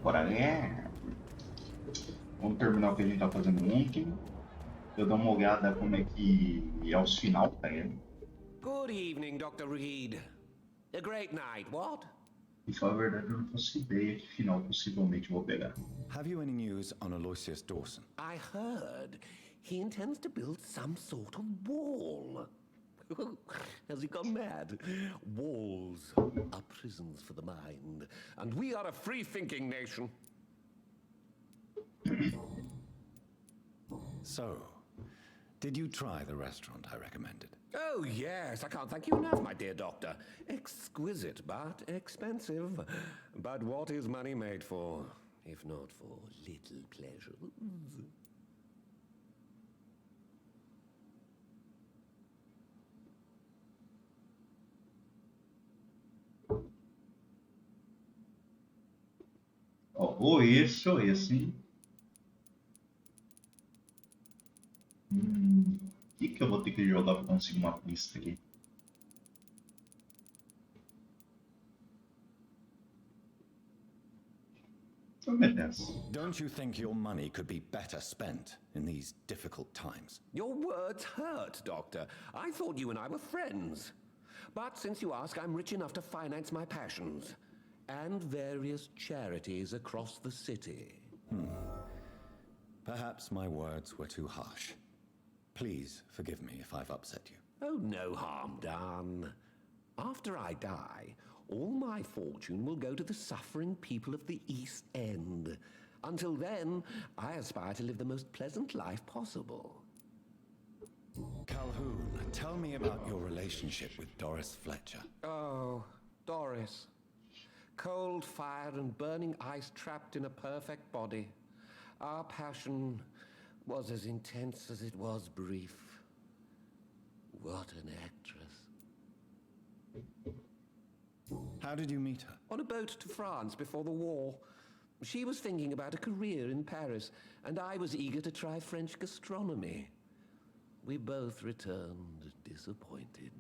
Bora ver. Vamos terminar o que a gente tá fazendo ontem. Eu dar uma olhada como é que é os final pra ele. Good evening, Dr. Reed. A great night, what? E falar a verdade, eu não faço ideia que final possivelmente eu vou pegar. Have you any news on Aloysius Dawson? I heard he intends to build some sort of wall. Has he gone mad? Walls are prisons for the mind, and we are a free-thinking nation. So, did you try the restaurant I recommended? Oh, yes, I can't thank you enough, my dear doctor. Exquisite, but expensive. But what is money made for, if not for little pleasures? Ó, ou esse ou esse, hein? O que eu vou ter que jogar pra conseguir uma pista aqui? Don't you think your money could be better spent in these difficult times? Your words hurt, Doctor. I thought you and I were friends. But since you ask, I'm rich enough to finance my passions. And various charities across the city. Perhaps my words were too harsh. Please forgive me if I've upset you. Oh, no harm done. After I die, all my fortune will go to the suffering people of the East End. Until then, I aspire to live the most pleasant life possible. Calhoun, tell me about your relationship with Doris Fletcher. Oh, Doris. Cold fire and burning ice trapped in a perfect body. Our passion was as intense as it was brief. What an actress. How did you meet her? On a boat to France before the war. She was thinking about a career in Paris, and I was eager to try French gastronomy. We both returned disappointed.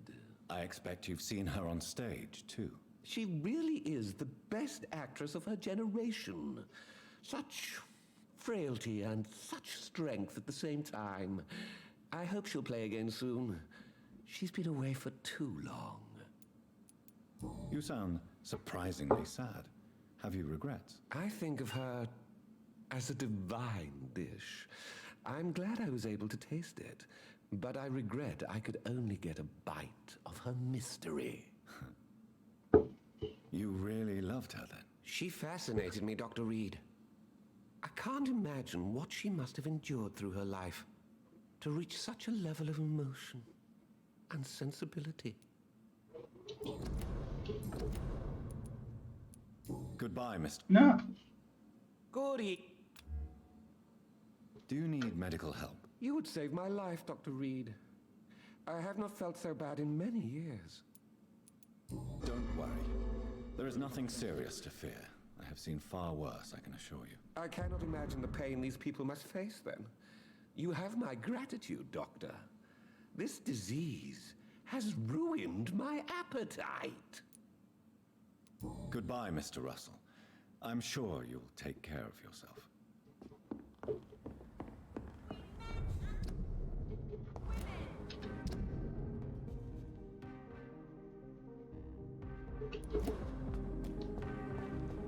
I expect you've seen her on stage, too. She really is the best actress of her generation. Such frailty and such strength at the same time. I hope she'll play again soon. She's been away for too long. You sound surprisingly sad. Have you regrets? I think of her as a divine dish. I'm glad I was able to taste it, but I regret I could only get a bite of her mystery. You really loved her, then? She fascinated me, Dr. Reed. I can't imagine what she must have endured through her life to reach such a level of emotion and sensibility. Goodbye, Mr. Não. Goody, Do you need medical help? you would save my life, Dr. Reed. I have not felt so bad in many years. Don't worry. There is nothing serious to fear. I have seen far worse, I can assure you. I cannot imagine the pain these people must face then. You have my gratitude, Doctor. This disease has ruined my appetite. Goodbye, Mr. Russell. I'm sure you'll take care of yourself.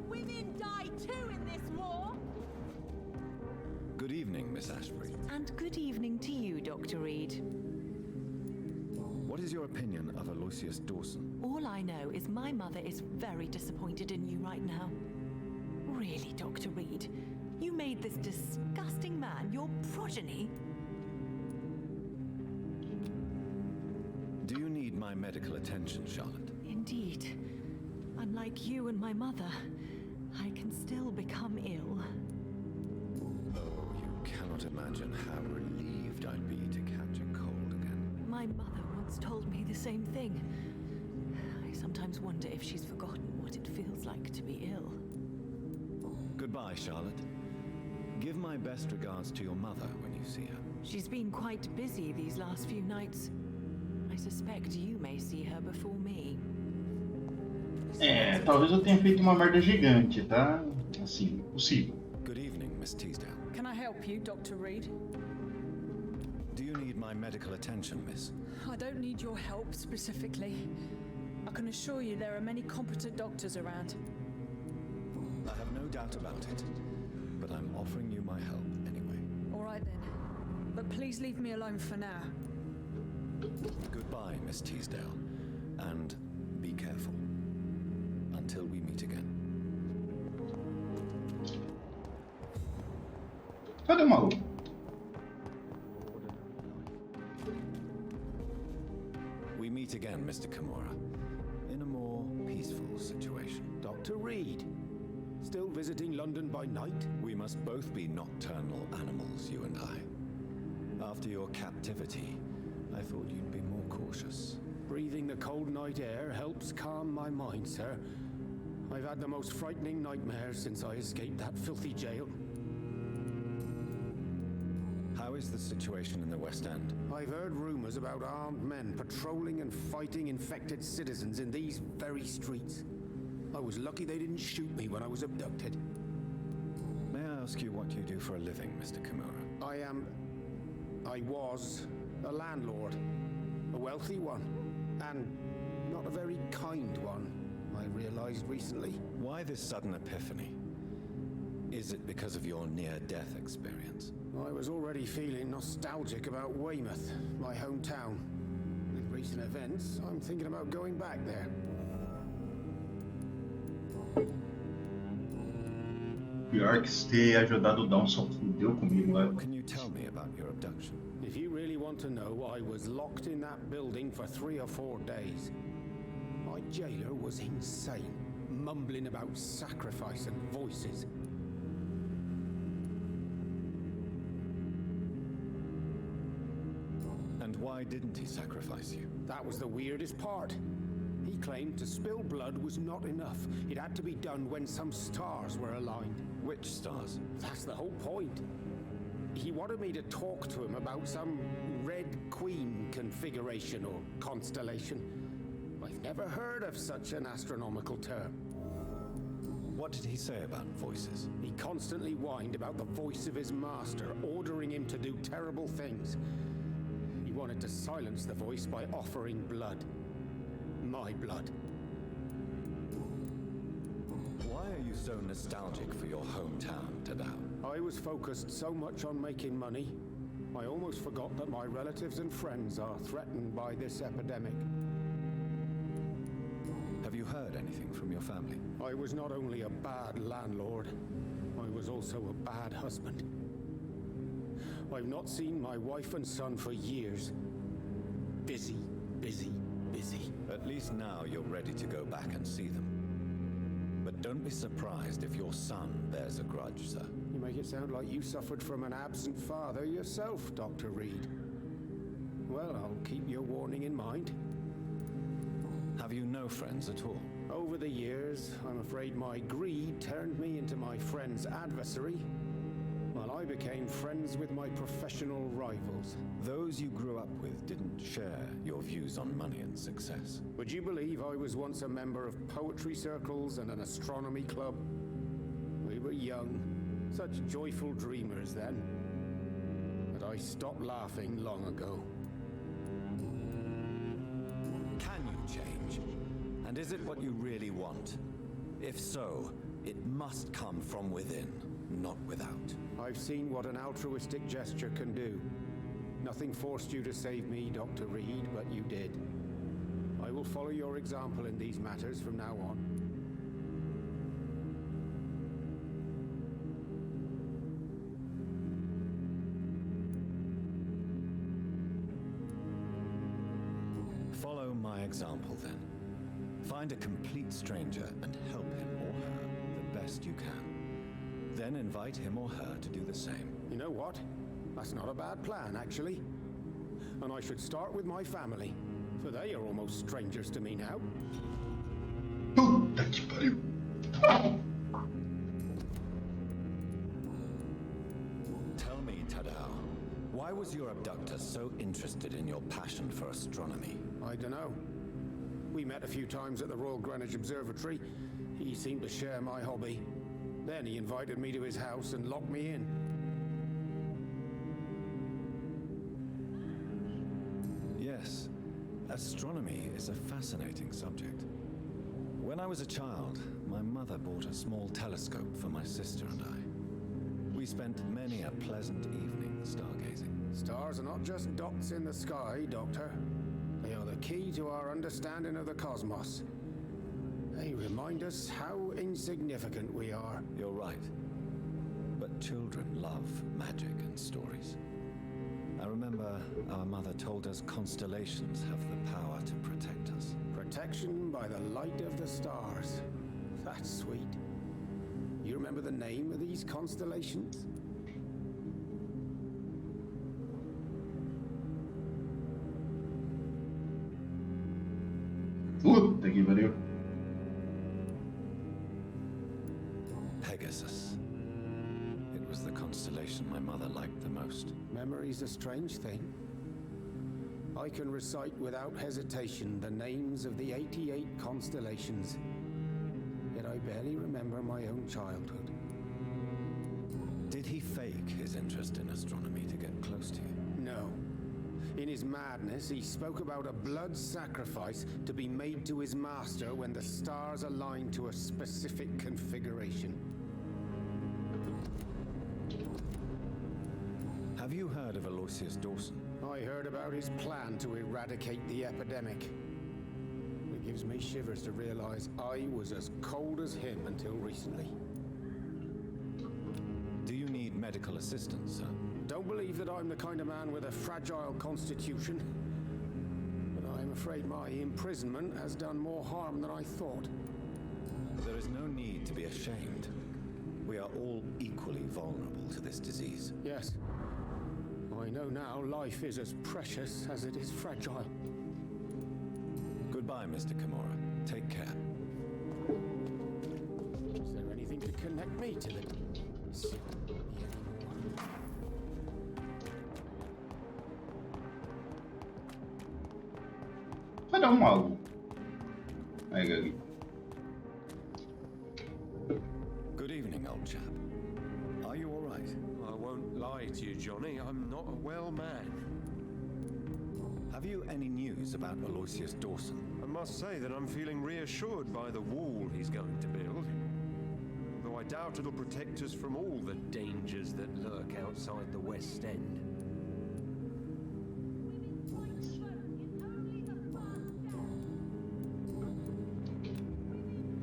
Women die too in this war. Good evening, Miss Ashbury. And good evening to you, Dr. Reed. What is your opinion of Aloysius Dawson? All I know is my mother is very disappointed in you right now. Really, Dr. Reed? You made this disgusting man your progeny? Do you need my medical attention, Charlotte? Indeed. Unlike you and my mother, I can still become ill. Oh, you cannot imagine how relieved I'd be to catch a cold again. My mother once told me the same thing. I sometimes wonder if she's forgotten what it feels like to be ill. Goodbye, Charlotte. Give my best regards to your mother when you see her. She's been quite busy these last few nights. I suspect you may see her before me. Talvez eu tenha feito uma merda gigante, tá? assim, possível. Good evening, Miss Teasdale. Can I help you, Dr. Reed? Do you need my medical attention, miss? I don't need your help specifically. I can assure you there are many competent doctors around. I have no doubt about it, but I'm offering you my help anyway. All right then. But please leave me alone for now. Goodbye, Miss Teasdale, and be careful. Until we meet again. Cadê o maluco? We meet again, Mr. Kimura, in a more peaceful situation. Dr. Reed, still visiting London by night? We must both be nocturnal animals, you and I. After your captivity, I thought you'd be more cautious. Breathing the cold night air helps calm my mind, sir. I've had the most frightening nightmares since I escaped that filthy jail. How is the situation in the West End? I've heard rumors about armed men patrolling and fighting infected citizens in these very streets. I was lucky they didn't shoot me when I was abducted. May I ask you what you do for a living, Mr. Kimura? I was a landlord. A wealthy one. And not a very kind one, I realized recently. Why this sudden epiphany? Is it because of your near-death experience? I was already feeling nostalgic about Weymouth, my hometown. With recent events, I'm thinking about going back there. Pior que se ter ajudado o Dom só fudeu comigo, né? Can you tell me about your abduction? If you really want to know, I was locked in that building for 3 or 4 days. My jailer was insane, mumbling about sacrifice and voices. And why didn't he sacrifice you? That was the weirdest part. He claimed to spill blood was not enough. It had to be done when some stars were aligned. Which stars? That's the whole point. He wanted me to talk to him about some Red Queen configuration or constellation. I've never heard of such an astronomical term. What did he say about voices? He constantly whined about the voice of his master, ordering him to do terrible things. He wanted to silence the voice by offering blood. My blood. Why are you so nostalgic for your hometown, Tadao? I was focused so much on making money, I almost forgot that my relatives and friends are threatened by this epidemic. Have you heard anything from your family? I was not only a bad landlord, I was also a bad husband. I've not seen my wife and son for years. Busy, busy, busy. At least now you're ready to go back and see them. But don't be surprised if your son bears a grudge, sir. You make it sound like you suffered from an absent father yourself, Dr. Reed. Well, I'll keep your warning in mind. Have you no friends at all? Over the years, I'm afraid my greed turned me into my friend's adversary, while I became friends with my professional rivals. Those you grew up with didn't share your views on money and success. Would you believe I was once a member of poetry circles and an astronomy club? We were young, such joyful dreamers then. But I stopped laughing long ago. Can you change? And is it what you really want? If so, it must come from within, not without. I've seen what an altruistic gesture can do. Nothing forced you to save me, Dr. Reed, but you did. I will follow your example in these matters from now on. Follow my example then. Find a complete stranger and help him or her the best you can. Then invite him or her to do the same. You know what? That's not a bad plan, actually. And I should start with my family, for they are almost strangers to me now. Puta que pariu. Tell me, Tadao, why was your abductor so interested in your passion for astronomy? I don't know. We met a few times at the Royal Greenwich Observatory. He seemed to share my hobby. Then he invited me to his house and locked me in. Yes, astronomy is a fascinating subject. When I was a child, my mother bought a small telescope for my sister and I. We spent many a pleasant evening stargazing. Stars are not just dots in the sky, Doctor. They are the key to our understanding of the cosmos. They remind us how insignificant we are. You're right. But children love magic and stories. I remember our mother told us constellations have the power to protect us. Protection by the light of the stars. That's sweet. You remember the name of these constellations? Puta que pariu. Pegasus. It was the constellation my mother liked the most. Memory's a strange thing. I can recite without hesitation the names of the 88 constellations. Yet I barely remember my own childhood. Did he fake his interest in astronomy to get close to you? No. In his madness, he spoke about a blood sacrifice to be made to his master when the stars aligned to a specific configuration. Have you heard of Aloysius Dawson? I heard about his plan to eradicate the epidemic. It gives me shivers to realize I was as cold as him until recently. Do you need medical assistance, sir? Don't believe that I'm the kind of man with a fragile constitution. But I'm afraid my imprisonment has done more harm than I thought. There is no need to be ashamed. We are all equally vulnerable to this disease. Yes. I know now life is as precious as it is fragile. Goodbye, Mr. Kimura. Take care. Is there anything to connect me to the... Cadê o mago? Aí, Gagi. Good evening, old chap. Are you all right? I won't lie to you, Johnny. I'm not a well man. Have you any news about Aloysius Dawson? I must say that I'm feeling reassured by the wall he's going to build. Though I doubt it'll protect us from all the dangers that lurk outside the West End.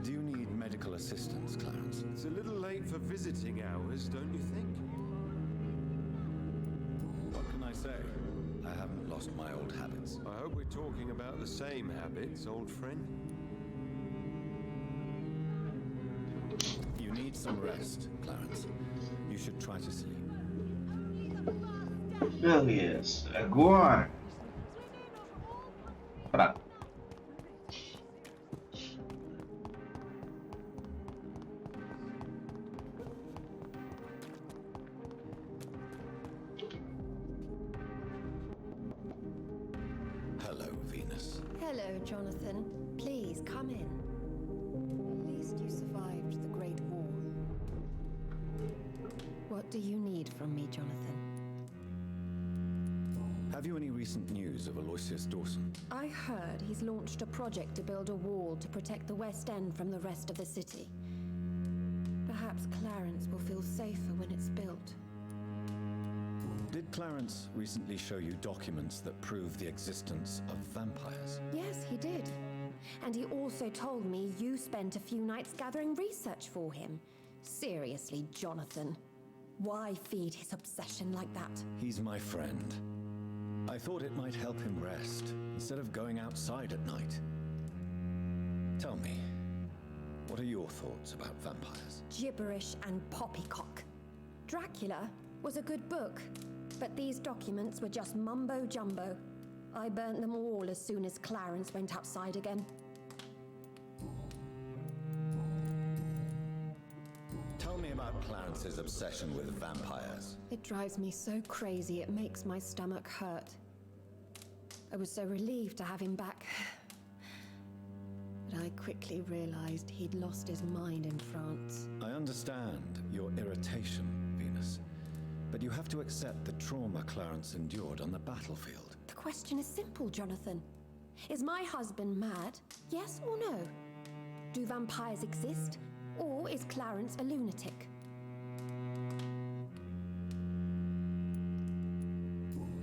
Do you need medical assistance, Clarence? It's a little late for visiting hours, don't you think? What can I say? I haven't lost my old habits. I hope we're talking about the same habits, old friend. You need some rest, Clarence. You should try to sleep. Beleza, agora. Pra. Hello, Venus. Hello, Jonathan. Please, come in. At least you survived the Great War. What do you need from me, Jonathan? Have you any recent news of Aloysius Dawson? I heard he's launched a project to build a wall to protect the West End from the rest of the city. Perhaps Clarence will feel safer when it's built. Did Clarence recently show you documents that prove the existence of vampires? Yes, he did. And he also told me you spent a few nights gathering research for him. Seriously, Jonathan. Why feed his obsession like that? He's my friend. I thought it might help him rest, instead of going outside at night. Tell me, what are your thoughts about vampires? Gibberish and poppycock. Dracula was a good book, but these documents were just mumbo-jumbo. I burnt them all as soon as Clarence went outside again. Tell me about Clarence's obsession with vampires. It drives me so crazy it makes my stomach hurt. I was so relieved to have him back. but I quickly realized he'd lost his mind in France. I understand your irritation, Venus, but you have to accept the trauma Clarence endured on the battlefield. The question is simple, Jonathan. Is my husband mad? Yes or no? Do vampires exist? Or is Clarence a lunatic?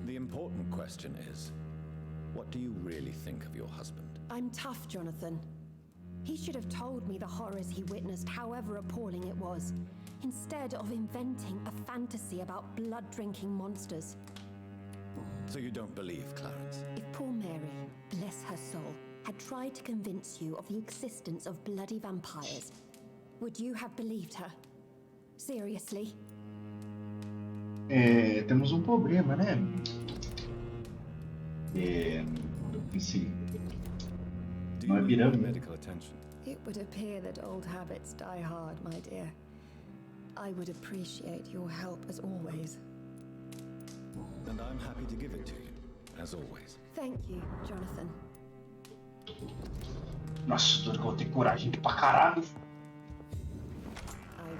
The important question is, what do you really think of your husband? I'm tough, Jonathan. He should have told me the horrors he witnessed, however appalling it was, instead of inventing a fantasy about blood-drinking monsters. So you don't believe Clarence? If poor Mary, bless her soul, had tried to convince you of the existence of bloody vampires, would you have believed her? Seriously? Temos um problema, né? Sim. Do Não you é need pirâmide. medical attention? It would appear that old habits die hard, my dear. I would appreciate your help as always. And I'm happy to give it to you, as always. Thank you, Jonathan. Nossa, Dor, que eu vou ter coragem pra caralho. I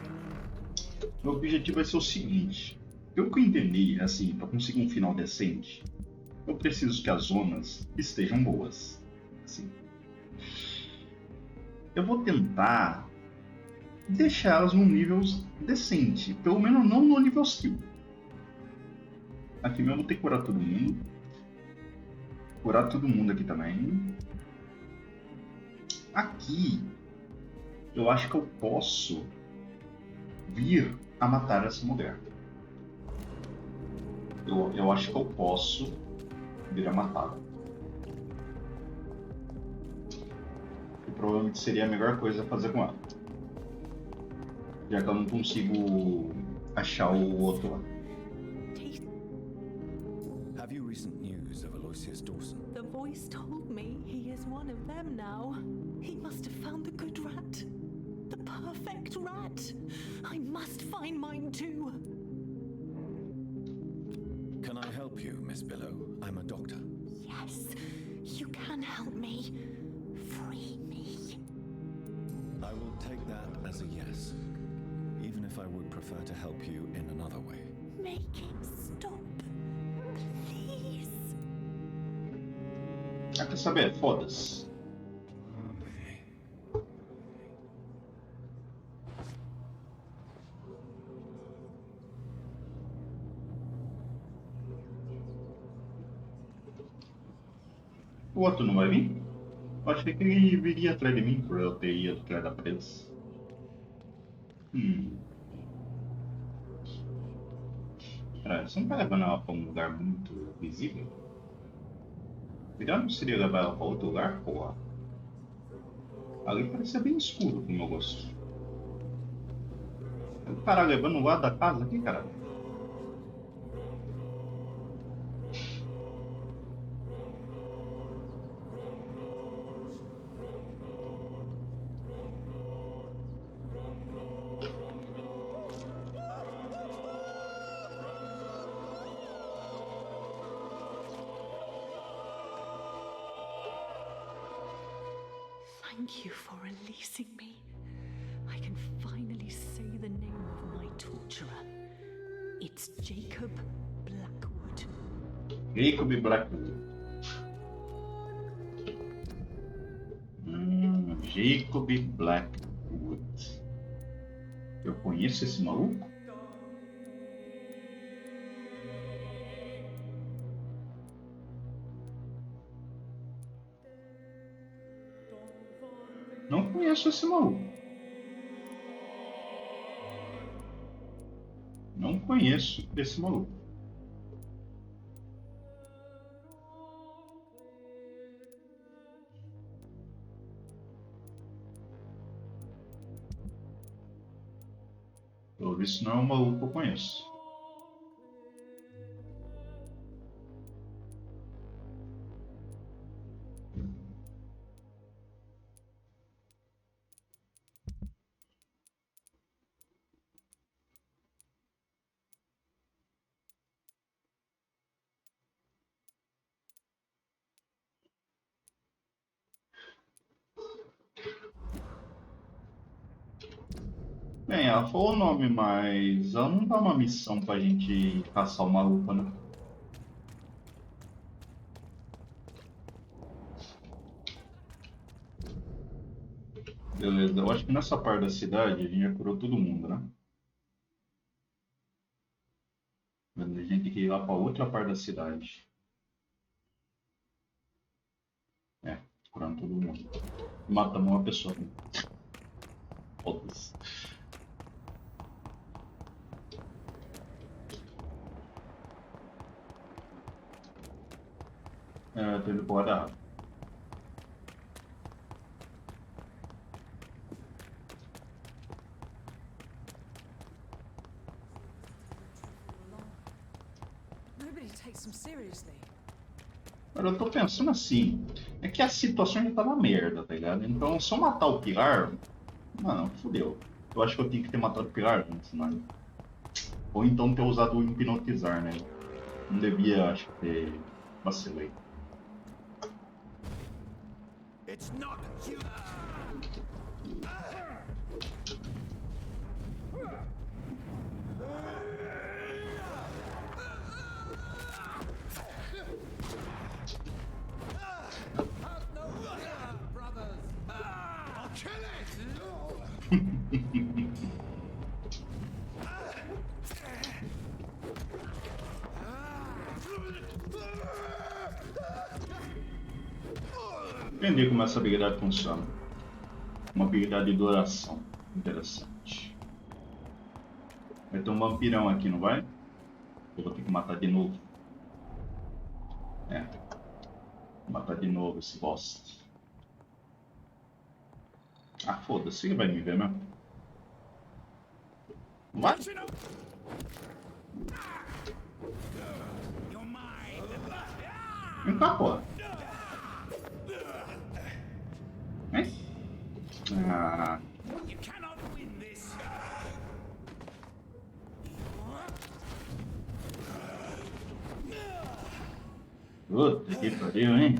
remember. Meu objetivo vai ser o seguinte. Pelo que eu entendi, assim, pra conseguir um final decente, eu preciso que as zonas estejam boas. Assim. Eu vou tentar deixá-las num nível decente. Pelo menos não no nível skill. Aqui mesmo eu vou ter que curar todo mundo. Curar todo mundo aqui também. Aqui, eu acho que eu posso vir a matar essa mulher. Eu acho que eu posso vir a matá-la. E provavelmente seria a melhor coisa a fazer com ela. Já que eu não consigo achar o outro lá. Have you recent news of Aloysius Dawson? The voice told me he is one of them now. He must have found the good rat. The perfect rat. I must find mine too. Can I help you, Miss Billow? I'm a doctor. Yes, you can help me. Free me. I will take that as a yes, even if I would prefer to help you in another way. Make him stop. Please. Ah, quer saber? Foda-se. O outro não vai vir? Eu achei que ele viria atrás de mim por eu ter ido atrás da presa. Cara, você não vai levar ela pra um lugar muito visível? Melhor não seria levar ela pra outro lugar, porra? Ali parece ser bem escuro pro meu gosto. O cara levando o lado da casa aqui, cara. Thank you for releasing me. I can finally say the name of my torturer. It's Jacob Blackwood. Jacob Blackwood. Jacob Blackwood. Eu conheço esse maluco? Não conheço esse maluco. Não conheço esse maluco. Pelo visto não é um maluco que eu conheço. Bem, ela falou o nome, mas ela não dá uma missão pra gente caçar uma lupa, né? Beleza, eu acho que nessa parte da cidade a gente já curou todo mundo, né? Mas a gente tem que ir lá pra outra parte da cidade. É, curando todo mundo. Matamos uma pessoa. Foda-se. É, teve porrada errada. Nobody takes them seriously. Agora eu tô pensando assim, é que a situação já tá na merda, tá ligado? Então se eu matar o pilar, mano, fodeu. Eu acho que eu tinha que ter matado o pilar antes, mano. Ou então ter usado o hipnotizar, né? Não devia, acho que ter vacilei. It's not you. I'll kill it. Entendi como essa habilidade funciona. Uma habilidade de oração. Interessante. Vai ter um vampirão aqui, não vai? Eu vou ter que matar de novo. É. Vou matar de novo esse bosta. Ah, foda-se, ele vai me ver mesmo. Vai! Vem cá, porra. Hein? Ah. Puta que pariu, hein?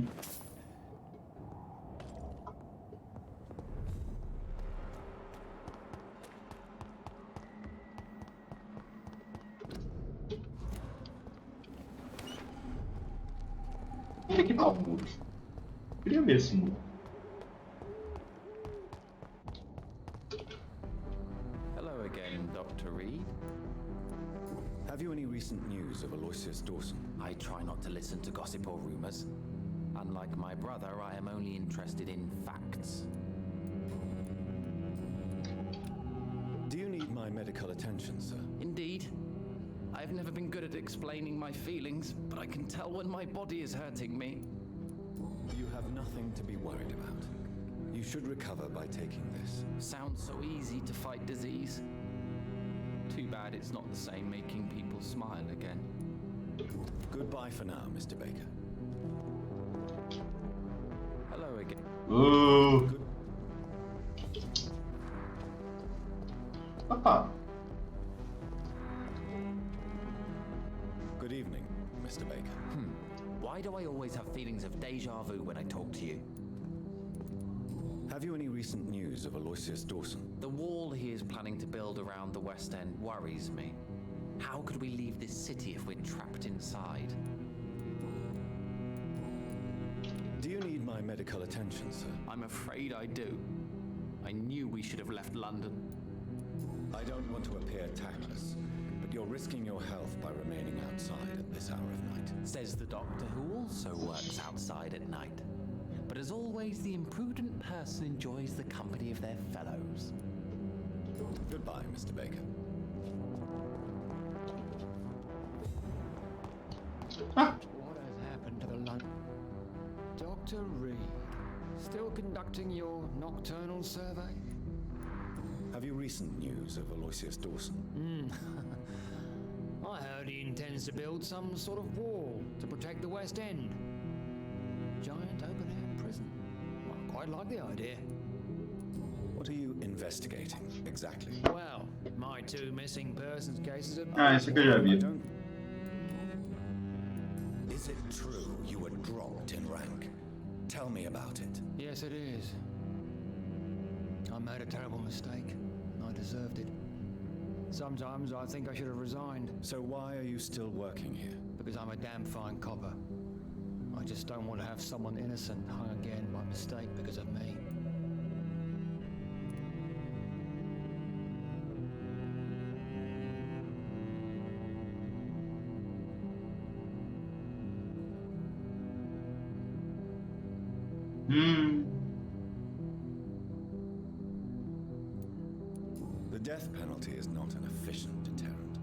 Onde é que tá o muro? Queria ver esse muro. Hello again, Dr. Reed. Have you any recent news of Aloysius Dawson? I try not to listen to gossip or rumors. Unlike my brother, I am only interested in facts. Do you need my medical attention, sir? Indeed. I've never been good at explaining my feelings, but I can tell when my body is hurting me. You have nothing to be worried about. You should recover by taking this. Sounds so easy to fight disease. Too bad it's not the same making people smile again. Goodbye for now, Mr. Baker. Hello again. Ooh. Opa. Good evening, Mr. Baker. Why do I always have feelings of deja vu when I talk to you? Have you any recent news of Aloysius Dawson? The wall he is planning to build around the West End worries me. How could we leave this city if we're trapped inside? Do you need my medical attention, sir? I'm afraid I do. I knew we should have left London. I don't want to appear tactless, but you're risking your health by remaining outside at this hour of night. Says the doctor who also works outside at night. But as always, the imprudent person enjoys the company of their fellows. Goodbye, Mr. Baker. What has happened to the London? Dr. Reed, still conducting your nocturnal survey? Have you recent news of Aloysius Dawson? I heard he intends to build some sort of wall to protect the West End. Giant open-air prison. I quite like the idea. What are you investigating, exactly? Well, my two missing persons cases are... Ah, esse aqui eu já vi. Is it true you were dropped in rank? Tell me about it. Yes, it is. I made a terrible mistake. I deserved it. Sometimes I think I should have resigned. So why are you still working here? Because I'm a damn fine copper. I just don't want to have someone innocent hung again by mistake because of me. The death penalty is not an efficient deterrent.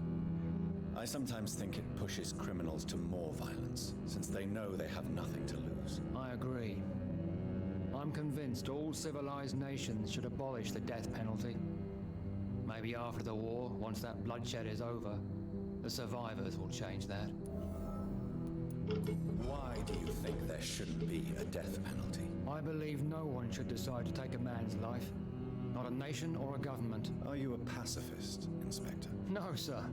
I sometimes think it pushes criminals to more violence, since they know they have nothing to lose. I agree. I'm convinced all civilized nations should abolish the death penalty. Maybe after the war, once that bloodshed is over, the survivors will change that. Why do you think there shouldn't be a death penalty? I believe no one should decide to take a man's life. Not a nation or a government. Are you a pacifist, Inspector? No, sir.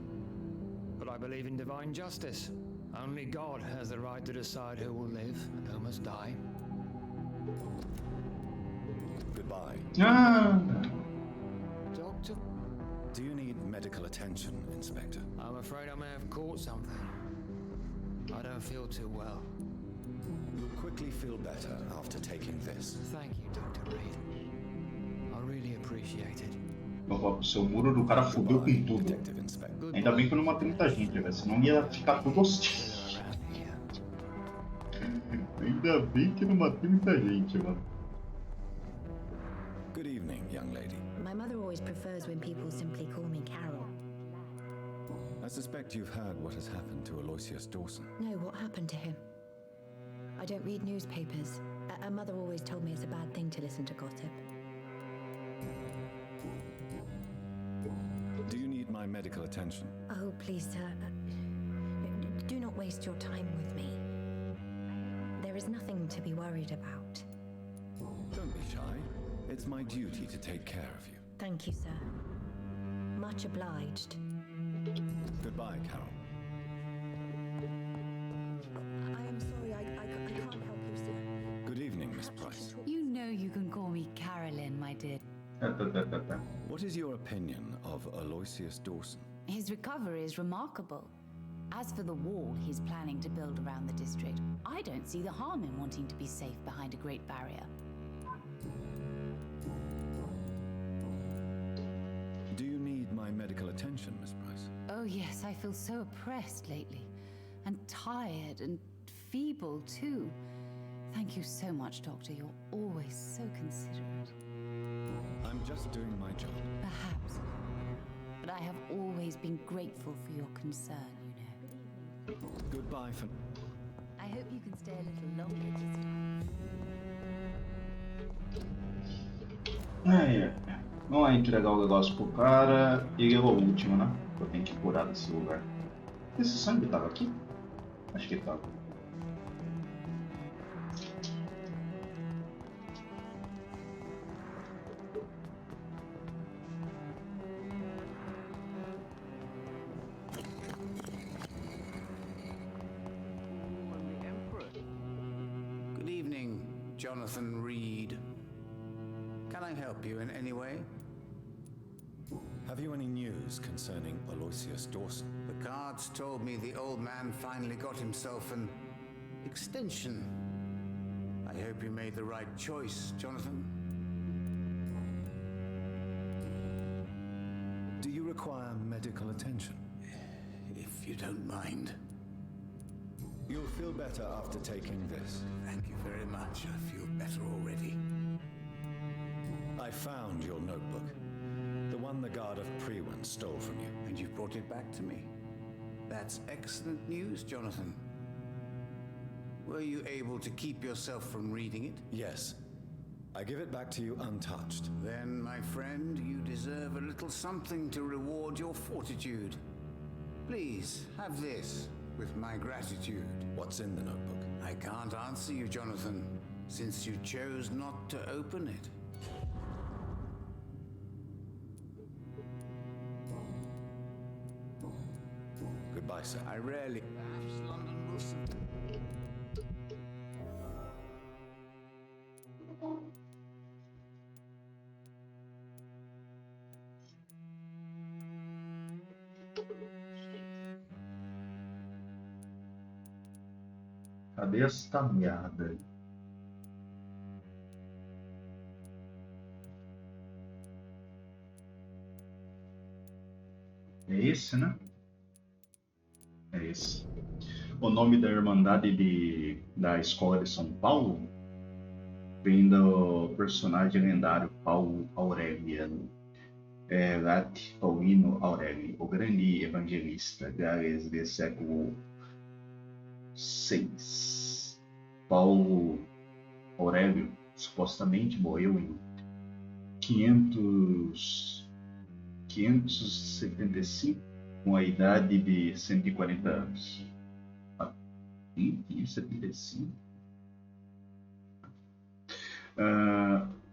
But I believe in divine justice. Only God has the right to decide who will live and who must die. Goodbye. Doctor? Do you need medical attention, Inspector? I'm afraid I may have caught something. I don't feel too well. You'll quickly feel better after taking this. Thank you, Dr. Reed. I really appreciate it. O seu muro do cara fudeu com tudo. Detective Inspector. Ainda bem que eu não matei muita gente, velho. Senão ia ficar tudo hostil. Ainda bem que eu não matei muita gente, mano. Good evening, young lady. My mother always prefers when people simply call me Carol. I suspect you've heard what has happened to Aloysius Dawson. No, what happened to him? I don't read newspapers. A mother always told me it's a bad thing to listen to gossip. Do you need my medical attention? Oh, please, sir. Do not waste your time with me. There is nothing to be worried about. Don't be shy. It's my duty to take care of you. Thank you, sir. Much obliged. Goodbye, Carol. I am sorry, I can't help you, sir. Good evening, Miss Price. You know you can call me Carolyn, my dear. What is your opinion of Aloysius Dawson? His recovery is remarkable. As for the wall he's planning to build around the district, I don't see the harm in wanting to be safe behind a great barrier. Do you need my medical attention, Miss Price? Oh yes, I feel so oppressed lately. And tired and feeble too. Thank you so much, Doctor. You're always so considerate. I'm just doing my job. Perhaps. But I have always been grateful for your concern, you know. Goodbye for... I hope you can stay a little longer this time. Vamos lá entregar o negócio pro cara. Ele é o último, né? Eu tenho que curar desse lugar. Esse sangue tava aqui? Acho que tava. Good evening, Jonathan Reed. Can I help you in any way? Have you any news concerning Aloysius Dawson? The cards told me the old man finally got himself an extension. I hope you made the right choice, Jonathan. Do you require medical attention? If you don't mind. You'll feel better after taking this. Thank you very much. I feel better already. I found your notebook. The one the guard of Prewen stole from you. And you brought it back to me. That's excellent news, Jonathan. Were you able to keep yourself from reading it? Yes. I give it back to you untouched. Then, my friend, you deserve a little something to reward your fortitude. Please, have this, with my gratitude. What's in the notebook? I can't answer you, Jonathan, since you chose not to open it. Goodbye, sir. I rarely... Perhaps London will... Cadê esta merda? É esse, né? É esse. O nome da Irmandade da Escola de São Paulo vem do personagem lendário Paulo Aureliano. Lat Paulino Aureli, o grande evangelista galês do século VI. Paulo Aurélio supostamente morreu em 575 com a idade de 140 anos. 575?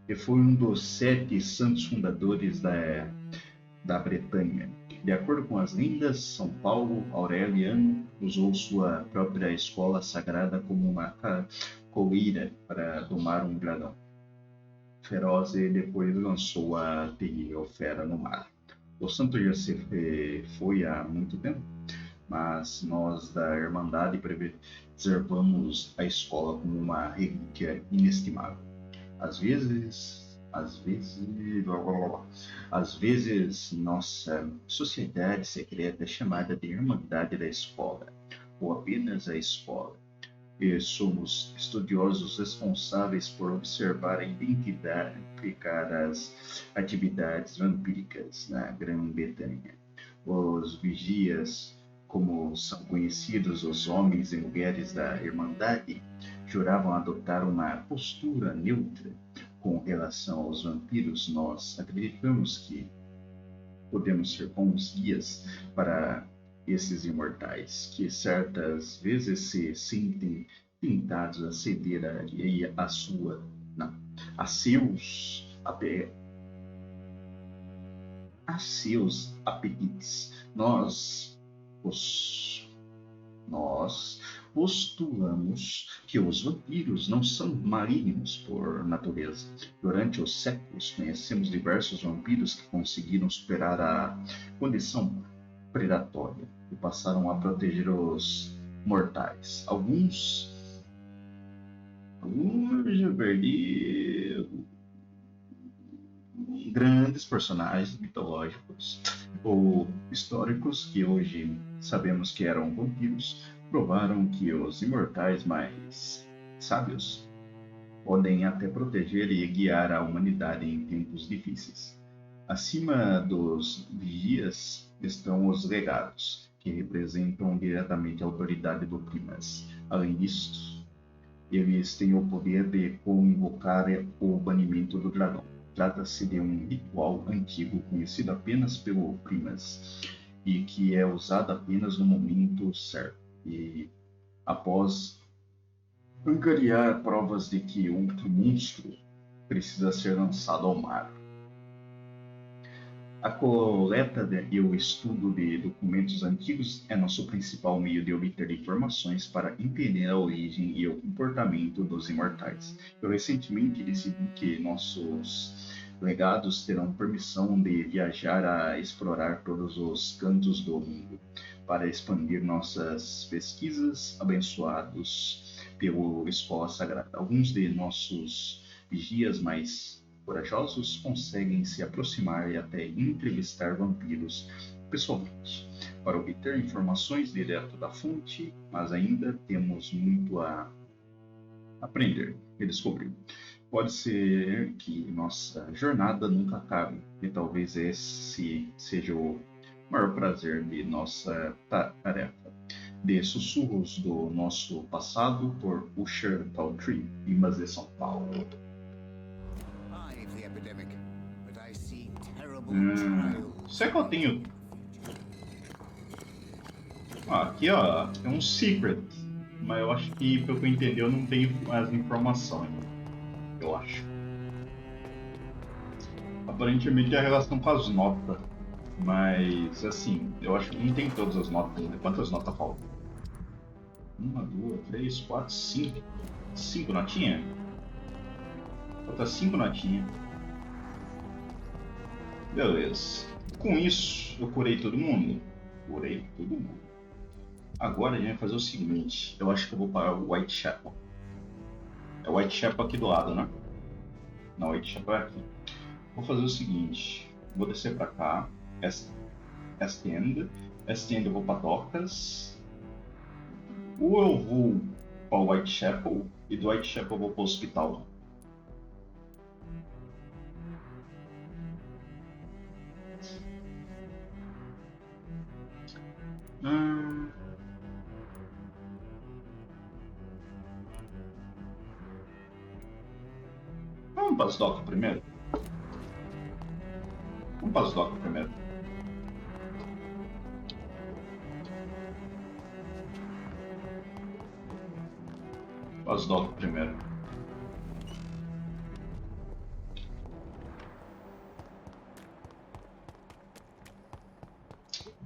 E foi um dos 7 santos fundadores da Bretanha. De acordo com as lendas, São Paulo Aureliano usou sua própria escola sagrada como uma coleira para domar um dragão feroz e depois lançou a terrível fera no mar. O santo já se foi há muito tempo, mas nós da Irmandade preservamos a escola como uma relíquia inestimável. Às vezes, nossa sociedade secreta é chamada de Irmandade da Escola, ou apenas a Escola, e somos estudiosos responsáveis por observar e identificar as atividades vampíricas na Grã-Bretanha. Os vigias, como são conhecidos os homens e mulheres da Irmandade, juravam adotar uma postura neutra com relação aos vampiros. Nós acreditamos que podemos ser bons guias para esses imortais, que certas vezes se sentem tentados a ceder a seus apetites. Nós postulamos que os vampiros não são malignos por natureza. Durante os séculos, conhecemos diversos vampiros que conseguiram superar a condição predatória e passaram a proteger os mortais. Alguns grandes personagens mitológicos ou históricos que hoje sabemos que eram vampiros provaram que os imortais mais sábios podem até proteger e guiar a humanidade em tempos difíceis. Acima dos vigias estão os legados, que representam diretamente a autoridade do Primas. Além disso, eles têm o poder de convocar o banimento do dragão. Trata-se de um ritual antigo conhecido apenas pelo Primas e que é usado apenas no momento certo e após angariar provas de que outro monstro precisa ser lançado ao mar. A coleta e o estudo de documentos antigos é nosso principal meio de obter informações para entender a origem e o comportamento dos imortais. Eu recentemente decidi que nossos legados terão permissão de viajar a explorar todos os cantos do mundo para expandir nossas pesquisas, abençoados pela Escola Sagrada. Alguns de nossos vigias mais corajosos conseguem se aproximar e até entrevistar vampiros pessoalmente para obter informações direto da fonte, mas ainda temos muito a aprender e descobrir. Pode ser que nossa jornada nunca acabe, e talvez esse seja o maior prazer de nossa tarefa. De sussurros do nosso passado por Usher Taltree, Rimas de São Paulo. Será que eu tenho... aqui ó, é um secret, mas eu acho que, pelo que eu entendi, eu não tenho as informações. Eu acho. Aparentemente é a relação com as notas, mas assim, eu acho que não tem todas as notas, né? Quantas notas faltam? 1, 2, 3, 4, 5. 5 notinhas? Falta 5 notinhas. Beleza. Com isso, eu curei todo mundo? Curei todo mundo. Agora a gente vai fazer o seguinte. Eu acho que eu vou para o Whitechapel. É o Whitechapel aqui do lado, né? Não, o Whitechapel é aqui. Vou fazer o seguinte. Vou descer para cá. Esta End eu vou para Docas. Ou eu vou para o Whitechapel. E do Whitechapel eu vou para o hospital. Vamos para as docas primeiro. Vamos para as docas primeiro. Para as docas primeiro.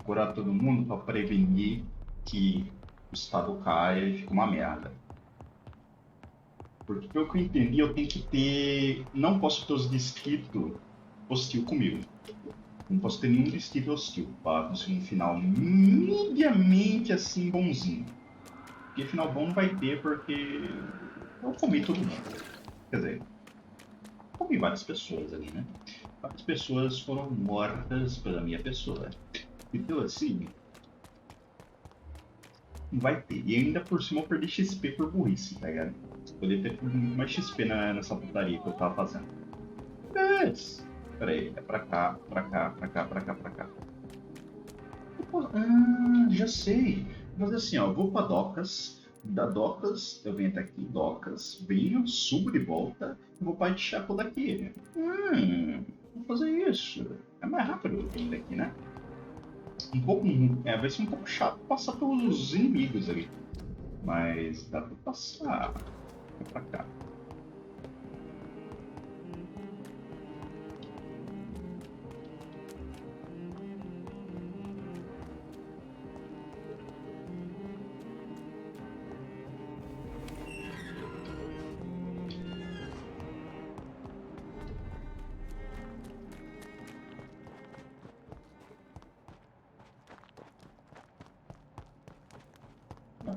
Curar todo mundo para prevenir que o estado caia e fique uma merda. Porque pelo que eu entendi, eu tenho que ter... Não posso ter os distritos hostil comigo. Não posso ter nenhum distrito hostil para conseguir um final mediamente assim bonzinho. Porque final bom não vai ter porque eu comi todo mundo. Quer dizer, comi várias pessoas ali, né? Várias pessoas foram mortas pela minha pessoa. Então assim, não vai ter. E ainda por cima eu perdi XP por burrice, tá ligado? Poderia ter muito mais XP nessa putaria que eu tava fazendo. Mas, peraí, é pra cá, pra cá, pra cá, pra cá, pra cá. Já sei. Vou fazer assim, ó, eu vou pra Docas. Da Docas, eu venho até aqui, Docas, venho, subo de volta e vou pra Whitechapel daqui. Vou fazer isso. É mais rápido vir daqui, né? Vai ser um pouco chato passar pelos inimigos ali. Mas dá pra passar. Vou pra cá.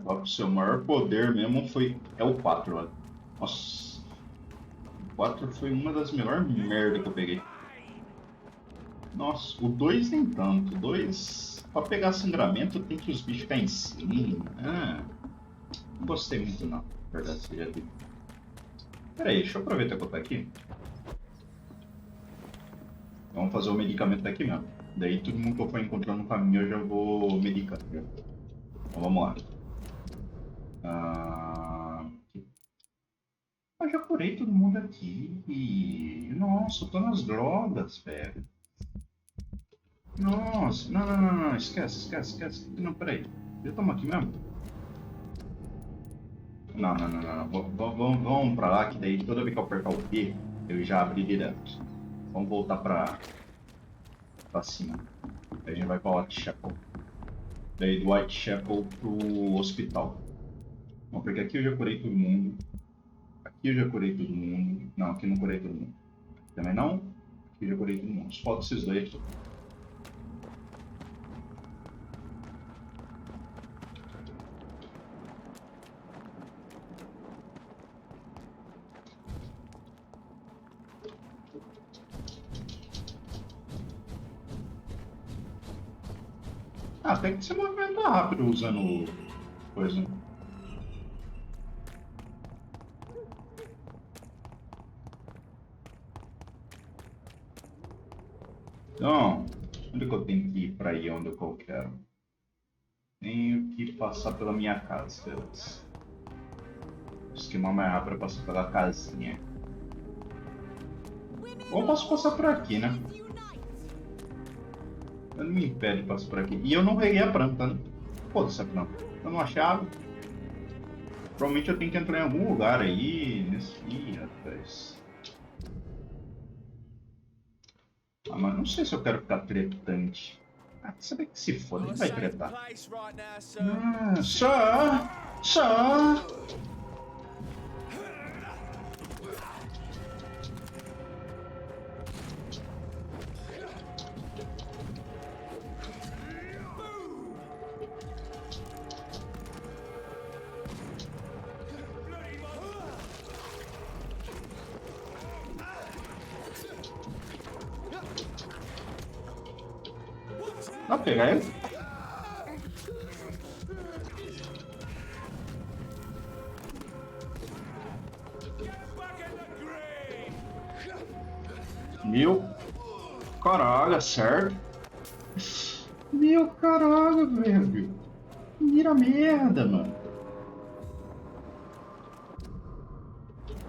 O seu maior poder mesmo é o 4, olha. Nossa. O 4 foi uma das melhores merda que eu peguei. Nossa, o 2 nem tanto. O 2, pra pegar sangramento, tem que os bichos ficar em cima. Não gostei muito não, na verdade seja dito. Pera aí, deixa eu aproveitar que eu tô aqui. Vamos fazer o medicamento daqui mesmo. Daí todo mundo que eu for encontrando no caminho eu já vou medicando. Então vamos lá. Eu já curei todo mundo aqui. Nossa, eu tô nas drogas, velho. Nossa, não, esquece. Não, peraí. Já estamos aqui mesmo? Não. Vamos pra lá, que daí toda vez que eu apertar o P, eu já abri direto. Vamos voltar pra cima. Daí a gente vai pra Whitechapel. Daí do Whitechapel pro hospital. Bom, porque aqui eu já curei todo mundo. Aqui eu já curei todo mundo. Não, aqui eu não curei todo mundo. Também não. Aqui eu já curei todo mundo. Só falta esses dois aqui. Tem que se movimentar rápido usando coisa. Então, onde que eu tenho que ir para ir onde eu quero? Tenho que passar pela minha casa, beleza. O esquema mais rápido é passar pela casinha. Ou posso passar por aqui, né? Eu não me impede de passar por aqui. E eu não reguei a planta, né? Foda-se a planta. Eu não achava. Provavelmente eu tenho que entrar em algum lugar aí. Ih, rapaz. Mas não sei se eu quero ficar tretante. Sabe que se foda, ele vai tretar. Só. Dá pra pegar ele? Meu caralho, certo? Meu caralho, velho. Mira merda, mano.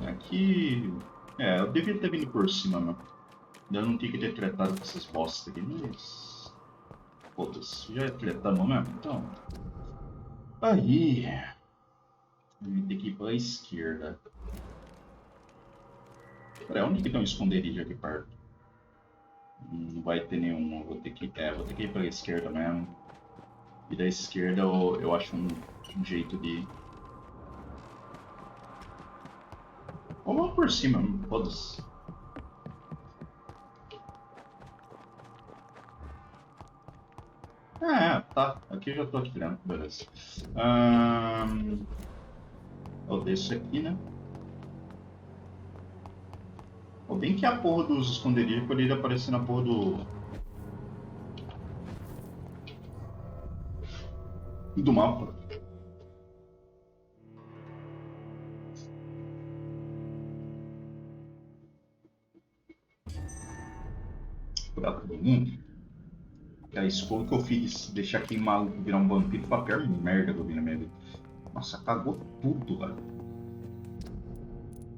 Aqui. É, eu devia ter vindo por cima, mano. Eu não tinha que ter tretado com essas bostas aqui, mas. Foda-se, já tretamos mesmo, então. Aí. Vou ter que ir pra esquerda. Peraí, onde que tem um esconderijo aqui perto? Não vai ter nenhum, vou ter que ir pra esquerda mesmo. E da esquerda eu acho um jeito de ir. Ou vamos por cima, foda-se. Tá. Aqui eu já tô atirando, beleza. Eu desço aqui, né? Ou bem que a porra dos esconderijos poderia aparecer na porra do mapa. Curar todo mundo. A escolha que eu fiz, deixar aquele maluco virar um vampiro, foi a pior merda que eu vi na minha vida. Nossa, cagou tudo, velho.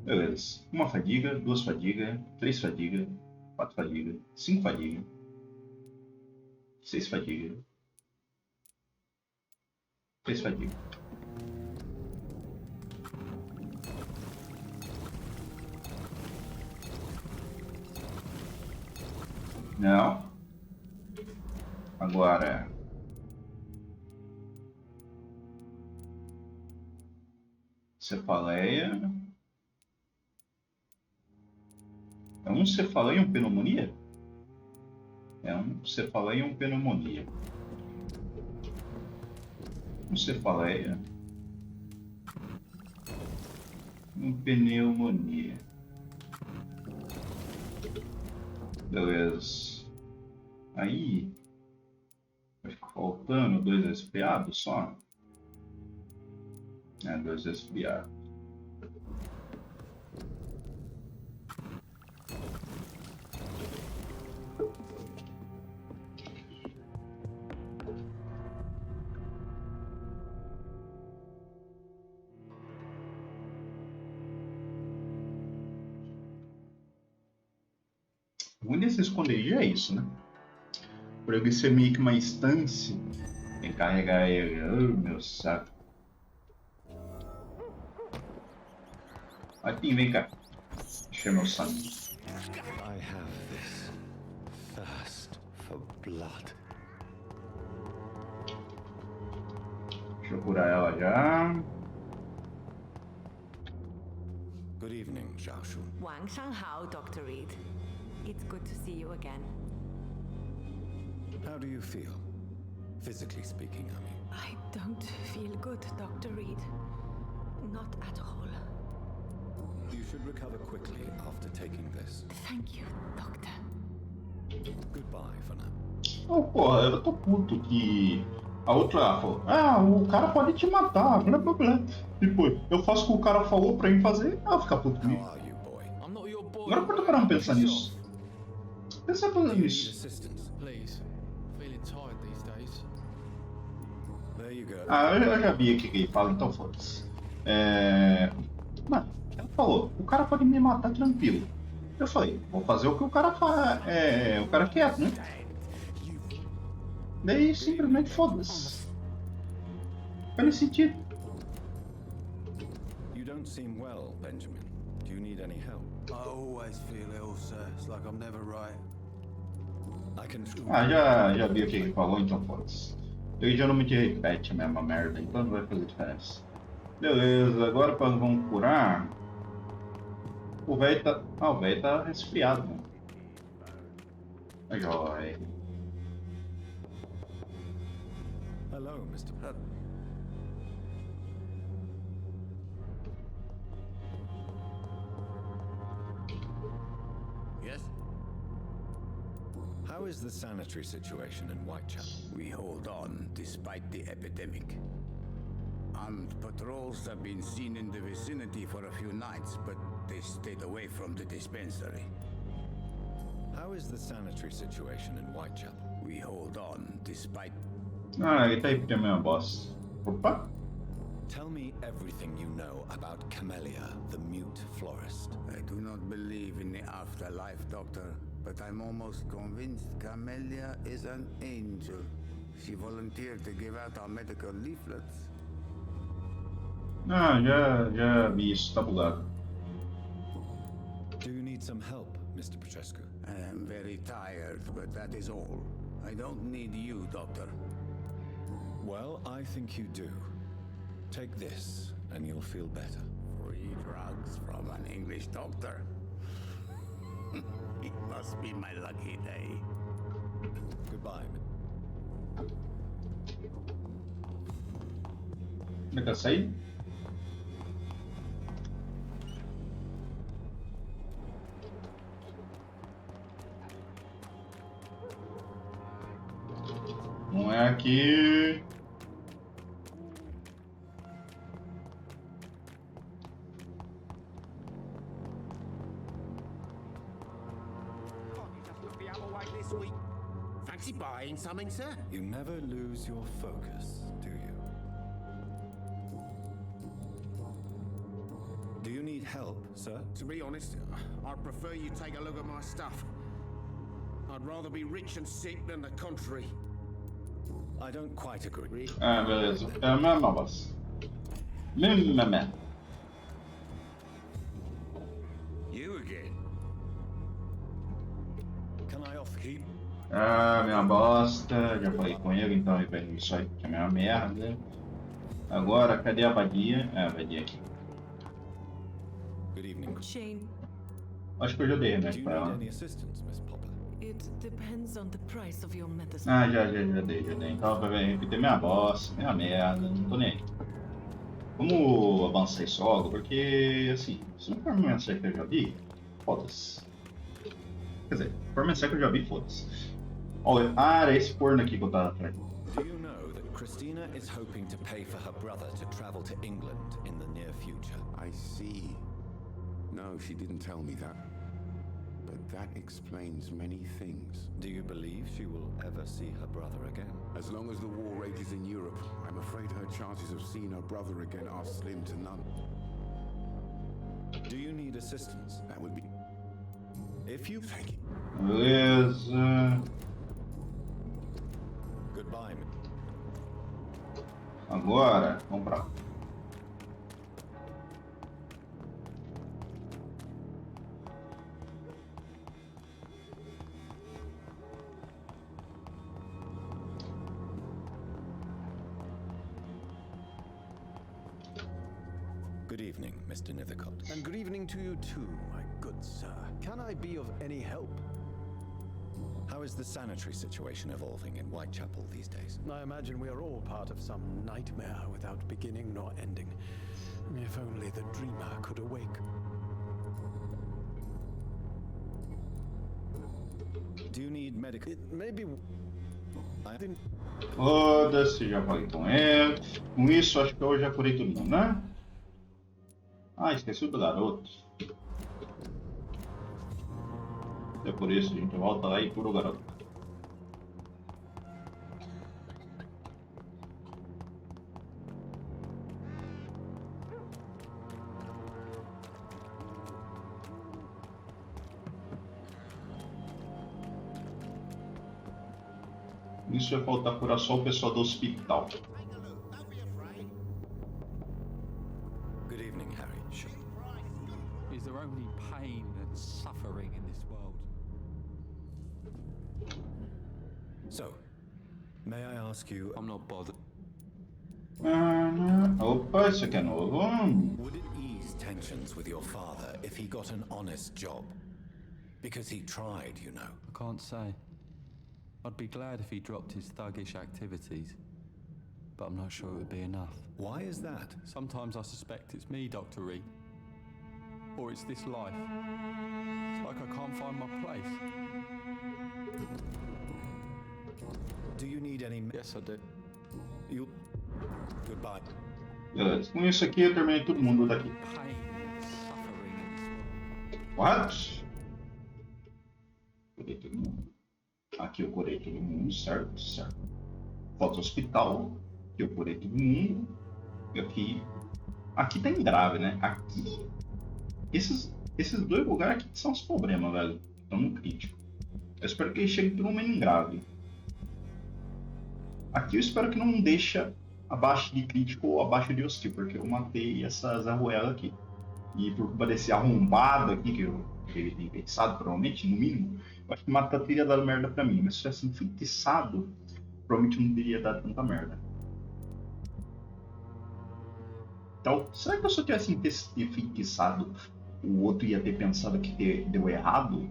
Beleza. 1 fadiga, 2 fadiga, 3 fadiga, 4 fadiga, 5 fadiga, 6 fadiga, 3 fadiga. Não. Agora. Cefaleia. É um cefaleia e um pneumonia? É um cefaleia e um pneumonia. Um cefaleia. Um pneumonia. Beleza. Aí. Vai ficar faltando 2 resfriados só. 2 resfriados. O ruim desse esconderijo é isso, né? Por ele ser meio que uma instância, tem que carregar ele. Oh, meu saco. Aqui, vem cá. Encher meu sangue. I have this thirst for blood. Deixa eu curar ela já. Good evening, Xiaoshu. 晚上好, Dr. Reed. It's good to see you again. How do you feel? Physically speaking, I mean. I don't feel good, Dr. Reed. Not at all. You should recover quickly after taking this. Thank you, Doctor. Goodbye for now. Oh, porra, eu tô puto que a outra falou, o cara pode te matar, blá blá blá. Tipo, eu faço o que o cara falou pra mim fazer, ela fica puto comigo. Agora que eu tô parando pra pensar nisso. Pensa nisso. Eu já vi aqui que ele fala, então foda-se. Mano, ela falou, o cara pode me matar tranquilo. Eu falei, vou fazer o que o cara faz, o cara quer, né? Daí simplesmente foda-se. Faz nesse sentido. You don't seem well, Benjamin. Do you need any help? I always feel ill, sir. It's like I'm never right. I can... Já vi o que ele falou, então foda-se. Ele geralmente repete a mesma merda, então não vai fazer diferença. Beleza, agora vamos curar. O velho tá. O velho tá resfriado, mano. Joia. Hello, Mr. Yes? How How is the sanitary situation in Whitechapel? We hold on despite the epidemic. Armed patrols have been seen in the vicinity for a few nights, but they stayed away from the dispensary. How is the sanitary situation in Whitechapel? We hold on despite... Ah, ele tá aí porque é minha boss. Opa! Tell me everything you know about Camellia, the mute florist. I do not believe in the afterlife, Doctor, but I'm almost convinced Camellia is an angel. She volunteered to give out our medical leaflets. Ah, já vi isso, tá bugado. Do you need some help, Mr. Petrescu? I am very tired, but that is all. I don't need you, Doctor. Well, I think you do. Take this, and you'll feel better. Free drugs from an English doctor? It must be my lucky day. Goodbye. Onde é que eu saí? Não é aqui. Fancy buying something, sir? You never lose your focus, do you? Do you need help, sir? To be honest, I'd prefer you take a look at my stuff. I'd rather be rich and sick than the contrary. I don't quite agree. Ah, beleza. É a mesma boss. Mesma. You again? Can I off keep? Ah, minha bosta. Já falei com ele, então ele vai isso aí, que é minha merda. Agora, cadê a vadia? Ah, a vadia aqui. Good evening. Jane, Acho que eu já dei Do remédio you pra need ela. any assistance, Miss Popper? it depends on the price of your medicine. Ah, já dei. Então vai repetir minha bosta, minha merda, não tô nem aí. Vamos avançar isso logo, porque assim, se não for uma mensagem que eu já vi, foda-se. Quer dizer, se for mensagem que eu já vi, foda-se. Olha, era esse corno aqui que eu tava atrás. Do you know that Christina is hoping to pay for her brother to travel to England in the near future? I see. No, she didn't tell me that. But that explains many things. Do you believe she will ever see her brother again? As long as the war rages in Europe, I'm afraid her chances of seeing her brother again are slim to none. Do you need assistance? That would be... If you... Thank you. Beleza. Goodbye. Agora, vamos pra lá. Good evening, Mr. Nethercott. And good evening to you too, my good sir. Can I be of any help? How is the sanitary situation evolving in Whitechapel these days? I imagine we are all part of some nightmare without beginning nor ending. If only the dreamer could awake. Do you need medical... It may be... I didn't... Foda-se, já falei com ele. Com isso, acho que eu já curei todo mundo, né? Ah, esqueci do garoto. É por isso, a gente volta lá e cura o garoto. Isso vai faltar curar só o pessoal do hospital. Good evening, Harry. Is there only pain and suffering in this world? So, may I ask you... I'm not bothered. Opa, isso aqui é novo. Would it ease tensions with your father if he got an honest job? Because he tried, you know. I can't say. I'd be glad if he dropped his thuggish activities, but I'm not sure it would be enough. Why is that? Sometimes I suspect it's me, Dr. Reed. Or it's this life. It's like I can't find my place. Yes, I do. You. Goodbye. Beleza, com isso aqui eu terminei todo mundo daqui. What? Curei todo mundo. Aqui eu curei todo mundo, certo? Certo. Falta o hospital. Aqui eu curei todo mundo. E aqui. Aqui tá em grave, né? Aqui. Esses dois lugares aqui são os problemas, velho. Estão no crítico. Eu espero que ele chegue pelo menos em grave. Aqui eu espero que não deixa abaixo de crítico ou abaixo de hostil, porque eu matei essas arruelas aqui. E por culpa desse arrombado aqui, que ele tem enfeitiçado, provavelmente, no mínimo, eu acho que matar teria dado merda pra mim. Mas se tivesse enfeitiçado, provavelmente não teria dado tanta merda. Então, será que se eu tivesse enfeitiçado, o outro ia ter pensado que deu errado?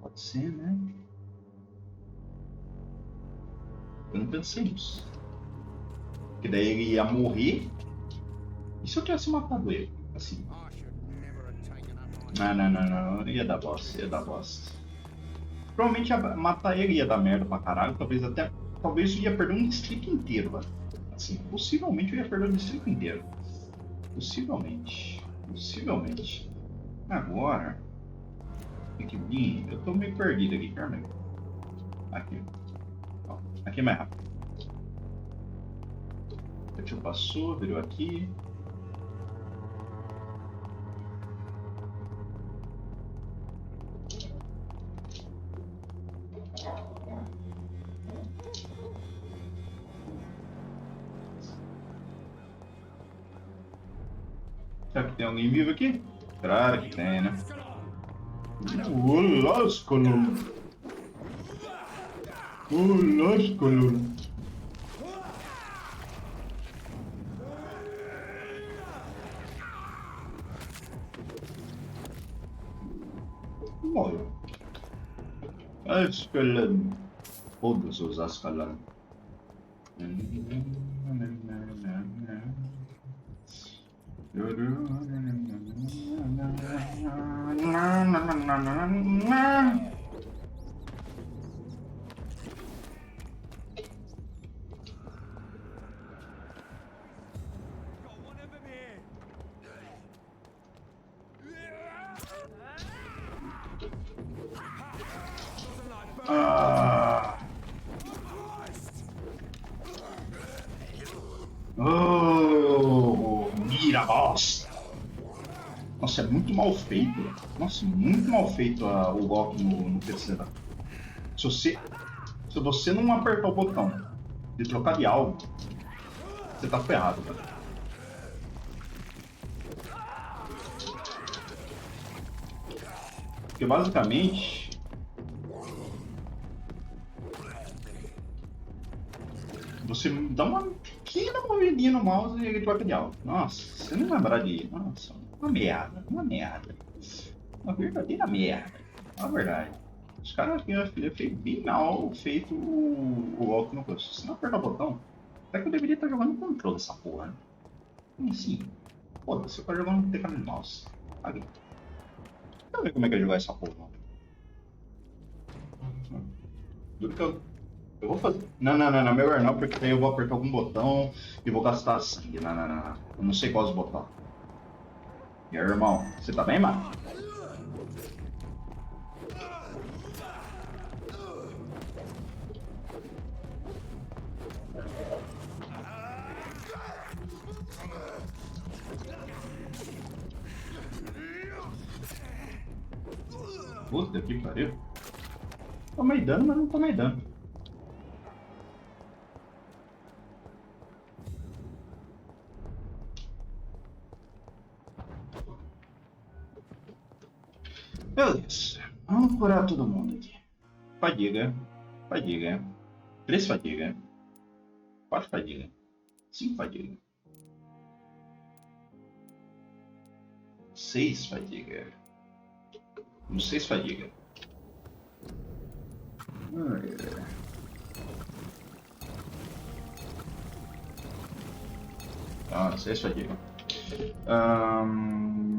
Pode ser, né? Eu não pensei nisso. Porque daí ele ia morrer. E se eu tivesse matado ele? Assim. Não. Ia dar bosta. Provavelmente matar ele ia dar merda pra caralho. Talvez eu ia perder um distrito inteiro, velho. Assim, possivelmente eu ia perder um distrito inteiro. Possivelmente. Agora. Tem que vir. Eu tô meio perdido aqui, calma aí. Aqui. Ó, aqui é mais rápido. O tio passou, virou aqui. Será que tem alguém vivo aqui? Claro que tem, né? Lasco, morreu. Ascalan. Foda-se os Ascalan. Mira bosta! Nossa, é muito mal feito. Nossa, muito mal feito o golpe no terceiro. Se você não apertar o botão de trocar de alvo, você tá ferrado, cara. Porque basicamente você dá uma pequena movidinha no mouse e ele troca de alvo. Nossa, você não lembrar de. Nossa, uma merda. Uma verdadeira merda. Na verdade. Os caras aqui, minha filha, fez bem mal feito o golpe no curso. Se não apertar o botão, até que eu deveria estar jogando no controle dessa porra, né? Assim, foda-se, eu tô jogando no teclado de mouse. Aqui. Deixa eu ver como é que é jogar essa porra, mano. Duro que eu vou fazer. Não, melhor não, porque daí eu vou apertar algum botão e vou gastar sangue. Não. Eu não sei quais botões. E aí, irmão, você tá bem, mano? Puta que pariu. Tomei dano, mas não tomei dano. Beleza. Vamos curar todo mundo aqui. Fadiga. 3 fadiga. 4 fadiga. 5 fadiga. 6 fadiga. 6 fadiga. 6 fadiga.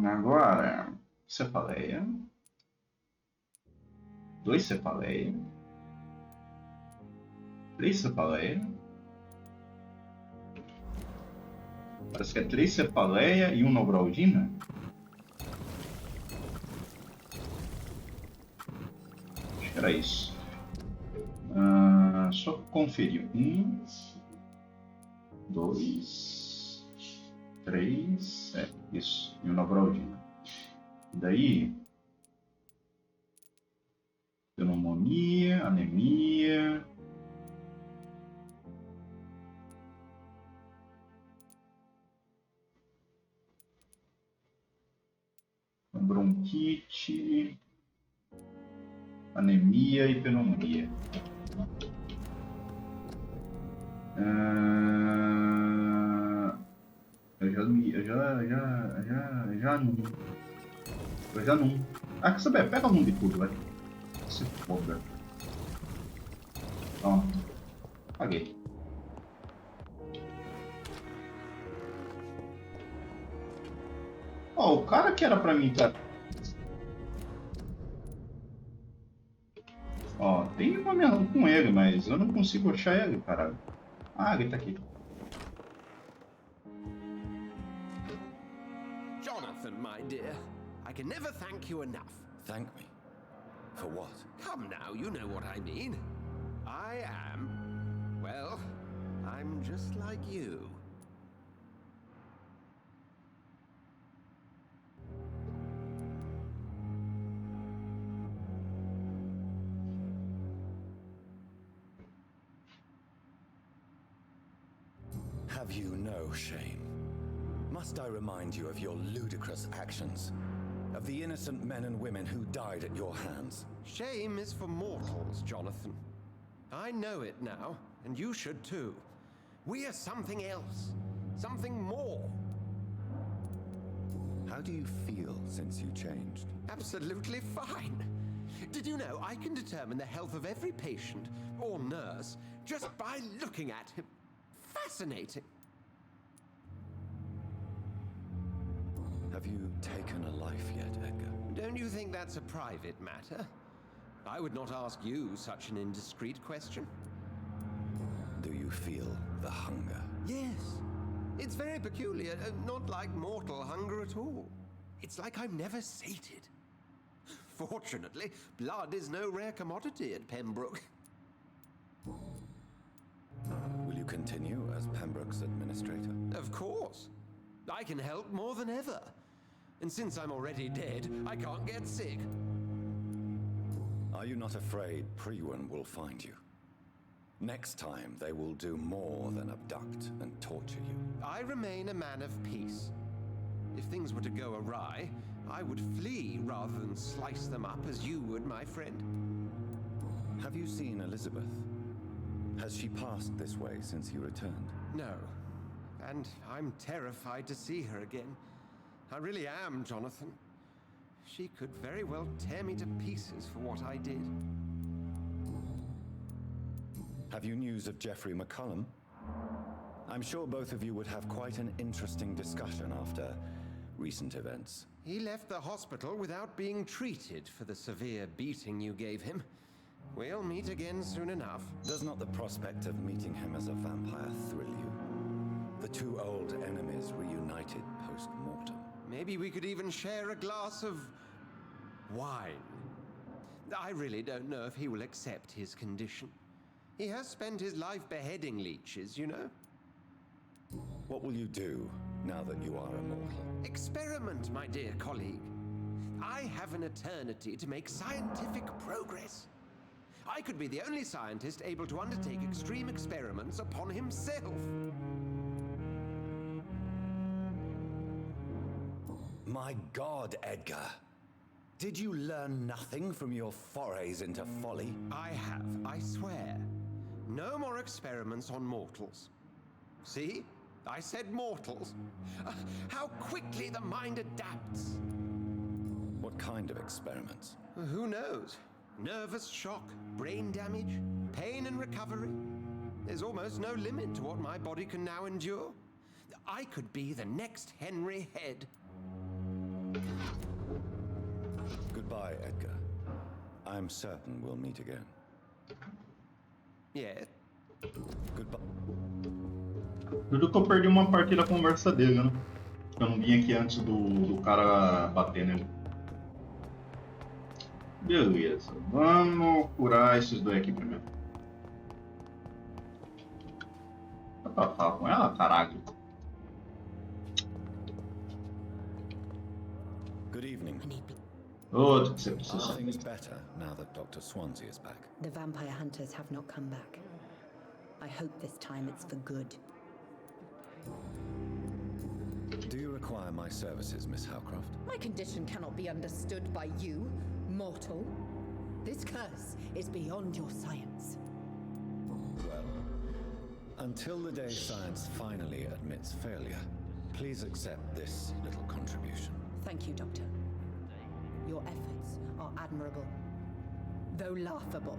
Agora, cefaleia. 2 cefaleia. 3 cepaleia. Parece que é 3 cepaleia e 1 nobraldina. Acho que era isso. Só conferir. 1, 2, 3. Isso. E 1 nobraldina. Daí. Pneumonia, anemia. Bronquite, anemia e pneumonia. Eu já não. Quer saber? Pega um de tudo, vai. Se foda. Pronto. Paguei. Ó, o cara que era pra mim tá. Ó, tem uma minha com ele, mas eu não consigo achar ele, caralho. Ah, ele tá aqui. Jonathan, my dear, I can never thank you enough. Thank me? For what? Come now, you know what I mean. I am, well, I'm just like you. Have you no shame? Must I remind you of your ludicrous actions? Of the innocent men and women who died at your hands? Shame is for mortals, Jonathan. I know it now, and you should too. We are something else. Something more. How do you feel since you changed? Absolutely fine. Did you know I can determine the health of every patient or nurse just by looking at him? Fascinating. Have you taken a life yet, Edgar? Don't you think that's a private matter? I would not ask you such an indiscreet question. Do you feel the hunger? Yes. It's very peculiar, not like mortal hunger at all. It's like I'm never sated. Fortunately, blood is no rare commodity at Pembroke. Will you continue as Pembroke's administrator? Of course. I can help more than ever. And since I'm already dead, I can't get sick. Are you not afraid Priwen will find you? Next time, they will do more than abduct and torture you. I remain a man of peace. If things were to go awry, I would flee rather than slice them up as you would, my friend. Have you seen Elizabeth? Has she passed this way since you returned? No. And I'm terrified to see her again. I really am, Jonathan. She could very well tear me to pieces for what I did. Have you news of Geoffrey McCullum? I'm sure both of you would have quite an interesting discussion after recent events. He left the hospital without being treated for the severe beating you gave him. We'll meet again soon enough. Does not the prospect of meeting him as a vampire thrill you? The two old enemies reunited post-mortem. Maybe we could even share a glass of wine. I really don't know if he will accept his condition. He has spent his life beheading leeches, you know. What will you do now that you are immortal? Experiment, my dear colleague. I have an eternity to make scientific progress. I could be the only scientist able to undertake extreme experiments upon himself. My God, Edgar. Did you learn nothing from your forays into folly? I have, I swear. No more experiments on mortals. See? I said mortals. How quickly the mind adapts. What kind of experiments? Who knows? Nervous shock, brain damage, pain and recovery. There's almost no limit to what my body can now endure. I could be the next Henry Head. Goodbye, Edgar. I'm certain we'll meet again. Yeah, Goodbye. Tudo que eu perdi uma parte da conversa dele, né? Eu não vim aqui antes do cara bater nele. Beleza, vamos curar esses dois aqui primeiro. Dá pra falar com ela, caralho? Good evening. Outro que você Are precisa. things better now that Dr. Swansea is back? The vampire hunters have not come back. I hope this time it's for good. Do you require my services, Miss Howcroft? My condition cannot be understood by you, mortal. This curse is beyond your science. Well, until the day science finally admits failure, please accept this little contribution. Thank you, Doctor. Your efforts are admirable, though laughable.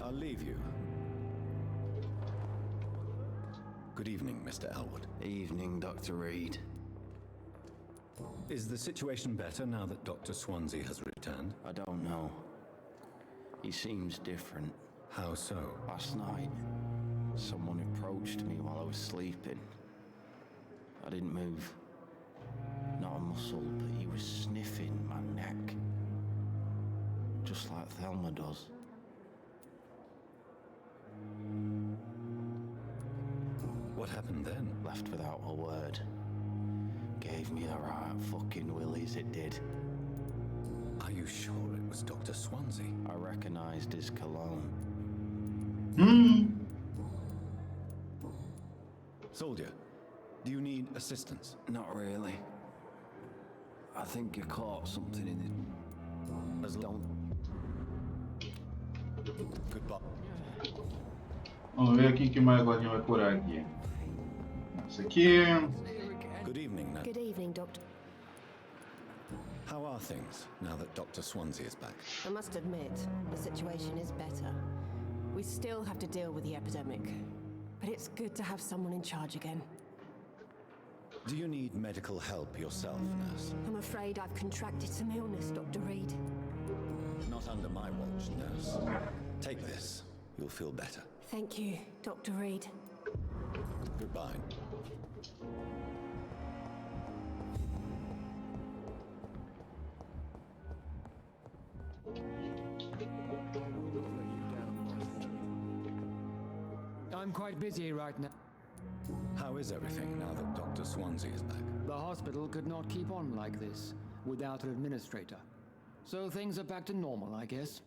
I'll leave you. Good evening, Mr. Elwood. Evening, Dr. Reed. Is the situation better now that Dr. Swansea has returned? I don't know. He seems different. How so? Last night, someone approached me while I was sleeping. I didn't move. Not a muscle, but he was sniffing my neck. Just like Thelma does. What happened then? Left without a word. Gave me the right fucking willies, it did. Are you sure it was Dr. Swansea? I recognized his cologne. Soldier, do you need assistance? Not really. I think you caught something in it. As don't. Goodbye. Vamos ver quem que mais agora a gente vai curar aqui. Esse aqui. Good evening, Nat. Good evening, Doctor. How are things now that Dr. Swansea is back? I must admit, the situation is better. We still have to deal with the epidemic, but it's good to have someone in charge again. Do you need medical help yourself, nurse? I'm afraid I've contracted some illness, Dr. Reed. Not under my watch, nurse. Take this. You'll feel better. Thank you, Dr. Reed. Goodbye. I'm quite busy right now. How is everything now that Dr. Swansea is back? The hospital could not keep on like this without an administrator. So things are back to normal, I guess.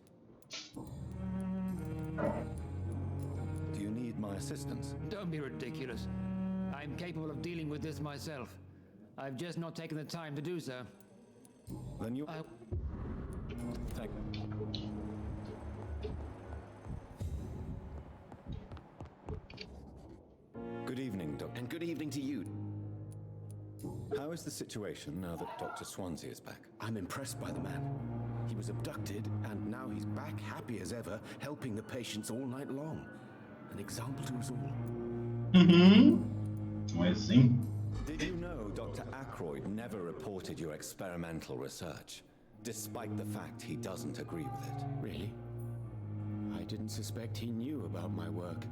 Do you need my assistance? Don't be ridiculous. I'm capable of dealing with this myself. I've just not taken the time to do so. Then you... Thank Good evening, Doctor. And good evening to you. How is the situation now that Dr. Swansea is back? I'm impressed by the man. He was abducted, and now he's back happy as ever, helping the patients all night long. An example to us all. Did you know Dr. Ackroyd never reported your experimental research, despite the fact he doesn't agree with it? Really? I didn't suspect he knew about my work.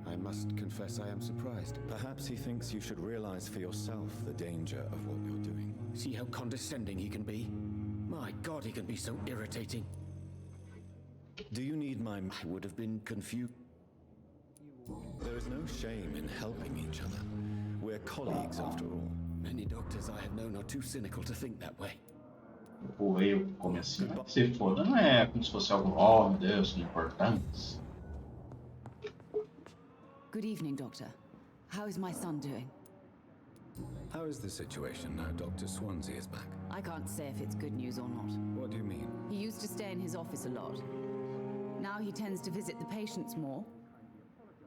I must confess I am surprised. Perhaps he thinks you should realize for yourself the danger of what you're doing. See how condescending he can be? My God, he can be so irritating. Do you need my... I would have been confused. There is no shame in helping each other. We're colleagues after all. Many doctors I have known are too cynical to think that way. Empurrei o comecinho. Se foda, não é como se fosse algo, oh meu Deus, que importante. Good evening, Doctor. How is my son doing? How is the situation now Dr. Swansea is back? I can't say if it's good news or not. What do you mean? He used to stay in his office a lot. Now he tends to visit the patients more,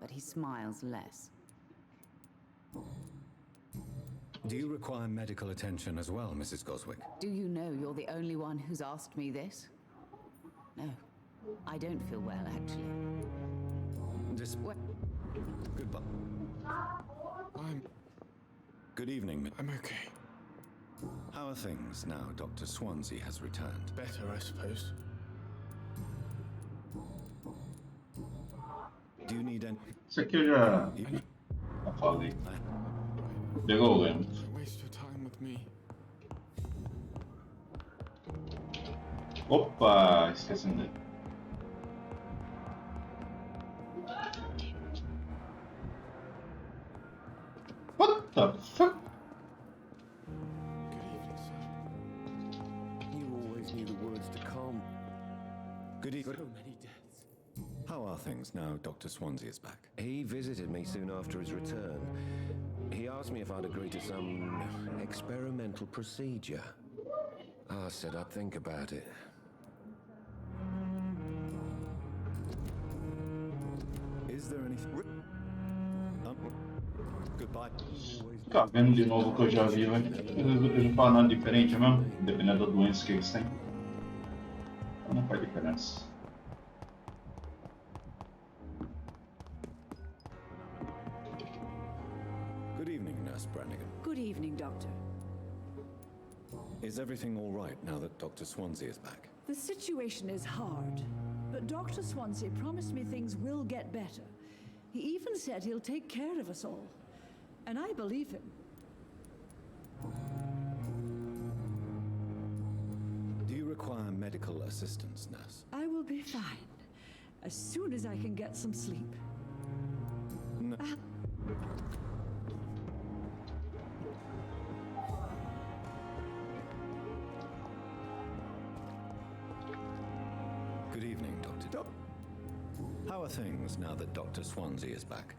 but he smiles less. Do you require medical attention as well, Mrs. Goswick? Do you know you're the only one who's asked me this? No, I don't feel well, actually. Goodbye. Good evening. I'm okay. How are things now Dr. Swansea has returned? Better, I suppose. Do you need any... Isso aqui eu já falei. Pegou o lembro. Opa, esqueci dele. What the fuck? You always knew the words to calm. Good evening. So many deaths. How are things now Dr. Swansea is back? He visited me soon after his return. He asked me if I'd agree to some experimental procedure. I said I'd think about it. Is there anything... Goodbye. Ficar vendo de novo o que eu já vi, velho. Eles não falam nada diferente mesmo, dependendo da doença que eles têm. Então não faz diferença. Good evening, Nurse Brannigan. Good evening, Doctor. Is everything all right now that Dr. Swansea is back? The situation is hard, but Dr. Swansea promised me things will get better. He even said he'll take care of us all. And I believe him. Do you require medical assistance, nurse? I will be fine, as soon as I can get some sleep. No. Good evening, Doctor. How are things now that Dr. Swansea is back?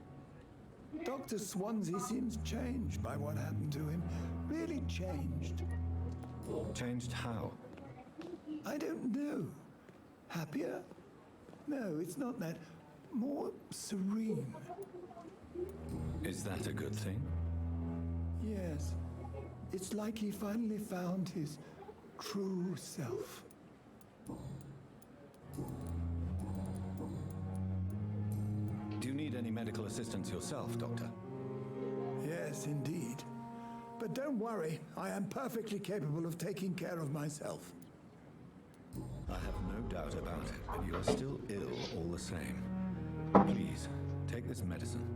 Dr. Swansea seems changed by what happened to him. Really changed. Changed how? I don't know. Happier? No, it's not that. More serene. Is that a good thing? Yes. It's like he finally found his true self. Do you need any medical assistance yourself, Doctor? Yes, indeed. But don't worry, I am perfectly capable of taking care of myself. I have no doubt about it, but you are still ill all the same. Please, take this medicine.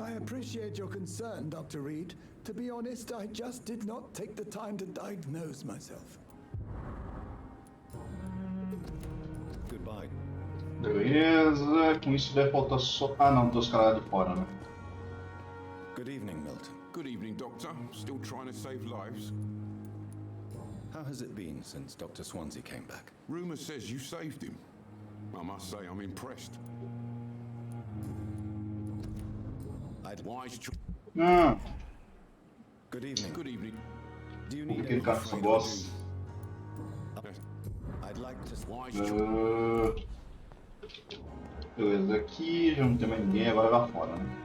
I appreciate your concern, Dr. Reed. To be honest, I just did not take the time to diagnose myself. Goodbye. Beleza, com isso deve faltar só... Ah não, tem os caras lá de fora, né? Good evening, Milton. Good evening, Doctor. Still trying to save lives? How has it been since Dr. Swansea came back? Rumour says you saved him. I must say, I'm impressed. Wise Ah. Good evening. Good evening. Do you need Aquele cara que só gosta. I'd like to... Beleza, aqui já não tem mais ninguém, agora lá fora, né?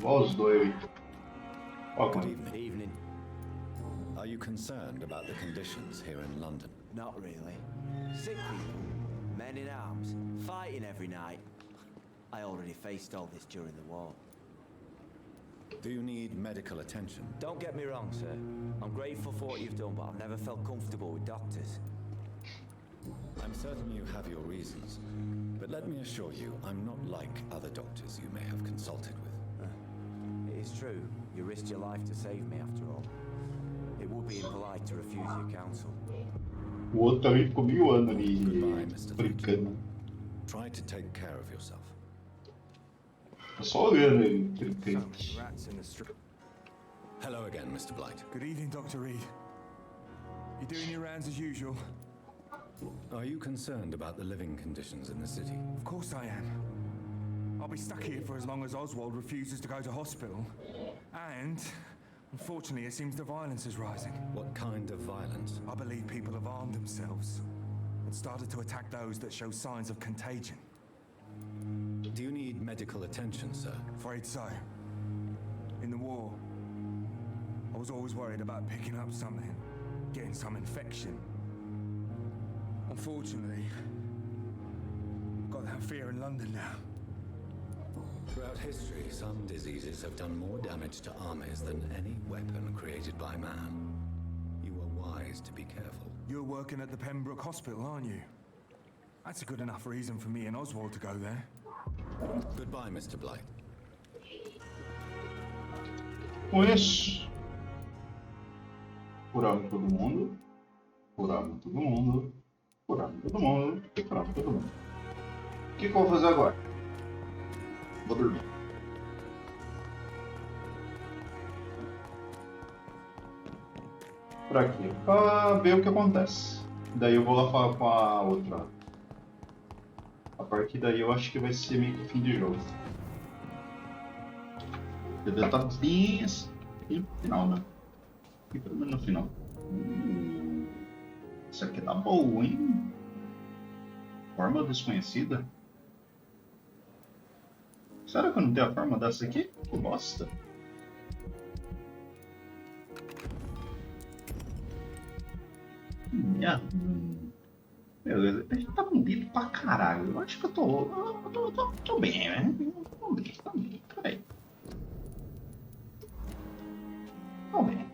Olha os dois. Good evening. Are you concerned about the conditions here in London? Not really. Sick people, men in arms, fighting every night. I already faced all this during the war. Do you need medical attention? Don't get me wrong, sir. I'm grateful for what you've done, but I've never felt comfortable with doctors. I'm certain you have your reasons, but let me assure you, I'm not like other doctors you may have consulted with. It is true. You risked your life to save me, after all. It would be impolite to refuse your counsel. O outro também ficou meio ano ali brincando. Try to take care of yourself. Tô só olhando ele brincando. Hello again, Mr. Blight. Good evening, Dr. Reed. You doing your rounds as usual? Are you concerned about the living conditions in the city? Of course I am. I'll be stuck here for as long as Oswald refuses to go to hospital. And, unfortunately, it seems the violence is rising. What kind of violence? I believe people have armed themselves and started to attack those that show signs of contagion. Do you need medical attention, sir? Afraid so. In the war, I was always worried about picking up something, getting some infection. Unfortunately, I've got that fear in London now. Throughout history, some diseases have done more damage to armies than any weapon created by man. You are wise to be careful. You're working at the Pembroke Hospital, aren't you? That's a good enough reason for me and Oswald to go there. Goodbye, Mr. Blight. Com isso, curamos todo mundo, curamos todo mundo, curamos todo mundo e curamos todo mundo. O que eu vou fazer agora? Vou dormir. Por aqui, para ver o que acontece. Daí eu vou lá falar com a outra. A partir daí eu acho que vai ser meio que o fim de jogo. Deve estar bem assim, no final, né? E pelo menos no final. Isso aqui tá bom, hein? Forma desconhecida? Será que eu não tenho a forma dessa aqui? Que bosta. Beleza, ele tá bonito pra caralho. Eu acho que eu tô bem, né? Tô bem. Peraí. Tô bem.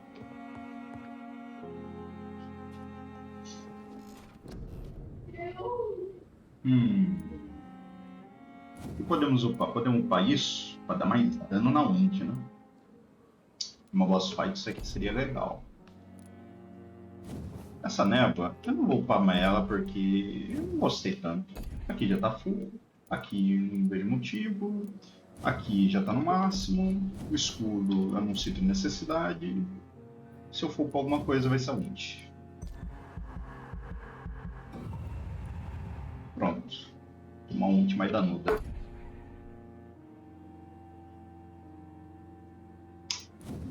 E podemos upar isso para dar mais dano na Unt, né? Uma boss fight, isso aqui seria legal. Essa névoa, eu não vou upar mais ela porque eu não gostei tanto. Aqui já tá full, aqui não vejo motivo, aqui já tá no máximo, o escudo eu não sinto necessidade. Se eu for upar alguma coisa vai ser a Unt. Pronto. Uma Unt mais danuda.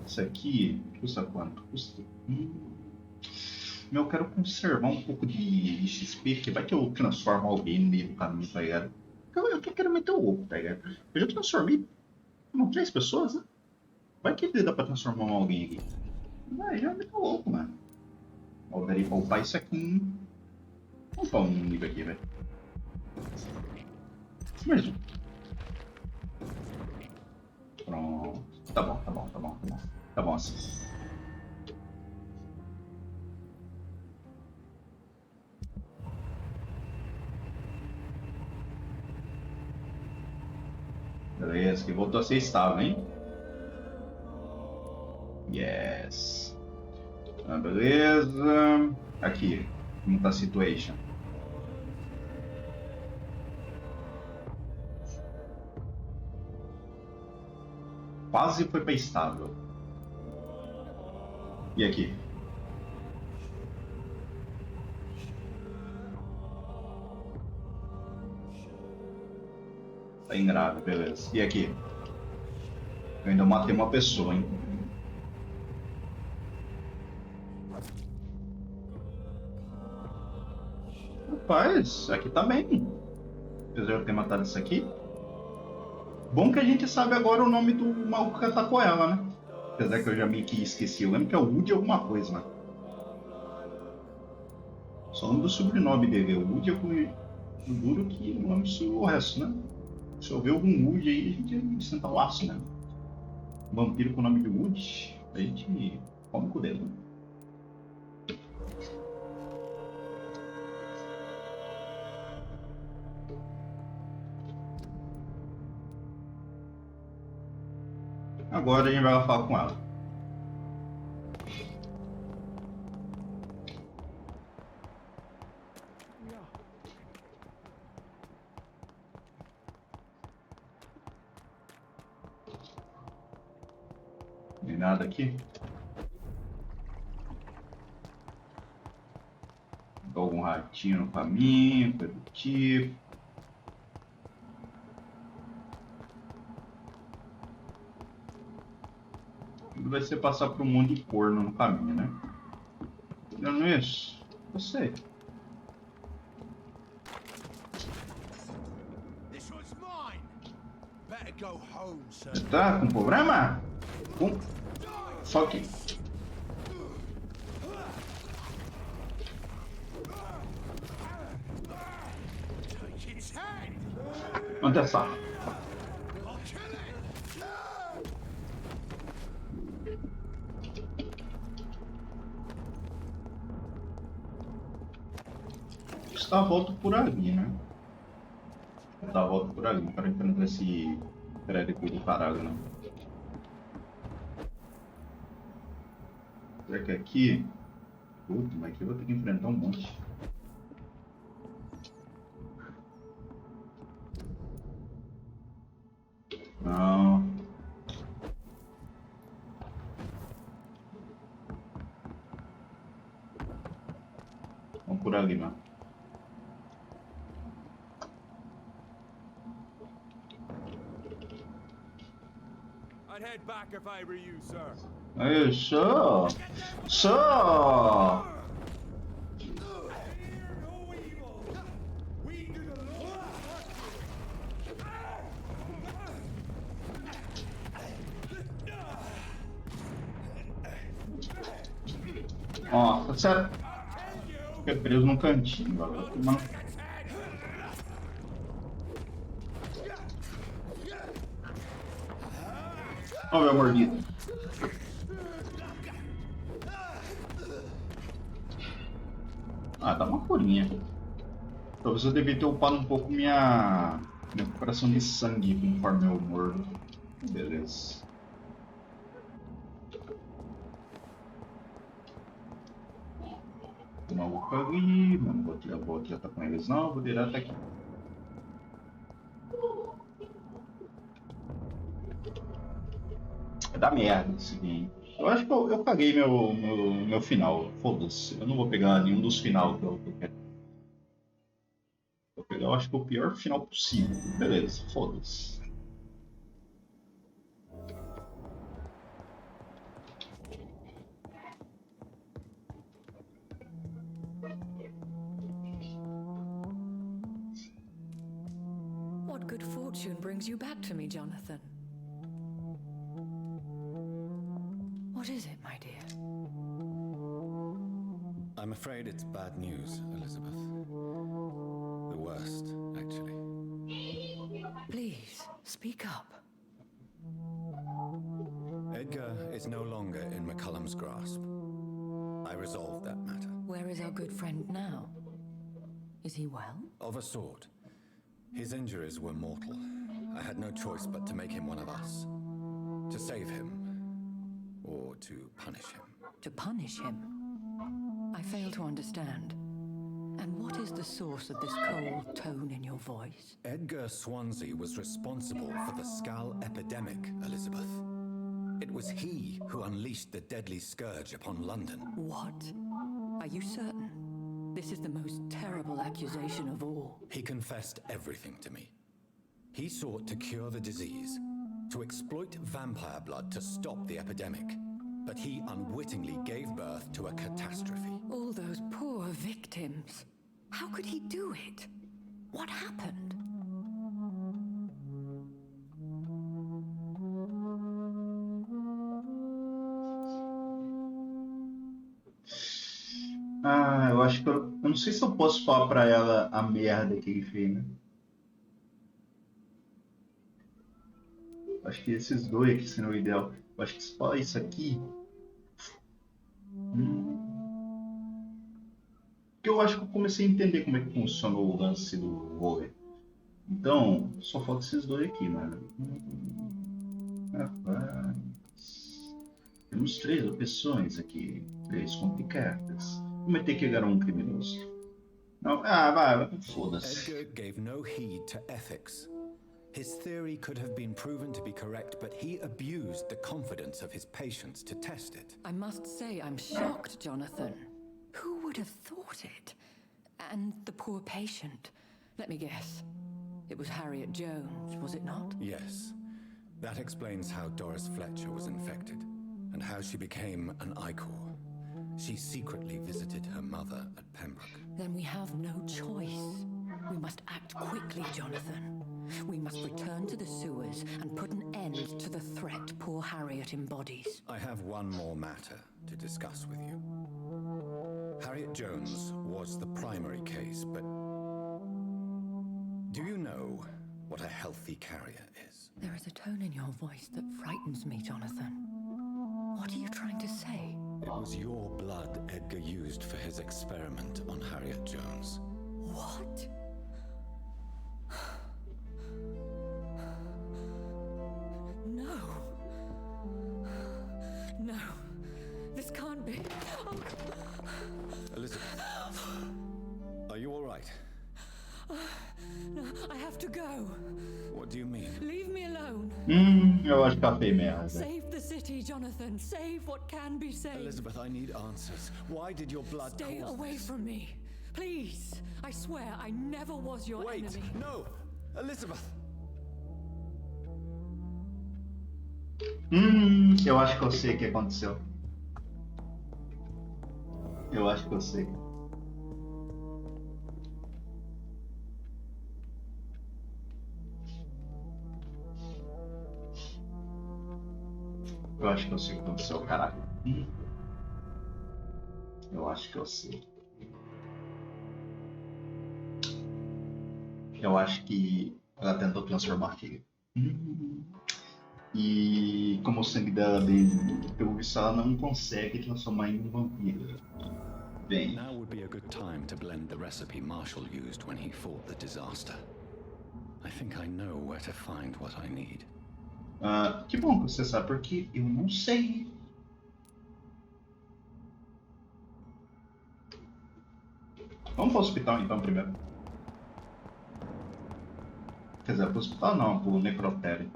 Isso aqui custa quanto? Custa... Eu quero conservar um pouco de XP, que vai que eu transformo alguém no meio do caminho, tá ligado? Eu quero meter o louco, tá ligado? Eu já transformei 3 pessoas, né? Vai que dá pra transformar alguém aqui. Vai, já meteu o louco, mano. Ó, daria pra upar isso aqui. Vamos upar um nível aqui, velho. Mais um. Pronto. Tá bom assim. Beleza, que voltou a ser estável, hein? Yes. Ah, beleza. Aqui, como tá a situation? Quase foi para estável. E aqui? Tá em grave, beleza. E aqui? Eu ainda matei uma pessoa, hein? Rapaz, aqui tá bem. Apesar de eu ter matado isso aqui. Bom que a gente sabe agora o nome do maluco que atacou ela, né? Apesar que eu já meio que esqueci. Eu lembro que é o Woody alguma coisa, né? Só lembro do sobrenome dele. O Woody é o duro que não lembro o resto, né? Se eu ver algum Woody aí, a gente senta o laço, né? Vampiro com o nome de Woody, a gente come com o dedo. Agora a gente vai lá falar com ela. Tem nada aqui? Algum ratinho no caminho, coisa do tipo. Vai ser passar por um monte de corno no caminho, né? Olhando isso, eu sei. Tá com problema? Só que... Onde é essa? Dar a volta por ali, né? Vou dar a volta por ali, para enfrentar esse prédio do caralho, não. Será que aqui... Puta, mas aqui eu vou ter que enfrentar um monte. Não. Vamos por ali, mano. I'd head back if I were you, sir. Hey, sir! Sir! Ó, tá sério. Fica preso num cantinho, galera. Ó, meu mordido. Ah, dá uma curinha. Talvez eu devia ter upado um pouco minha recuperação de sangue conforme eu mordo. Beleza. Uma upa ali, não vou tratar com eles não, vou direto aqui. Vai dar merda isso aqui. Eu acho que eu caguei meu final. Foda-se. Eu não vou pegar nenhum dos finais que eu quero. Vou pegar, eu acho que o pior final possível. Beleza, foda-se. What good fortune brings you back to me, Jonathan? What is it, my dear? I'm afraid it's bad news, Elizabeth. The worst, actually. Please, speak up. Edgar is no longer in McCullum's grasp. I resolved that matter. Where is our good friend now? Is he well? Of a sort. His injuries were mortal. I had no choice but to make him one of us. To save him. Or to punish him. To punish him? I fail to understand. And what is the source of this cold tone in your voice? Edgar Swansea was responsible for the Skull epidemic, Elizabeth. It was he who unleashed the deadly scourge upon London. What? Are you certain? This is the most terrible accusation of all. He confessed everything to me. He sought to cure the disease, to exploit vampire blood to stop the epidemic. But he unwittingly gave birth to a catastrophe. All those poor victims. How could he do it? What happened? Ah, eu acho que eu não sei se eu posso falar pra ela a merda que ele fez, né? Acho que esses dois aqui seriam o ideal. Eu acho que só isso aqui. Porque eu acho que eu comecei a entender como é que funciona o lance do vôlei. Então, só falta esses dois aqui, mano. Rapaz. Temos 3 opções aqui. 3 complicadas. Como é que pegar um criminoso? Não, vai, foda-se. Edgar gave no heed to ethics. His theory could have been proven to be correct, but he abused the confidence of his patients to test it. I must say I'm shocked, Jonathan. Who would have thought it? And the poor patient. Let me guess. It was Harriet Jones, was it not? Yes. That explains how Doris Fletcher was infected, and how she became an Icor. She secretly visited her mother at Pembroke. Then we have no choice. We must act quickly, Jonathan. We must return to the sewers and put an end to the threat poor Harriet embodies. I have one more matter to discuss with you. Harriet Jones was the primary case, but do you know what a healthy carrier is? There is a tone in your voice that frightens me, Jonathan. What are you trying to say? It was your blood Edgar used for his experiment on Harriet Jones. you all right? No, I have to go. What do you mean? Leave me alone. Eu acho que ela fez merda. Save the city, Jonathan. Save what can be saved. Elizabeth, I need answers. Why did your blood Stay cause away this? from me. Please. I swear I never was your Wait, enemy. no! Elizabeth! Eu acho que eu sei o que aconteceu. Eu acho que eu sei. Eu acho que eu sei o que aconteceu, caralho. Eu acho que eu sei. Eu acho que ela tentou transformar a filha. E como o sangue dela pelo visto, ela não consegue transformar em um vampiro. Bem. Now would be a good time to blend the recipe Marshall used when he fought the disaster. I think I know where to find what I need. Que bom que você sabe, porque eu não sei. Vamos pro hospital então primeiro. Quer dizer, pro hospital não, pro necrotério.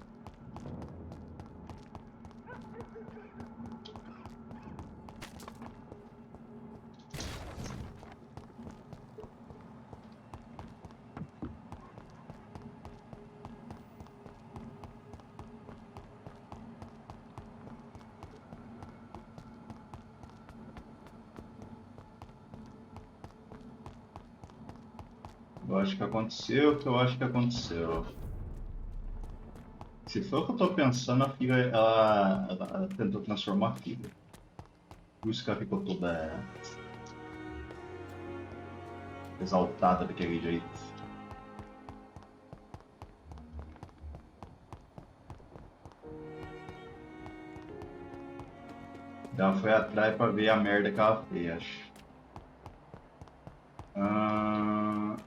Eu acho que aconteceu o que eu acho que aconteceu. Se for o que eu tô pensando, a filha, ela tentou transformar a filha. Por isso que ela ficou toda exaltada daquele jeito. Ela foi atrás pra ver a merda que ela fez, acho.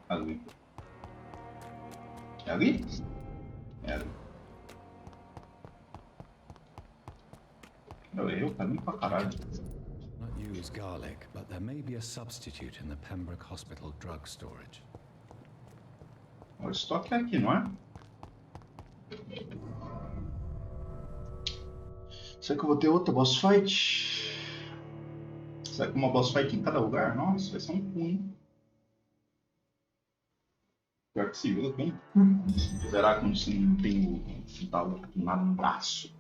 Ali. É ali? É ali. Eu errei o caminho pra caralho. Not use garlic, but there may be a substitute in the Pembroke Hospital drug storage. O estoque é aqui, não é? Será que eu vou ter outra boss fight? Será que uma boss fight em cada lugar? Nossa, vai ser um ruim. Pior que se vê bem. Será que não tem o final nada no braço?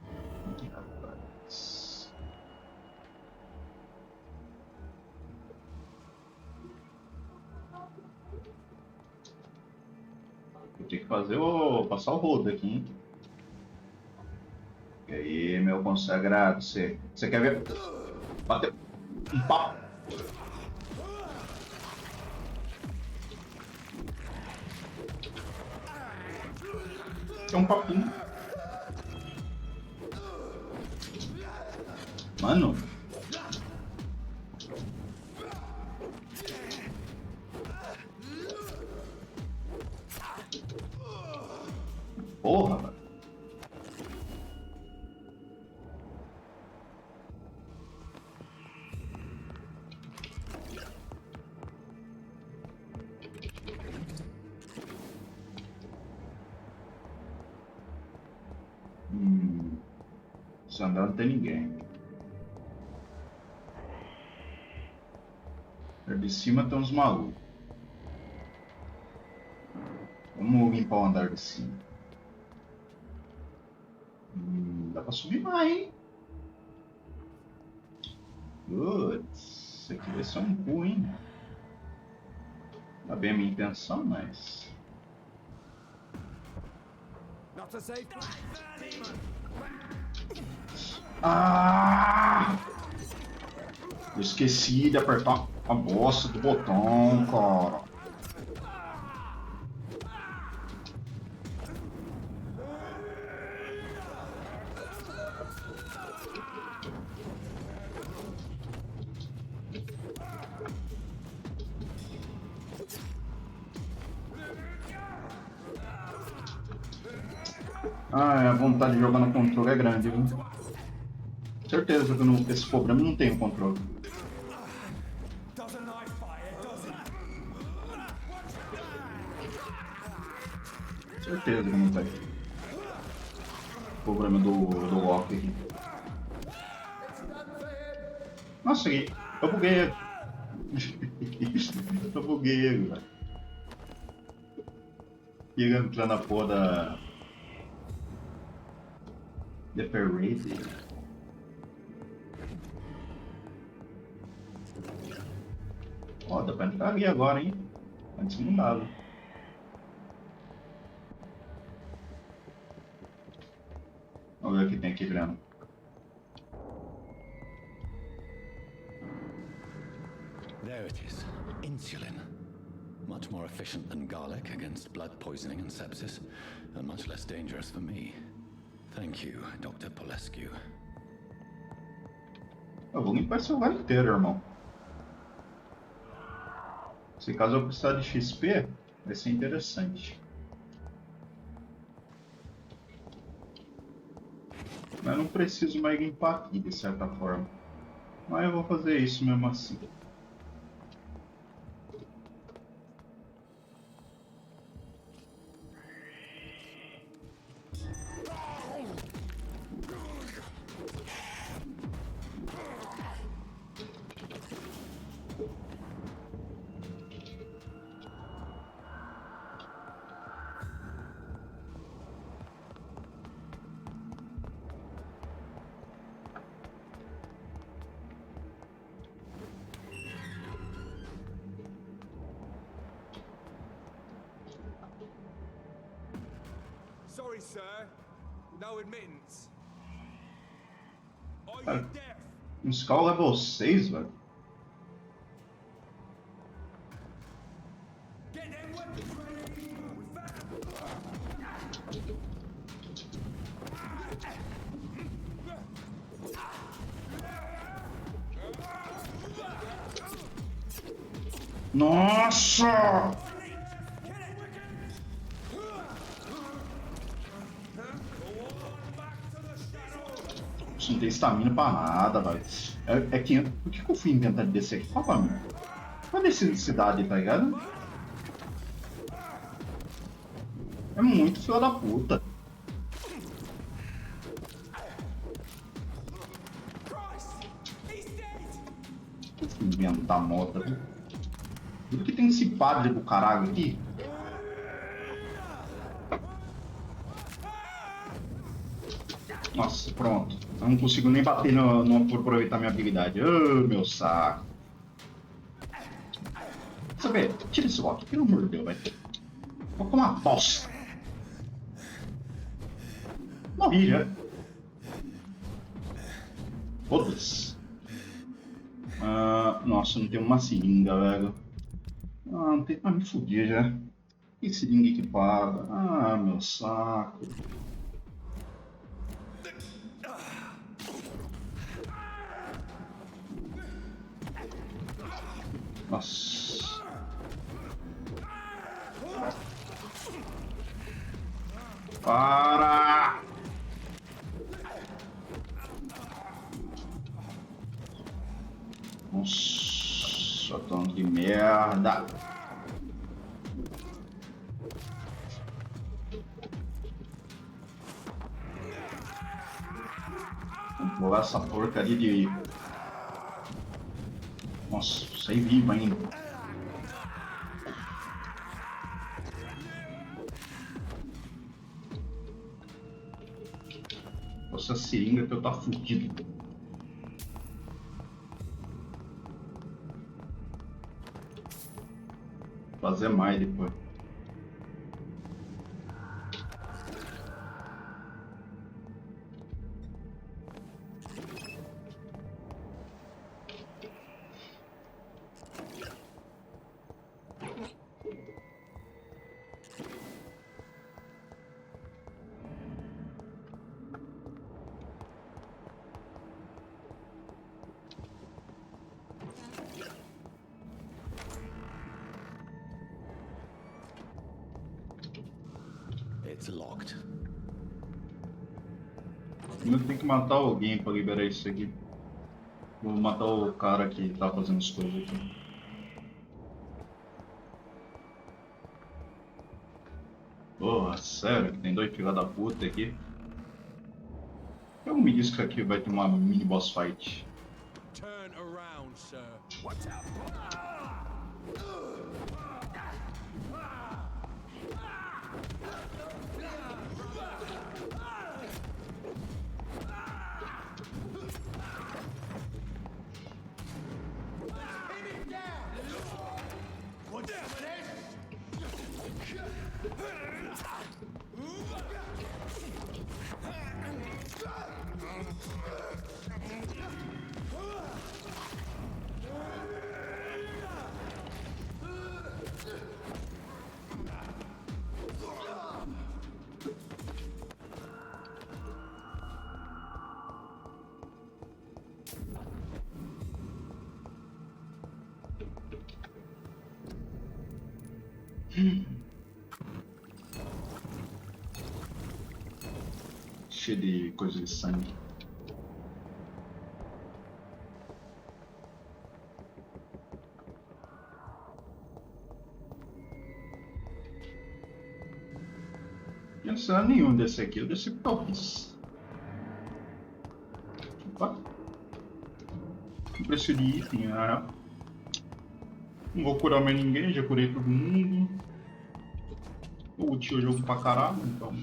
Vou ter que fazer passar o rodo aqui, hein? E aí, meu consagrado, você quer ver? Bateu um papo. É um papinho. Mano. Porra, mano. Se andar não tem ninguém. De cima tem uns malucos. Vamos limpar o andar de cima. Dá pra subir mais, hein? Putz, isso aqui vai ser um cu, hein? Tá bem a minha intenção, mas... Eu esqueci de apertar a bosta do botão, cara. A vontade de jogar no controle é grande, viu? Certeza que esse problema não tem o controle. Certeza que não tem. Problema do Loki aqui. Nossa, eu buguei ele. Eu buguei ele, velho. E ele entrando na porra da... The Parade. Ó, dá pra entrar ali agora, hein? Antes não dava. Vamos ver o que tem aqui, Breno. There it is. Insulin. Much more efficient than garlic against blood poisoning and sepsis, and much less dangerous for me. Thank you, Dr. Polescu. Eu vou limpar esse lugar inteiro, irmão. Se caso eu precisar de XP, vai ser interessante. Mas não preciso mais limpar aqui, de certa forma. Mas eu vou fazer isso mesmo assim. Sorry, sir. No admittance. Are Cara, you deaf? um Skull level 6, velho. Get them weapons ready. Nossa! Não tem estamina pra nada, velho. É que... Por que eu fui inventar de descer aqui? Qual pra mim? Qual descer de cidade, tá ligado? É muito filho da puta. Eu fui inventar moto, viu? Tudo que tem esse padre do caralho aqui. Nossa, pronto. Eu não consigo nem bater no por aproveitar minha habilidade. Oh, meu saco. Sabe, tira esse lock, pelo amor de Deus, velho. Vou com uma bosta. Morri já. Foda-se. Nossa, não tem uma seringa, velho. Não tem. Me fudi já. Que seringa equipada. Meu saco. Nossa. Para! Nossa, tanto de merda. Vamos pular essa porcaria de... Nossa, sai vivo ainda. Essa seringa que eu tá fudido. Fazer mais depois. It's locked. Eu tenho que matar alguém pra liberar isso aqui. Vou matar o cara que tá fazendo as coisas aqui. Porra, sério, que tem 2 filha da puta aqui. Eu me disse que aqui vai ter uma mini boss fight. Turn around, sir. Watch out. Cheio de coisa de sangue. Pensando nenhum desse aqui, eu desci porque eu quis. Opa. Não preciso de item, né? Não vou curar mais ninguém, já curei todo mundo. Eu ulti o jogo pra caralho, então.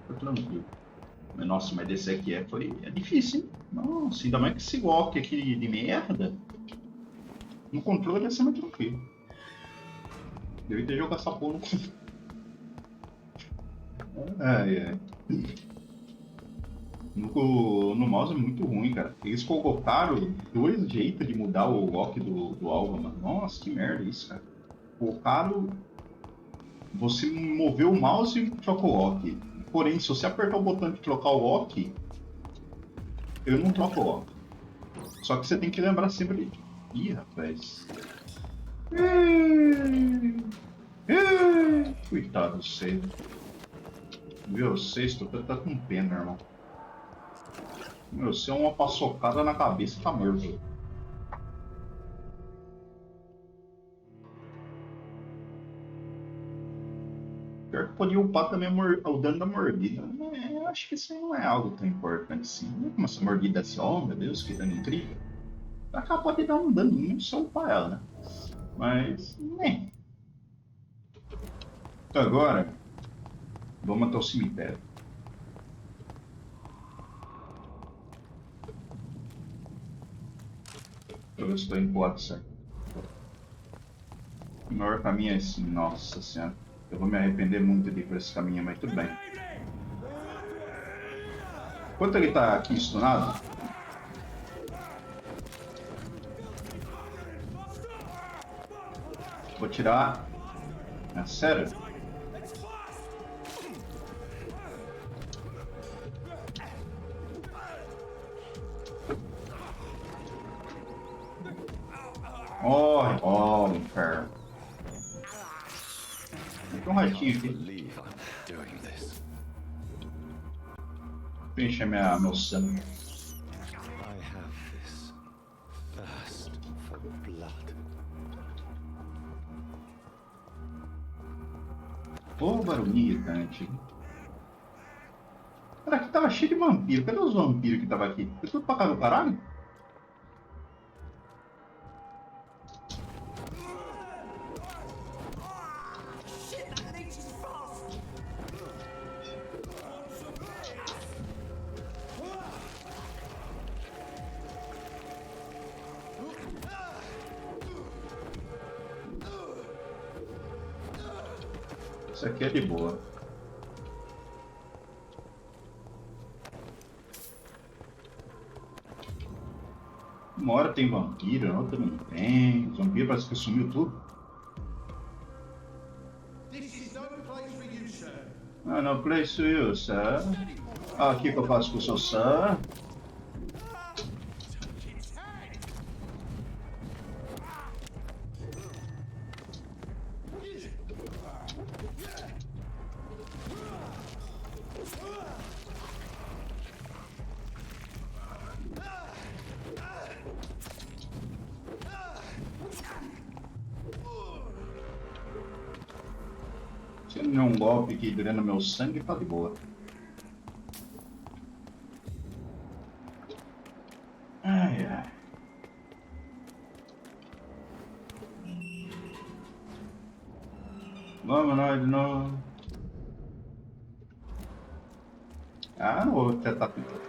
Tá tranquilo. Mas, nossa, mas desse aqui é difícil, hein? Nossa, ainda mais que esse walk aqui de merda. No controle deve ser mais tranquilo. Devia ter jogado essa porra no controle. No mouse é muito ruim, cara. Eles colocaram 2 jeitos de mudar o lock do alvo, mano. Nossa, que merda isso, cara. Colocaram você mover o mouse e trocar o lock. Porém, se você apertar o botão de trocar o lock, eu não troco o lock. Só que você tem que lembrar sempre de... Ih, rapaz. Coitado do você. Viu? Vocês, tô tá com pena, irmão. Meu, se é uma paçocada na cabeça, tá morto. Pior que podia upar também o dano da mordida. Eu acho que isso aí não é algo tão importante assim. Não é como essa mordida assim, oh meu Deus, que dano incrível. Ela pode dar um daninho se eu upar ela, né? Mas, né. Agora, vamos até o cemitério. Deixa eu ver se estou indo pro lado certo. O maior caminho é assim, nossa senhora. Eu vou me arrepender muito de ir por esse caminho, mas tudo bem. Enquanto ele tá aqui stunado, vou tirar... É sério? Oh, inferno. Tem um ratinho aqui. Deixa meu sangue. Pô, barulhinho irritante. Cara, aqui tava cheio de vampiro. Cadê os vampiros que tava aqui? Foi tudo pra cá do caralho? Isso aqui é de boa. Uma hora tem vampiro, na outra não tem. Os vampiros parece que sumiu tudo. Ah, no place for you, sir. Aqui que eu faço com o seu sir. Se não é um golpe que drena meu sangue, tá de boa. Ai, ai. Vamos nós de novo. Ah, não vou tentar pintar.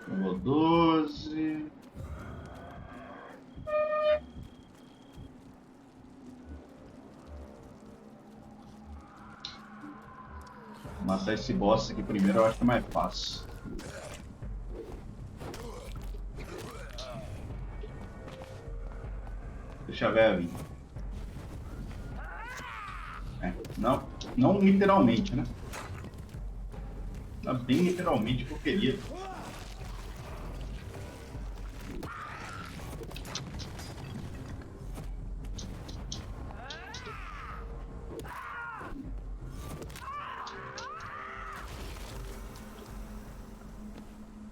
Nível 12. Matar esse boss aqui primeiro eu acho que é mais fácil. Deixa a véia vir. Não literalmente, né? Não bem literalmente que eu queria.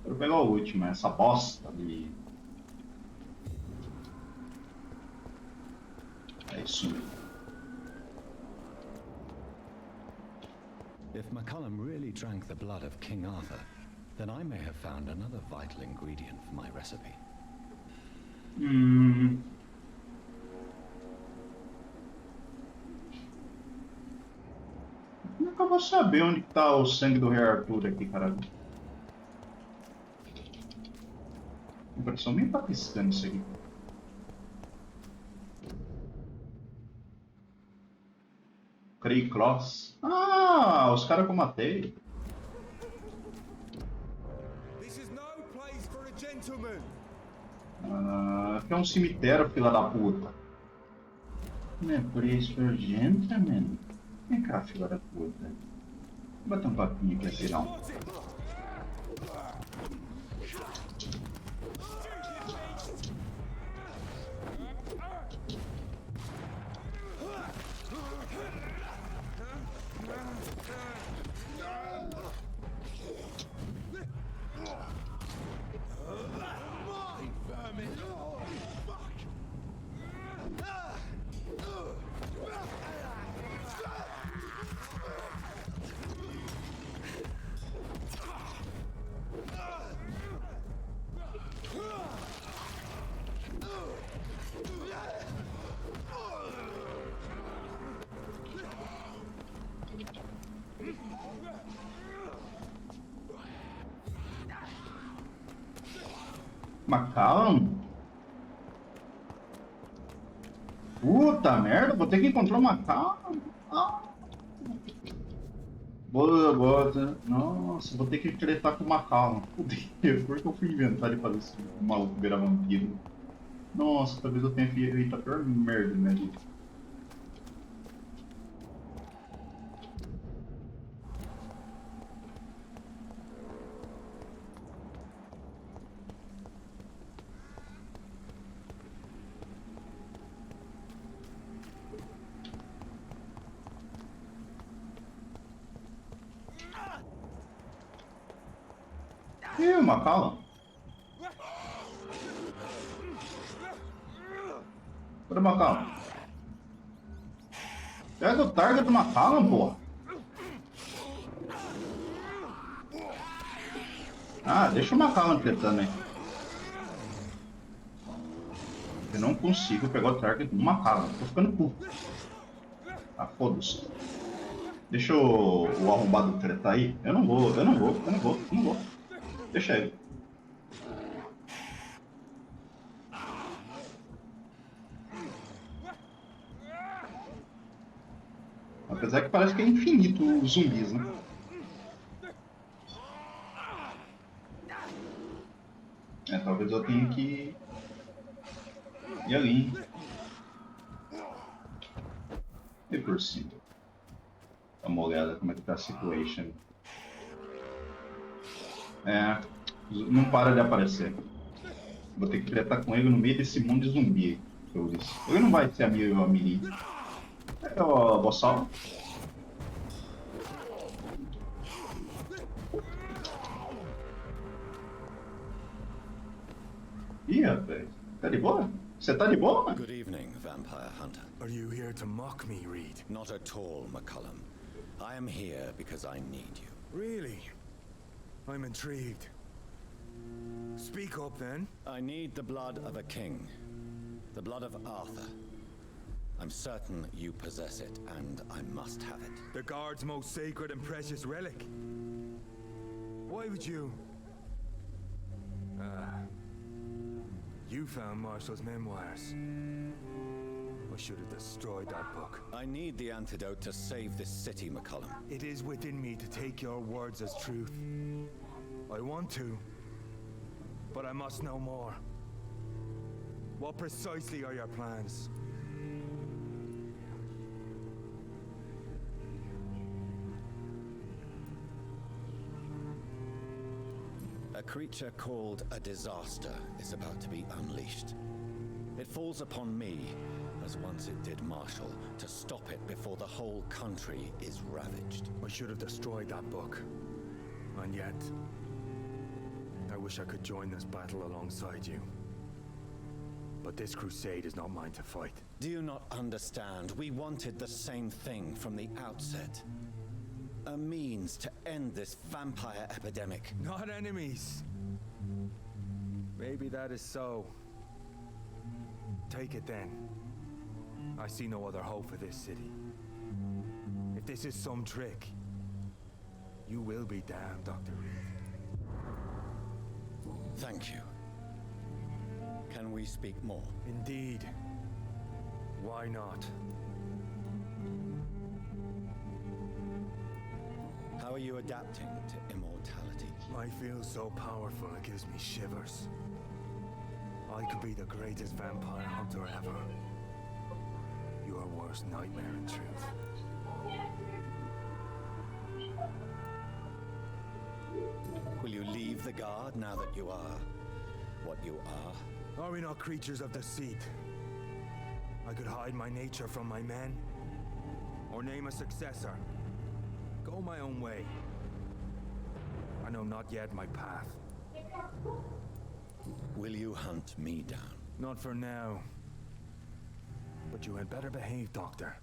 Quero pegar o último, essa bosta de... É isso mesmo. If McCullum really drank the blood of King Arthur, then I may have found another vital ingredient for my recipe. Como é que eu vou saber onde tá o sangue do Rei Arthur aqui, caralho? Impressão bem paquistana isso aqui. Cray Cross. Ah, os caras que eu matei. Aqui é um cemitério, filha da puta. Não é place for gentlemen. Vem cá, filha da puta. Vou bater um papinho aqui, atirão. McCullum? Puta merda, vou ter que encontrar o McCullum. Boa. Nossa, vou ter que tretar com o McCullum. Fudeu, por que eu fui inventar de fazer esse maluco virar vampiro? Nossa, talvez eu tenha feito a pior merda, né, gente? Ih, o McCullum. Cadê o McCullum? Pega o target do McCullum, porra. Ah, deixa o McCullum tretando aí. Eu não consigo pegar o target do McCullum. Tô ficando puto. Ah, foda-se. Deixa o arrombado tretar aí. Eu não vou. Deixa ele. Apesar que parece que é infinito os zumbis, né? Talvez eu tenha que ir ali. E por cima. Dá uma olhada como é que tá a situation. É, não para de aparecer. Vou ter que tretar com ele no meio desse mundo de zumbi. Ele não vai ser amigo Miri. É o bossal. Ih, rapaz. Tá de boa? Você tá de boa, mano? Good evening, vampire hunter. Are you here to mock me, Reed? Not at all, McCullum. I am here because I need you. Really? I'm intrigued. Speak up, then. I need the blood of a king. The blood of Arthur. I'm certain you possess it, and I must have it. The guard's most sacred and precious relic. Why would you... You found Marshall's memoirs. I should have destroyed that book. I need the antidote to save this city, McCullum. It is within me to take your words as truth. I want to, but I must know more. What precisely are your plans? A creature called a disaster is about to be unleashed. It falls upon me, as once it did Marshall, to stop it before the whole country is ravaged. I should have destroyed that book. And yet, I wish I could join this battle alongside you. But this crusade is not mine to fight. Do you not understand? We wanted the same thing from the outset. A means to end this vampire epidemic. Not enemies. Maybe that is so. Take it then. I see no other hope for this city. If this is some trick, you will be damned, Dr. Reed. Thank you. Can we speak more? Indeed. Why not? How are you adapting to immortality? I feel so powerful it gives me shivers. I could be the greatest vampire hunter ever. Your worst nightmare, in truth. Will you leave the guard now that you are what you are? Are we not creatures of deceit? I could hide my nature from my men, or name a successor. Go my own way. I know not yet my path. Will you hunt me down? Not for now. But you had better behave, Doctor,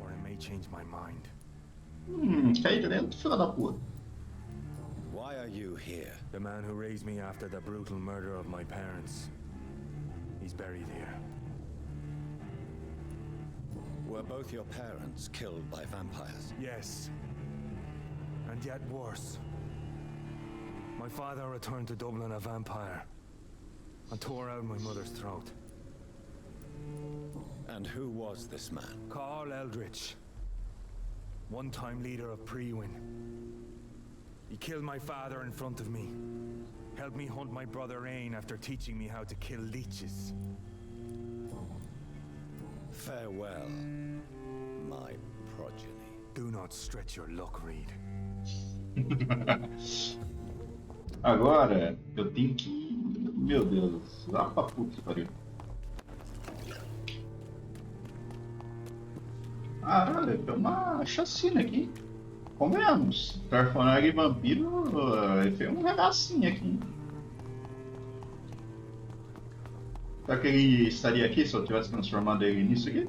or I may change my mind. Cai dentro, filha da puta. Why are you here? The man who raised me after the brutal murder of my parents. He's buried here. Were both your parents killed by vampires? Yes. And yet worse. My father returned to Dublin a vampire and tore out my mother's throat. And who was this man? Carl Eldritch. One-time leader of Prewin. He killed my father in front of me. Helped me hunt my brother Ain after teaching me how to kill leeches. Farewell, my progeny. Do not stretch your luck, Reed. Agora, eu tenho que... Meu Deus, lá pra puta que pariu. Caralho, tem uma chacina aqui. Convenhamos. Personagem vampiro fez um regacinho aqui. Será que ele estaria aqui se eu tivesse transformado ele nisso aqui?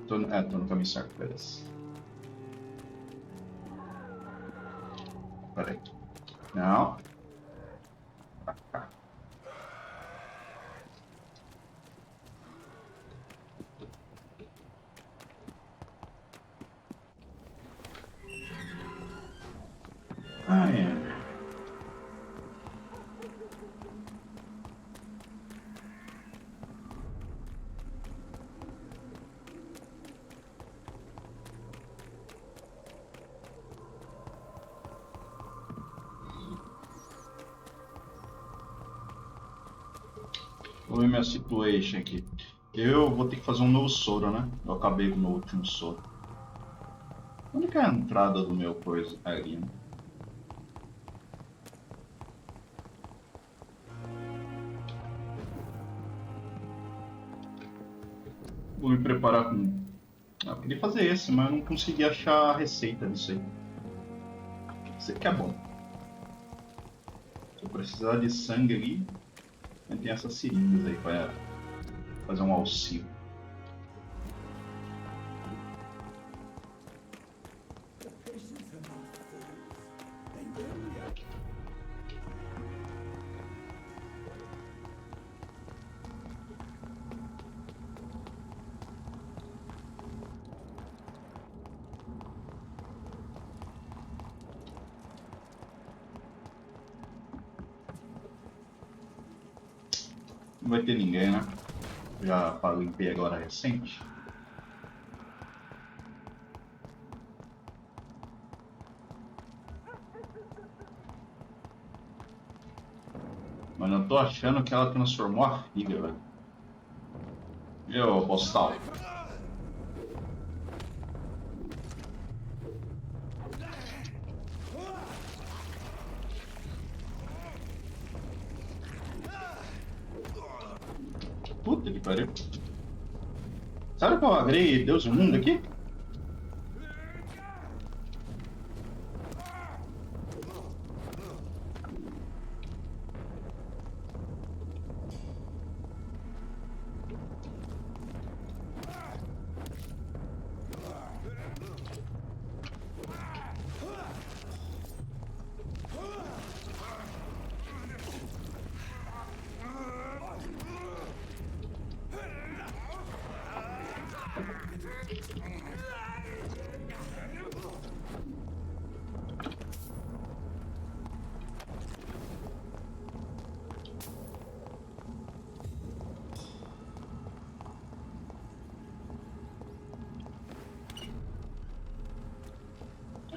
Tô no caminho certo, beleza. Peraí. Não. Ah, é. Vou ver minha situation aqui. Eu vou ter que fazer um novo soro, né? Eu acabei com o meu último soro. Onde que é a entrada do meu coisa? Ali, né? Vou me preparar com... Eu queria fazer esse, mas eu não consegui achar a receita disso aí. Isso aqui é bom. Se eu precisar de sangue ali, tem essas seringas aí para fazer um auxílio. Não vai ter ninguém, né? Já limpei agora recente. Mas eu tô achando que ela transformou a filha, velho. E ô, postal? Puta que pariu. Sabe que eu agreguei Deus e o mundo aqui?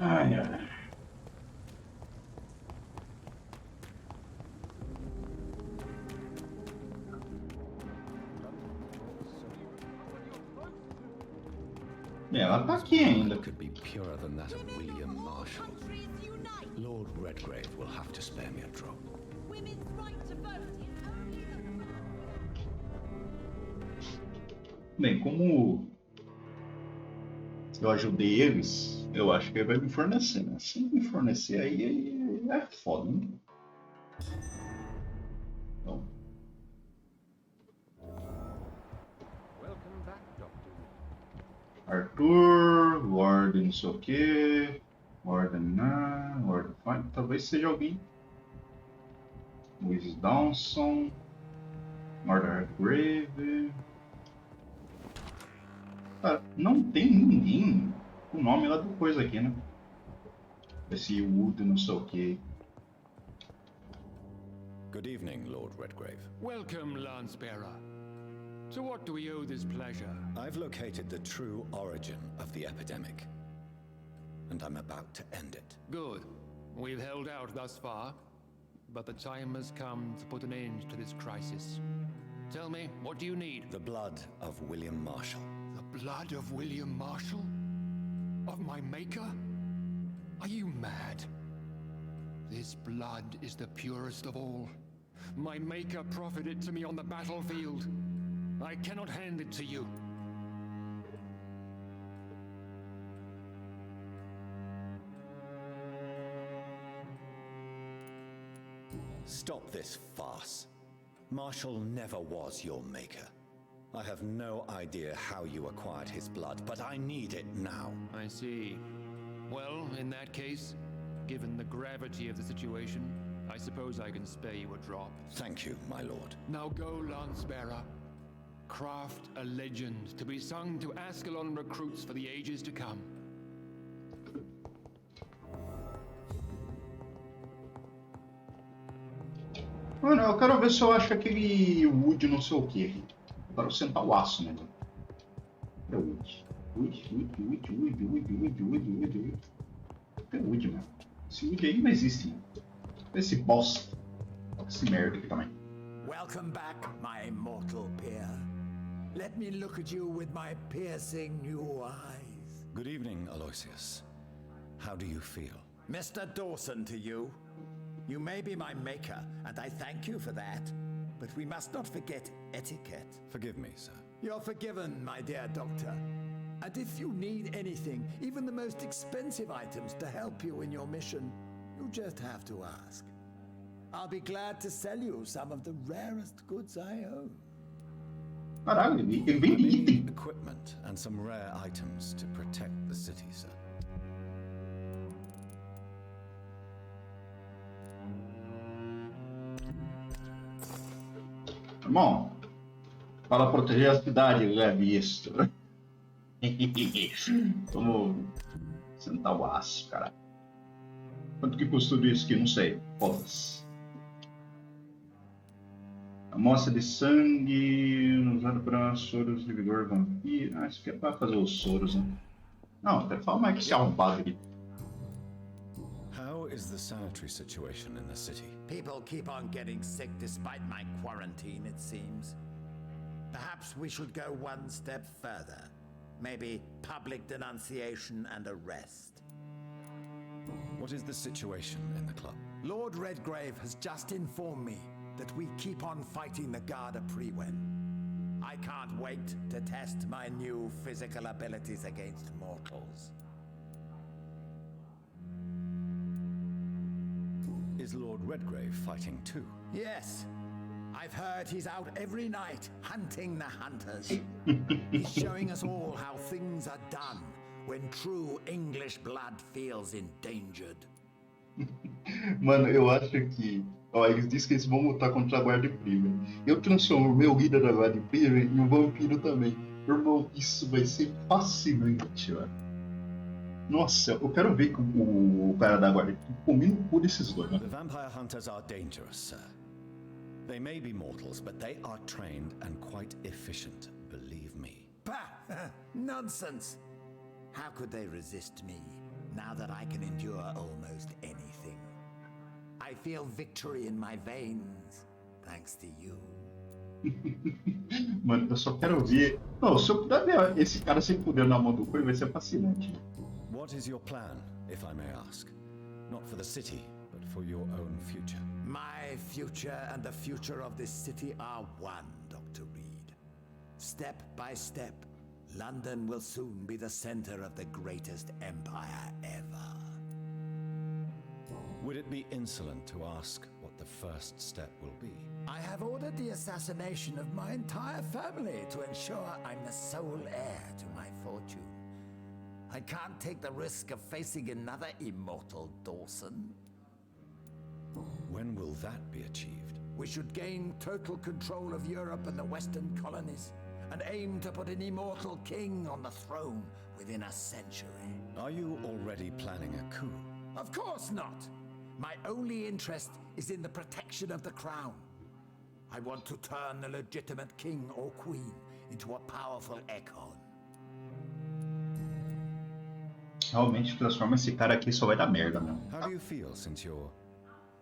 Ai, ai. Ela tá aqui ainda. Could be purer than that of William Marshall. Lord Redgrave will have to spare me a drop. Bem, como eu ajudei eles, eu acho que ele vai me fornecer, né? Se me fornecer aí é foda, né? Então. Arthur, Lord não sei o que, Lord não, Lord Fine, talvez seja alguém. Luiz Downson, Lord Redgrave. Cara, não tem ninguém com o nome lá do coisa aqui, né? Esse Wood não sei o que. Good evening, Lord Redgrave. Welcome, Lancebearer. To what do we owe this pleasure? I've located the true origin of the epidemic, and I'm about to end it. Good. We've held out thus far, but the time has come to put an end to this crisis. Tell me, what do you need? The blood of William Marshall. The blood of William Marshall? Of my maker? Are you mad? This blood is the purest of all. My maker proffered it to me on the battlefield. I cannot hand it to you. Stop this farce. Marshall never was your maker. I have no idea how you acquired his blood, but I need it now. I see. Well, in that case, given the gravity of the situation, I suppose I can spare you a drop. Thank you, my lord. Now go, Lancebearer. Craft a legend to be sung to Ascalon recruits for the ages to come. Mano, eu quero ver se eu acho aquele Wood não sei o que. Eu quero sentar o aço, né? É Wood. Wood. É Wood, mano. Esse Wood aí não existe. Esse bosta. Esse merda aqui também. Welcome back, my mortal peer. Let me look at you with my piercing new eyes. Good evening, Aloysius. How do you feel? Mr. Dawson to you. You may be my maker, and I thank you for that. But we must not forget etiquette. Forgive me, sir. You're forgiven, my dear doctor. And if you need anything, even the most expensive items to help you in your mission, you just have to ask. I'll be glad to sell you some of the rarest goods I own. Caralho, ele vende item. Equipment and some rare items to protect the city, sir. Irmão, para proteger a cidade, é visto. Vamos sentar o aço, cara. Quanto que custa tudo isso aqui? Não sei. Foda-se. Amostra de sangue usada para soros de vigor vampiro. Ah, isso aqui é para fazer os soros, né? Não, até fala mais que se arrombado aqui. How is the sanitary situation in the city? People keep on getting sick despite my quarantine, it seems. Perhaps we should go one step further. Maybe public denunciation and arrest. What is the situation in the club? Lord Redgrave has just informed me that we keep on fighting the Garda Prewen. I can't wait to test my new physical abilities against mortals. Is Lord Redgrave fighting too? Yes. I've heard he's out every night hunting the hunters. He's showing us all how things are done when true English blood feels endangered. Mano, eu acho que... Ó, eles dizem que eles vão lutar contra a Guarda Priva. Eu transformo o meu líder da Guarda Priva e o vampiro também. Irmão, isso vai ser fascinante, ó. Nossa, eu quero ver que o cara da Guarda combina com desses dois, né? The vampire hunters are dangerous, sir. They may be mortals, but they are trained and quite efficient, believe me. Bah! Nonsense! How could they resist me, now that I can endure almost anything? I feel victory in my veins, thanks to you. Mano, eu só quero ver... Não, se eu puder ver esse cara sem poder na mão do coelho, vai ser fascinante. What is your plan, if I may ask? Not for the city, but for your own future. My future and the future of this city are one, Dr. Reed. Step by step, London will soon be the center of the greatest empire ever. Would it be insolent to ask what the first step will be? I have ordered the assassination of my entire family to ensure I'm the sole heir to my fortune. I can't take the risk of facing another immortal Dawson. When will that be achieved? We should gain total control of Europe and the Western colonies, and aim to put an immortal king on the throne within a century. Are you already planning a coup? Of course not! My only interest is in the protection of the crown. I want to turn the legitimate king or queen into a powerful icon. Realmente transforma esse cara aqui, só vai dar merda, mano. How do you feel since your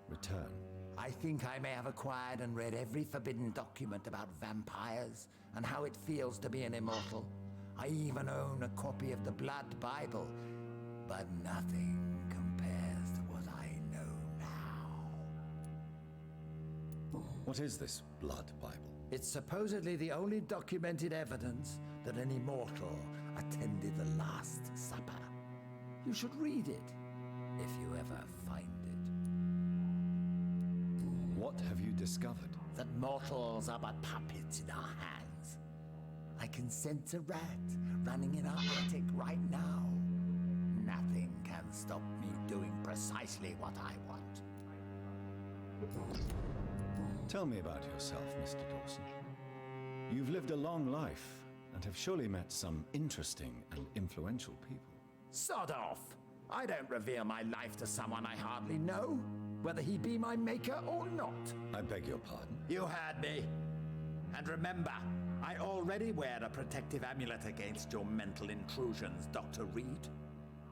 return? I think I may have acquired and read every forbidden document about vampires and how it feels to be an immortal. I even own a copy of the Blood Bible, but nothing compares to what I know now. What is this Blood Bible? It's supposedly the only documented evidence that an immortal attended the Last Supper. You should read it, if you ever find it. What have you discovered? That mortals are but puppets in our hands. I can sense a rat running in our attic right now. Nothing can stop me doing precisely what I want. Tell me about yourself, Mr. Dawson. You've lived a long life and have surely met some interesting and influential people. Sod off! I don't reveal my life to someone I hardly know, whether he be my maker or not. I beg your pardon? You heard me. And remember, I already wear a protective amulet against your mental intrusions, Dr. Reed.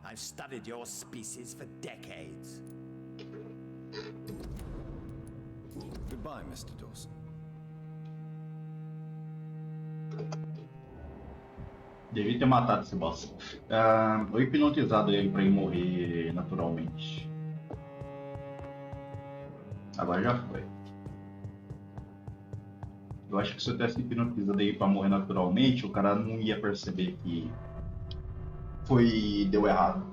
I've studied your species for decades. Goodbye, Mr. Dawson. Devia ter matado esse boss. Ou hipnotizado ele pra ele morrer naturalmente. Agora já foi. Eu acho que se eu tivesse hipnotizado ele pra morrer naturalmente, o cara não ia perceber que deu errado.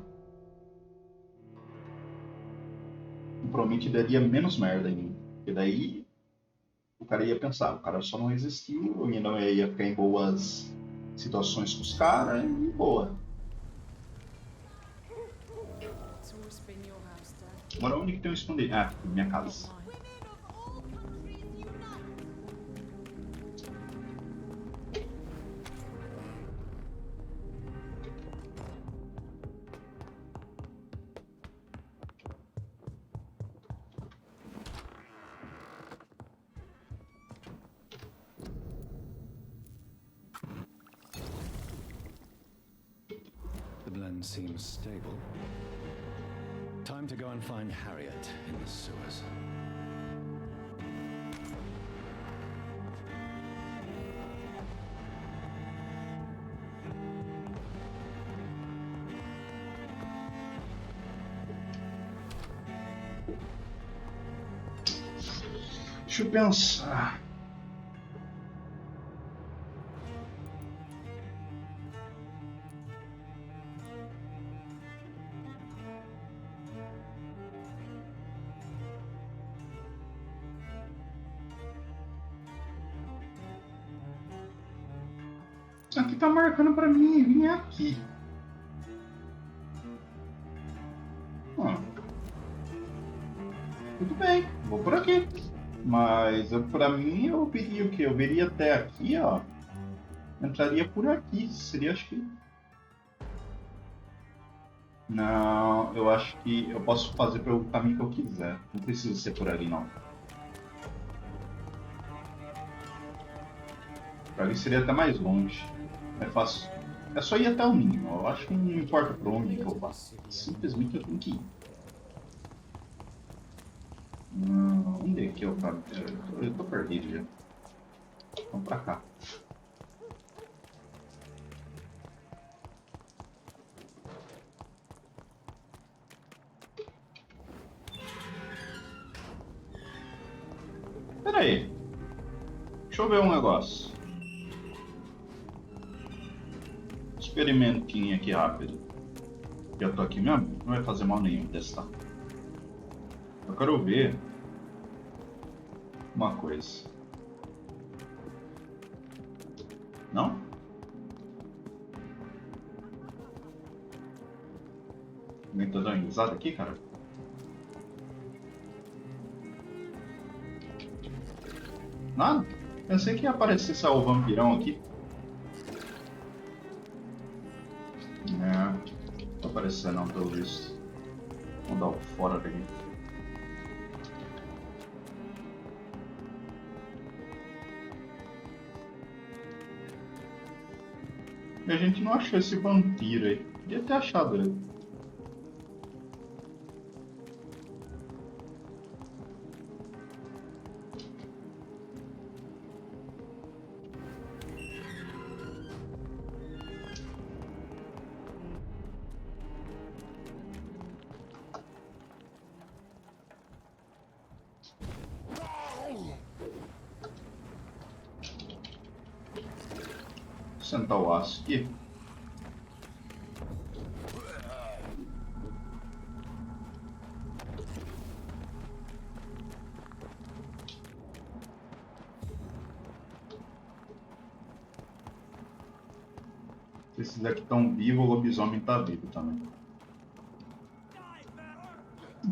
E provavelmente daria menos merda em mim. Porque daí o cara ia pensar, o cara só não resistiu, ou não ia ficar em boas situações com os caras e boa. Agora onde que tem um esconderijo? Ah, minha casa. The blend seems stable. Time to go and find Harriet in the sewers. Deixa eu pensar. Aqui tá marcando pra mim vir aqui. Tudo bem, vou por aqui. Mas pra mim eu veria o quê? Eu veria até aqui, ó. Entraria por aqui. Seria, acho que... Não, eu acho que eu posso fazer pelo caminho que eu quiser. Não precisa ser por ali, não. Por ali seria até mais longe. É fácil. É só ir até o ninho. Eu acho que não importa por onde que eu vá. Simplesmente eu tenho que ir. Onde é que eu caminho? Eu tô perdido já. Vamos pra cá. Pera aí. Deixa eu ver um negócio. Experimentinho aqui rápido. Eu tô aqui mesmo, não vai fazer mal nenhum testar. Eu quero ver uma coisa. Não? Alguém tá dando risada aqui, cara? Nada? Pensei que ia aparecer só o vampirão aqui. Não tá aparecendo não, pelo visto. Vamos dar o fora daqui. E a gente não achou esse vampiro aí. Podia ter achado ele. Sentar o aço aqui. Esses daqui estão vivos, o lobisomem tá vivo também.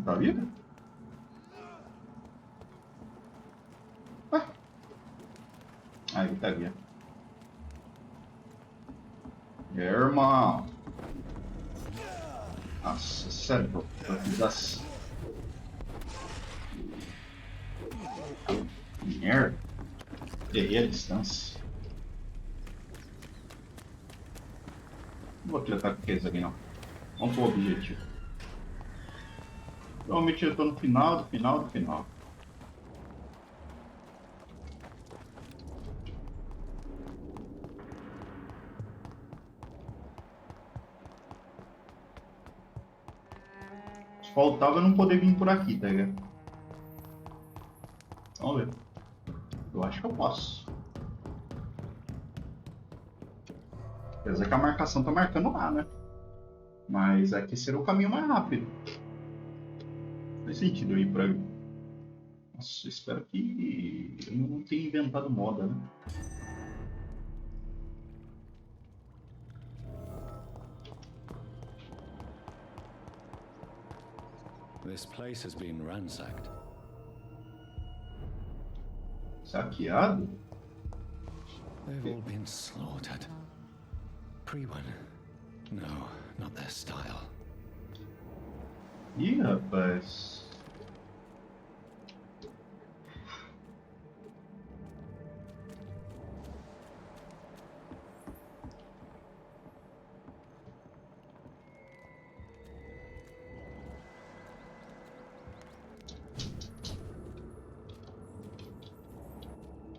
Tá vivo? Ué? Ah, ele tá ali. Irmão. Nossa, sério, eu fiz assim. Merda. Errei a distância. Não vou tratar com aqueles aqui não. Vamos pro objetivo. Provavelmente eu tô no final. Faltava não poder vir por aqui, tá ligado? Vamos ver. Eu acho que eu posso. Apesar que a marcação tá marcando lá, né? Mas aqui será o caminho mais rápido. Faz sentido eu ir por aí. Nossa, espero que eu não tenha inventado moda, né? This place has been ransacked. Saqueado? They've all been slaughtered. Pre-one? No, not their style. Ih, rapaz.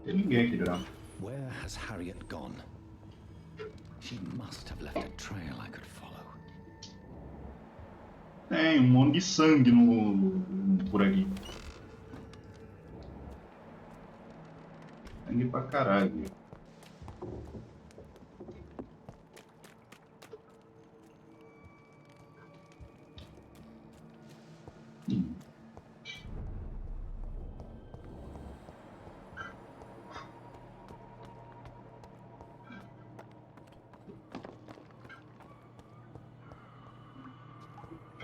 Tem ninguém aqui dentro. Where has Harriet gone? She must have left a trail I could follow. Tem um monte de sangue por aqui. Sangue pra caralho.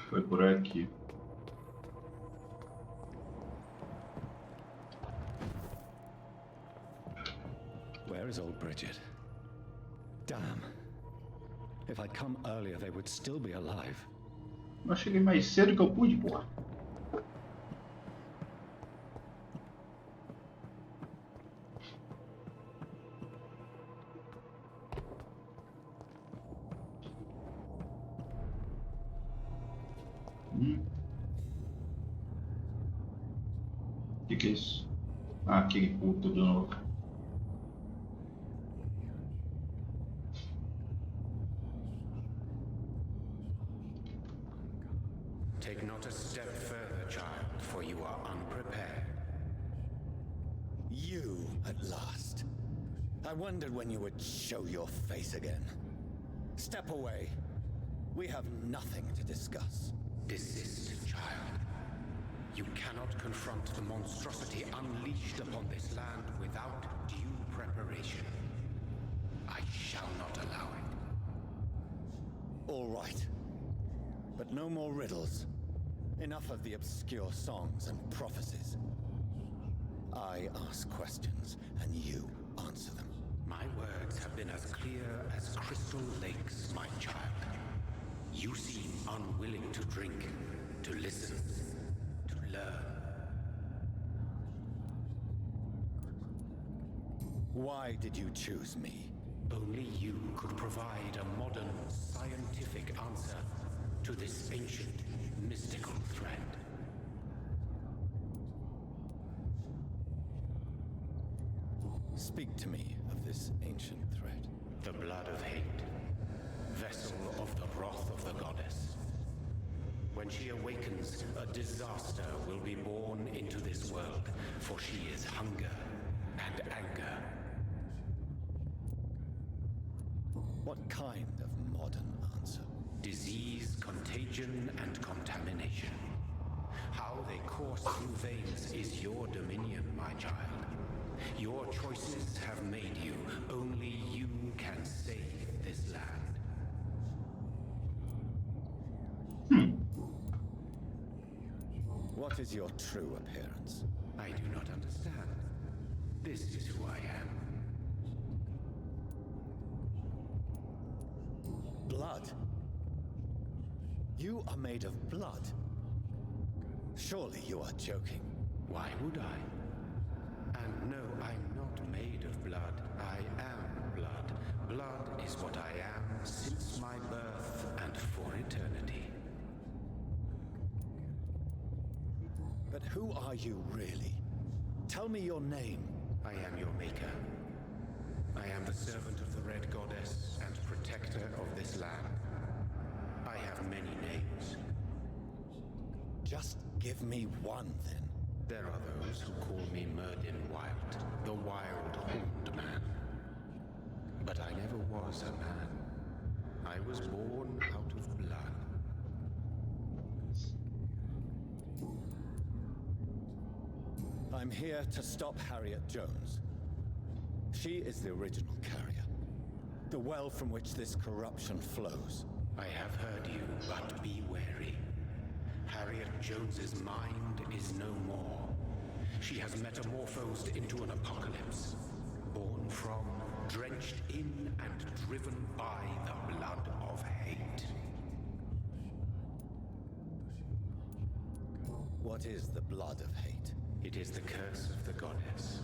Foi por aqui. Where is old Bridget? Damn. If I'd come earlier, they would still be alive. Eu cheguei mais cedo que eu pude, porra. Que é isso? Ah, aquele puto de novo. Take not a step further, child, for you are unprepared. You, at last. I wondered when you would show your face again. Step away. We have nothing to discuss. Desist, child. You cannot confront the monstrosity unleashed upon this land without due preparation. I shall not allow it. All right. But no more riddles. Enough of the obscure songs and prophecies. I ask questions, and you answer them. My words have been as clear as crystal lakes, my child. You seem unwilling to drink, to listen, to learn. Why did you choose me? Only you could provide a modern, scientific answer to this ancient, mystical thread. Speak to me of this ancient thread. The blood of hate, vessel of the wrath of the goddess. When she awakens, a disaster will be born into this world, for she is hunger and anger. What kind of modern answer? Disease, contagion, and contamination. How they course through veins is your dominion, my child. Your choices have made you. Only you can save this land. What is your true appearance? I do not understand. This is who I am. Blood? You are made of blood. Surely you are joking. Why would I? And no, I'm not made of blood. I am blood. Blood is what I am since my birth and for eternity. But who are you really? Tell me your name. I am your maker. I am the servant of the Red Goddess and protector of this land. I have many names. Just give me one, then. There are those who call me Merlin Wild, the Wild Horned Man. But I never was a man. I was born out of blood. I'm here to stop Harriet Jones. She is the original carrier. The well from which this corruption flows. I have heard you, but be wary. Harriet Jones's mind is no more. She has metamorphosed into an apocalypse, born from, drenched in, and driven by the blood of hate. What is the blood of hate? It is the curse of the goddess.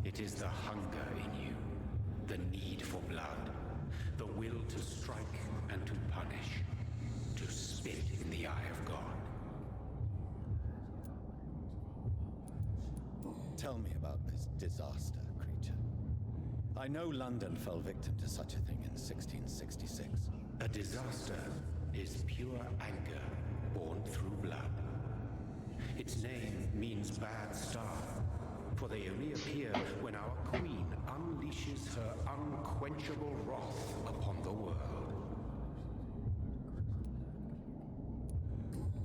It is the hunger in you, the need for blood, the will to strike and to punish, to spit in the eye of God. Tell me about this disaster, creature. I know London fell victim to such a thing in 1666. A disaster is pure anger born through blood. Its name means bad star, for they only appear when our queen unleashes her unquenchable wrath upon the world.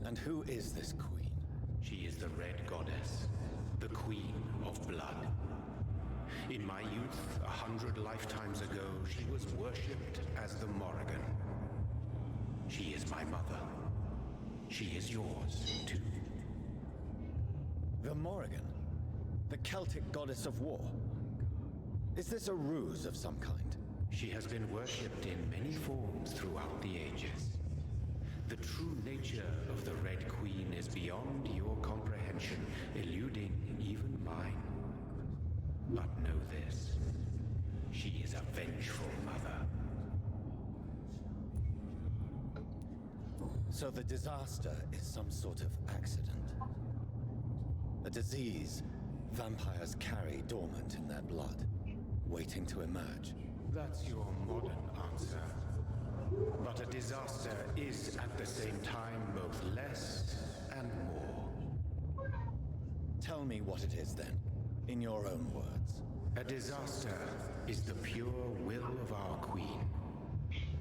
And who is this queen? She is the Red Goddess, the Queen of Blood. In my youth, 100 lifetimes ago, she was worshipped as the Morrigan. She is my mother. She is yours, too. The Morrigan? The Celtic goddess of war? Is this a ruse of some kind? She has been worshipped in many forms throughout the ages. The true nature of the Red Queen is beyond your comprehension, eluding even mine. But know this, she is a vengeful mother. So the disaster is some sort of accident? A disease vampires carry dormant in their blood, waiting to emerge? That's your modern answer. But a disaster is at the same time both less and more. Tell me what it is then, in your own words. A disaster is the pure will of our queen.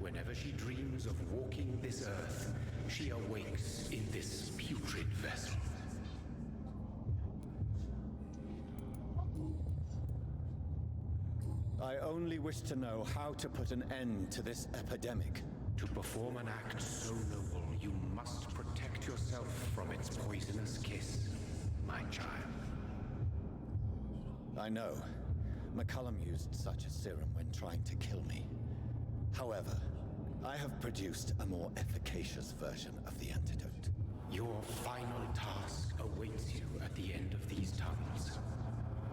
Whenever she dreams of walking this earth, she awakes in this putrid vessel. I only wish to know how to put an end to this epidemic. To perform an act so noble, you must protect yourself from its poisonous kiss, my child. I know. McCullum used such a serum when trying to kill me. However, I have produced a more efficacious version of the antidote. Your final task awaits you at the end of these tunnels.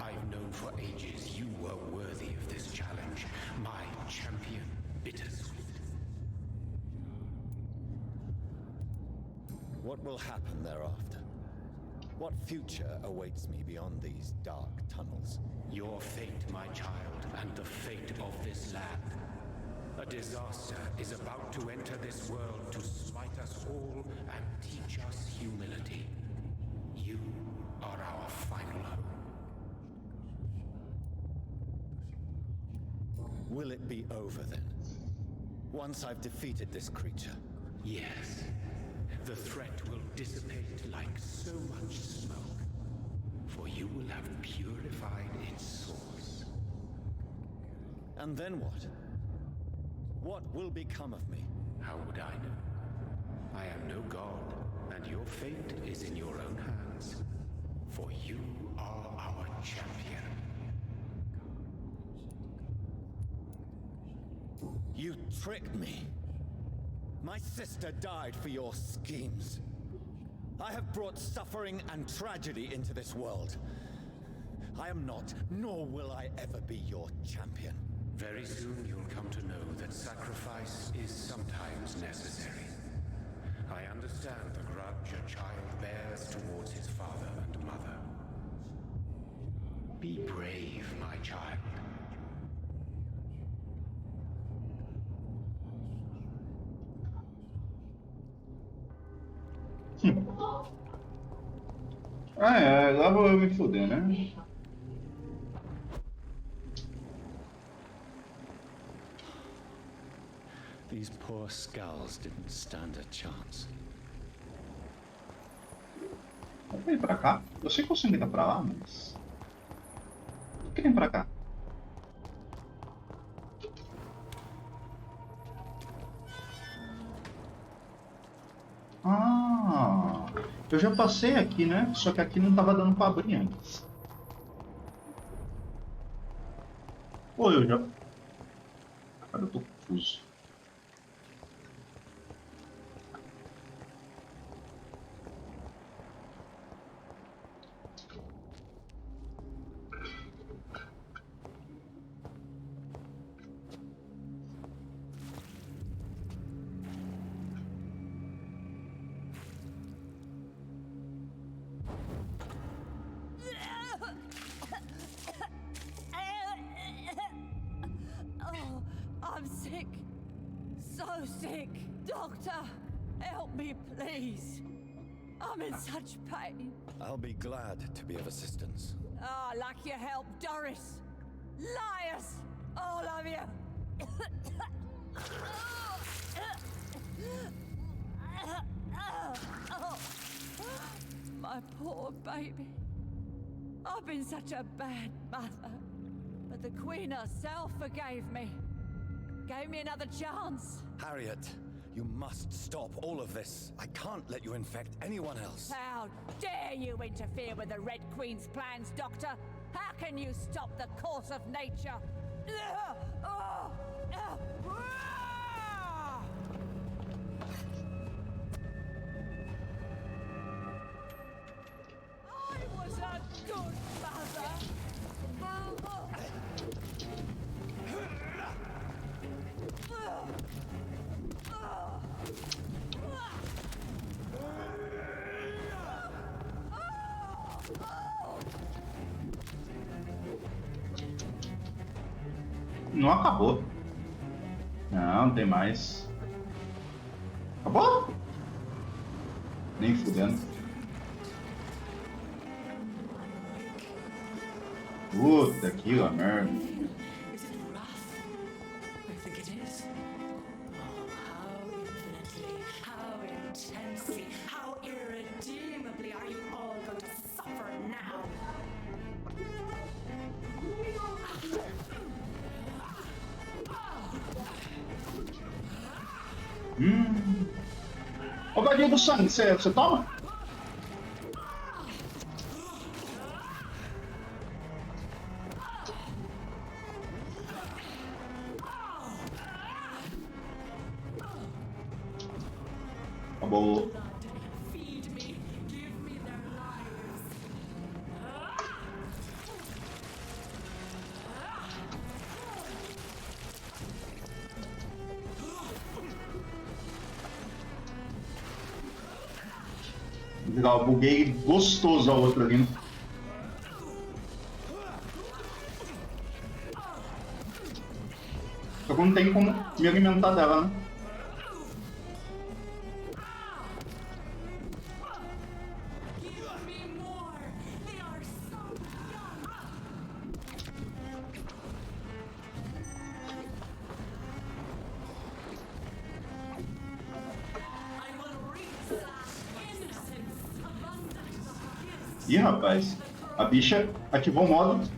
I've known for ages you were worthy of this challenge, my champion, Bittersweet. What will happen thereafter? What future awaits me beyond these dark tunnels? Your fate, my child, and the fate of this land. A disaster is about to enter this world to smite us all and teach us humility. You are our final hope. Will it be over then? Once I've defeated this creature? Yes. The threat will dissipate like so much smoke, for you will have purified its source. And then what? What will become of me? How would I know? I am no god, and your fate is in your own hands, for you are our champion. You tricked me. My sister died for your schemes. I have brought suffering and tragedy into this world. I am not, nor will I ever be your champion. Very soon you'll come to know that sacrifice is sometimes necessary. I understand the grudge a child bears towards his father and mother. Be brave, my child. Lá vou eu me foder, né? These poor skulls didn't stand a chance. Dá pra ir pra cá? Eu sei que eu consigo ir pra lá, mas... Por que vem pra cá? Ah, eu já passei aqui, né? Só que aqui não tava dando pra abrir antes. Ou eu já... Cara, eu tô confuso. Oh, I'm sick. So sick. Doctor, help me, please. I'm in such pain. I'll be glad to be of assistance. Ah, like your help, Doris. Liars, all of you. My poor baby. I've been such a bad mother. But the Queen herself forgave me. Gave me another chance. Harriet, you must stop all of this. I can't let you infect anyone else. How dare you interfere with the Red Queen's plans, Doctor? How can you stop the course of nature? I was a good mother. Não acabou. Não, tem mais. Acabou? Nem fudendo. Puta que lá merda. Ô, gadinho do sangue, você toma? Acabou. Legal, buguei gostoso a outra ali. Só que não tem como me alimentar dela, né? Ih, rapaz, a bicha ativou o modo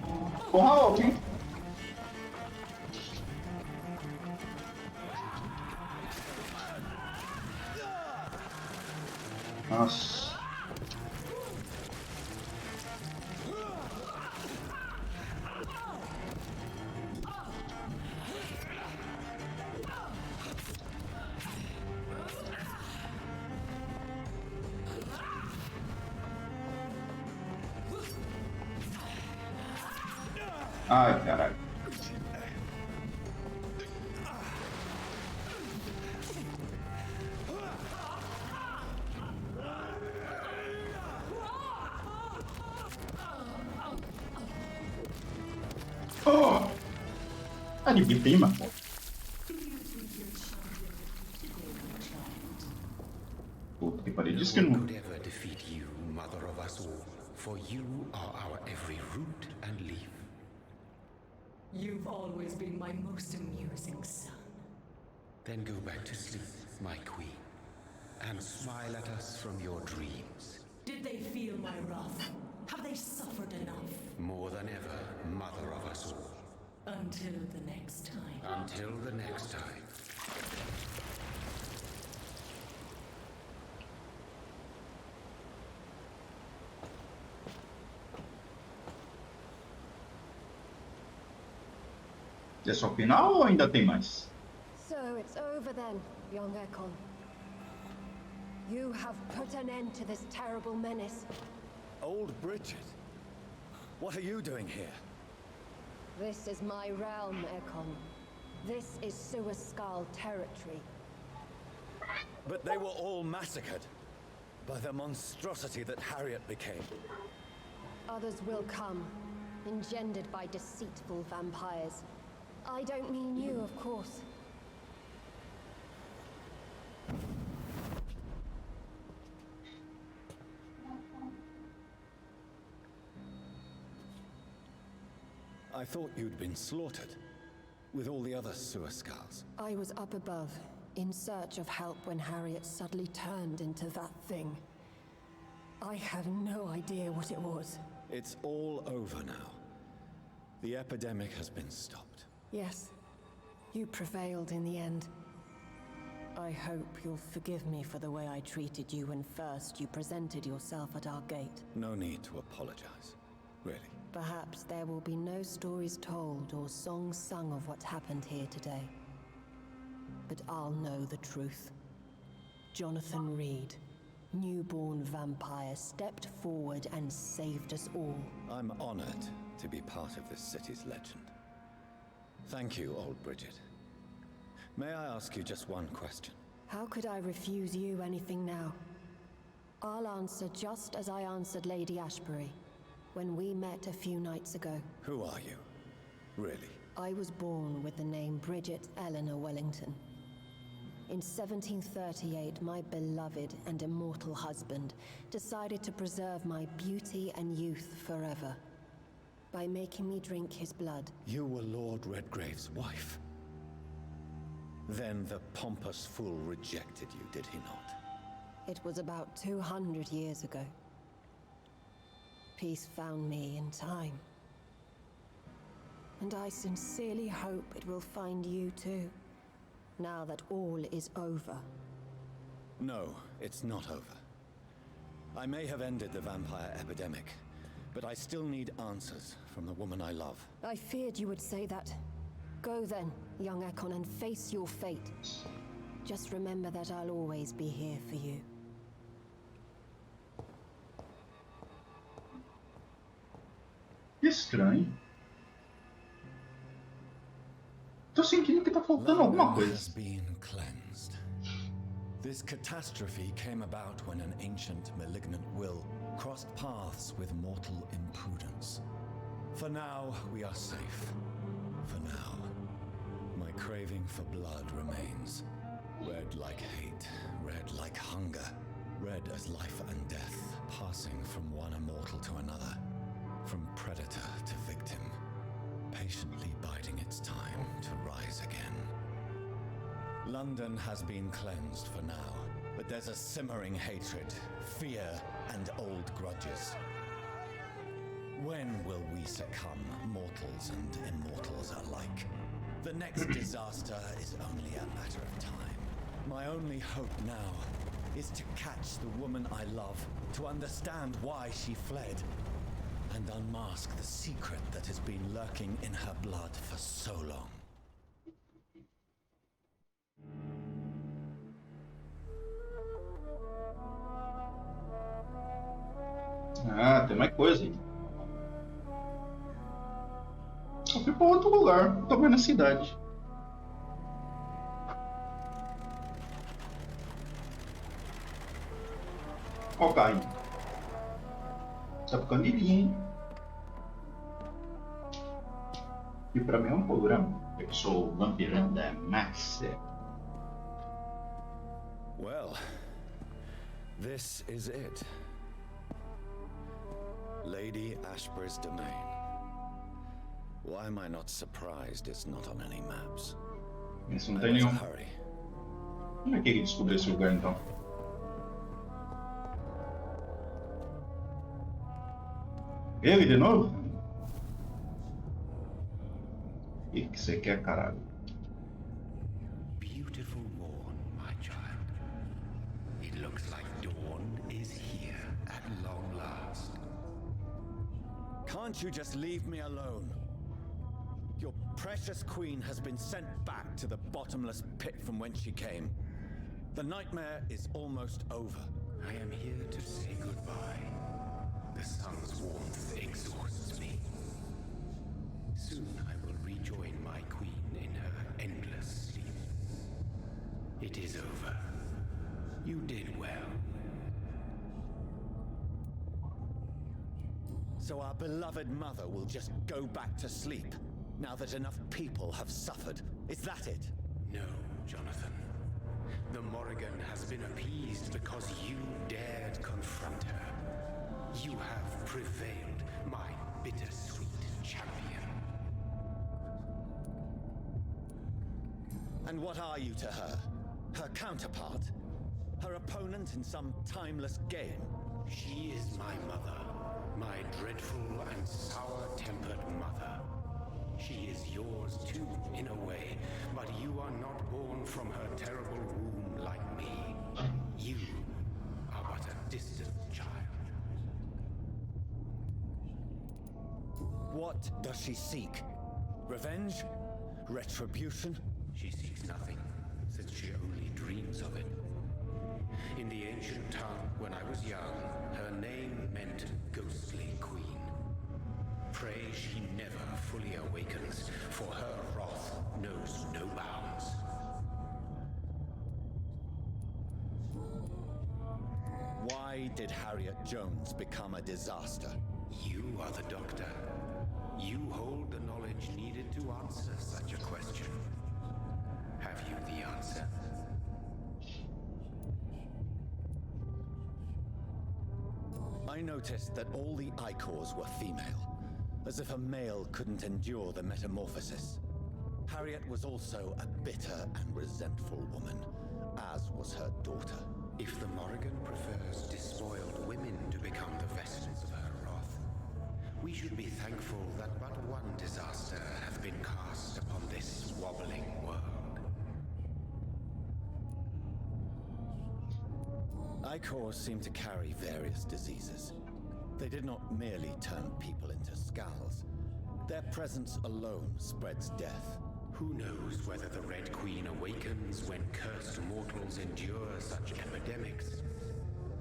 porra louca, hein? Nossa. Ai, caralho. Oh! Arrebitei, mano. Puta que pariu. Disse que não. Could ever defeat for you are our every root and leaf. You've always been my most amusing son. Then go back to sleep, my queen, and smile at us from your dreams. Did they feel my wrath? Have they suffered enough? More than ever, mother of us all. Until the next time. Until the next time. É só o final ou ainda tem mais? So it's over then, young Ekon. You have put an end to this terrible menace. Old Bridget, what are you doing here? This is my realm, Ekon. This is Suascal territory. But they were all massacred by the monstrosity that Harriet became. Others will come, engendered by deceitful vampires. I don't mean you, of course. I thought you'd been slaughtered, with all the other Suascals. I was up above, in search of help when Harriet suddenly turned into that thing. I have no idea what it was. It's all over now. The epidemic has been stopped. Yes, you prevailed in the end. I hope you'll forgive me for the way I treated you when first you presented yourself at our gate. No need to apologize, really. Perhaps there will be no stories told or songs sung of what happened here today. But I'll know the truth. Jonathan Reed, newborn vampire, stepped forward and saved us all. I'm honored to be part of this city's legend. Thank you, old Bridget. May I ask you just one question? How could I refuse you anything now? I'll answer just as I answered Lady Ashbury when we met a few nights ago. Who are you? Really? I was born with the name Bridget Eleanor Wellington. In 1738, my beloved and immortal husband decided to preserve my beauty and youth forever by making me drink his blood. You were Lord Redgrave's wife. Then the pompous fool rejected you, did he not? It was about 200 years ago. Peace found me in time. And I sincerely hope it will find you too, now that all is over. No, it's not over. I may have ended the vampire epidemic, but I still need answers from the woman I love. I feared you would say that. Go then, young Ekon, and face your fate. Just remember that I'll always be here for you. Estranho. Tô sentindo que tá faltando alguma coisa. Has been cleansed. This catastrophe came about when an ancient malignant will crossed paths with mortal imprudence. For now, we are safe. For now. My craving for blood remains. Red like hate, red like hunger. Red as life and death, passing from one immortal to another. From predator to victim. Patiently biding its time to rise again. London has been cleansed for now, but there's a simmering hatred, fear, and old grudges. When will we succumb, mortals and immortals alike? The next disaster is only a matter of time. My only hope now is to catch the woman I love, to understand why she fled, and unmask the secret that has been lurking in her blood for so long. Ah, tem mais coisa aí. Eu fui pra outro lugar, tô vendo a cidade. Ó o carro. Tá ficando lindo, hein? E pra mim é um programa. Eu sou o vampirão da massa. Well, this is it. Lady Ashbury's domain. Why am I not surprised it's not on any maps? Isso não tem nenhum. Como é que ele descobriu esse lugar então? Ele de novo? O que você quer, caralho? Beautiful morn, my child. It looks like dawn is here at long last. Can't you just leave me alone? Your precious queen has been sent back to the bottomless pit from whence she came. The nightmare is almost over. I am here to say goodbye. The sun's warmth exhausts me. Soon I will rejoin my queen in her endless sleep. It is over. You did well. So our beloved mother will just go back to sleep, now that enough people have suffered. Is that it? No, Jonathan. The Morrigan has been appeased because you dared confront her. You have prevailed, my bittersweet champion. And what are you to her? Her counterpart? Her opponent in some timeless game? She is my mother, my dreadful and sour-tempered mother. She is yours too, in a way, but you are not born from her terrible womb like me. You are but a distant child. What does she seek? Revenge? Retribution? She seeks nothing, since she only dreams of it. In the ancient tongue, when I was young, her name meant ghostly queen. Pray she never fully awakens, for her wrath knows no bounds. Why did Harriet Jones become a disaster? You are the doctor. You hold the knowledge needed to answer such a question. Have you the answer? I noticed that all the Icors were female, as if a male couldn't endure the metamorphosis. Harriet was also a bitter and resentful woman, as was her daughter. If the Morrigan prefers despoiled women to become the vessels of her wrath, we should be thankful that but one disaster hath been cast upon this wobbling world. Icors seem to carry various diseases. They did not merely turn people into skulls. Their presence alone spreads death. Who knows whether the Red Queen awakens when cursed mortals endure such epidemics,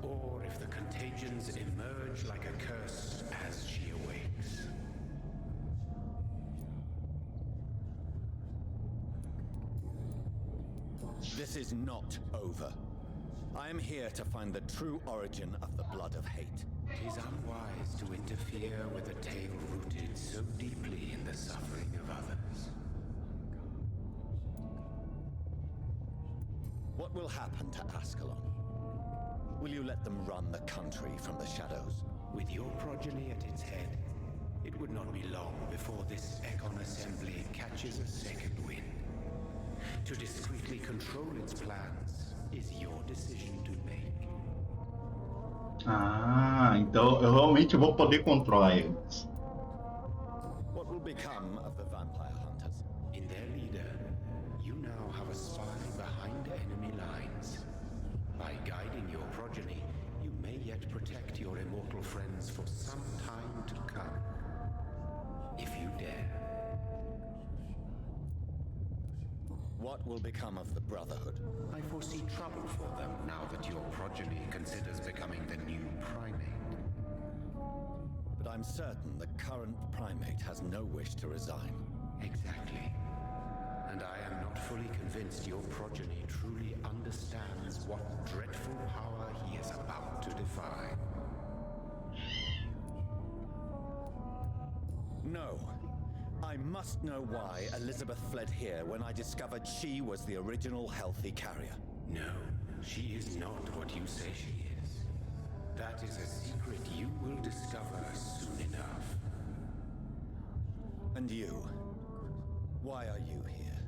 or if the contagions emerge like a curse as she awakes. This is not over. I am here to find the true origin of the blood of hate. 'Tis unwise to interfere with a tale rooted so deeply in the suffering of others. What will happen to Ascalon? Will you let them run the country from the shadows? With your progeny at its head, it would not be long before this Econ Assembly catches a second wind. To discreetly control its plans is your decision to make. Ah, então eu realmente vou poder controlar eles. What will become of the vampire hunters? In their leader, you now have a spy behind enemy lines. By guiding your progeny, you may yet protect your immortal friends for some time to come. If you dare. What will become of the Brotherhood? I foresee trouble for them now that your progeny considers becoming the new primate. But I'm certain the current primate has no wish to resign. Exactly. And I am not fully convinced your progeny truly understands what dreadful power he is about to defy. No. I must know why Elizabeth fled here when I discovered she was the original healthy carrier. No, she is not what you say she is. That is a secret you will discover soon enough. And you? Why are you here?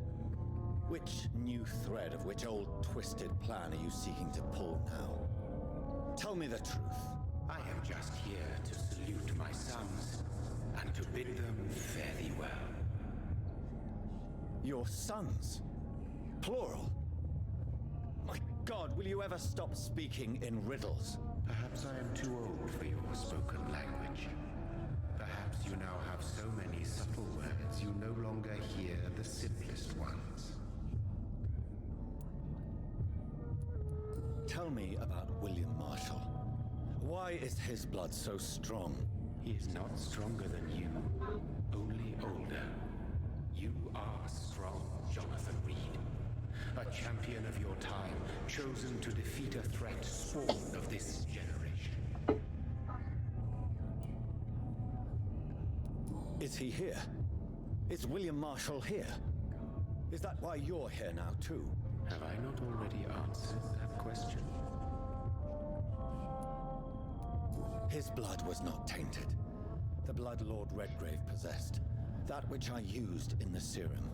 Which new thread of which old twisted plan are you seeking to pull now? Tell me the truth. I am just here to salute my sons and to bid them fare thee well. Your sons? Plural? My God, will you ever stop speaking in riddles? Perhaps I am too old for your spoken language. Perhaps you now have so many subtle words you no longer hear the simplest ones. Tell me about William Marshall. Why is his blood so strong? He is not stronger than you, only older. You are strong, Jonathan Reed. A champion of your time, chosen to defeat a threat spawn of this generation. Is he here? Is William Marshall here? Is that why you're here now, too? Have I not already answered that question? His blood was not tainted. The blood Lord Redgrave possessed. That which I used in the serum.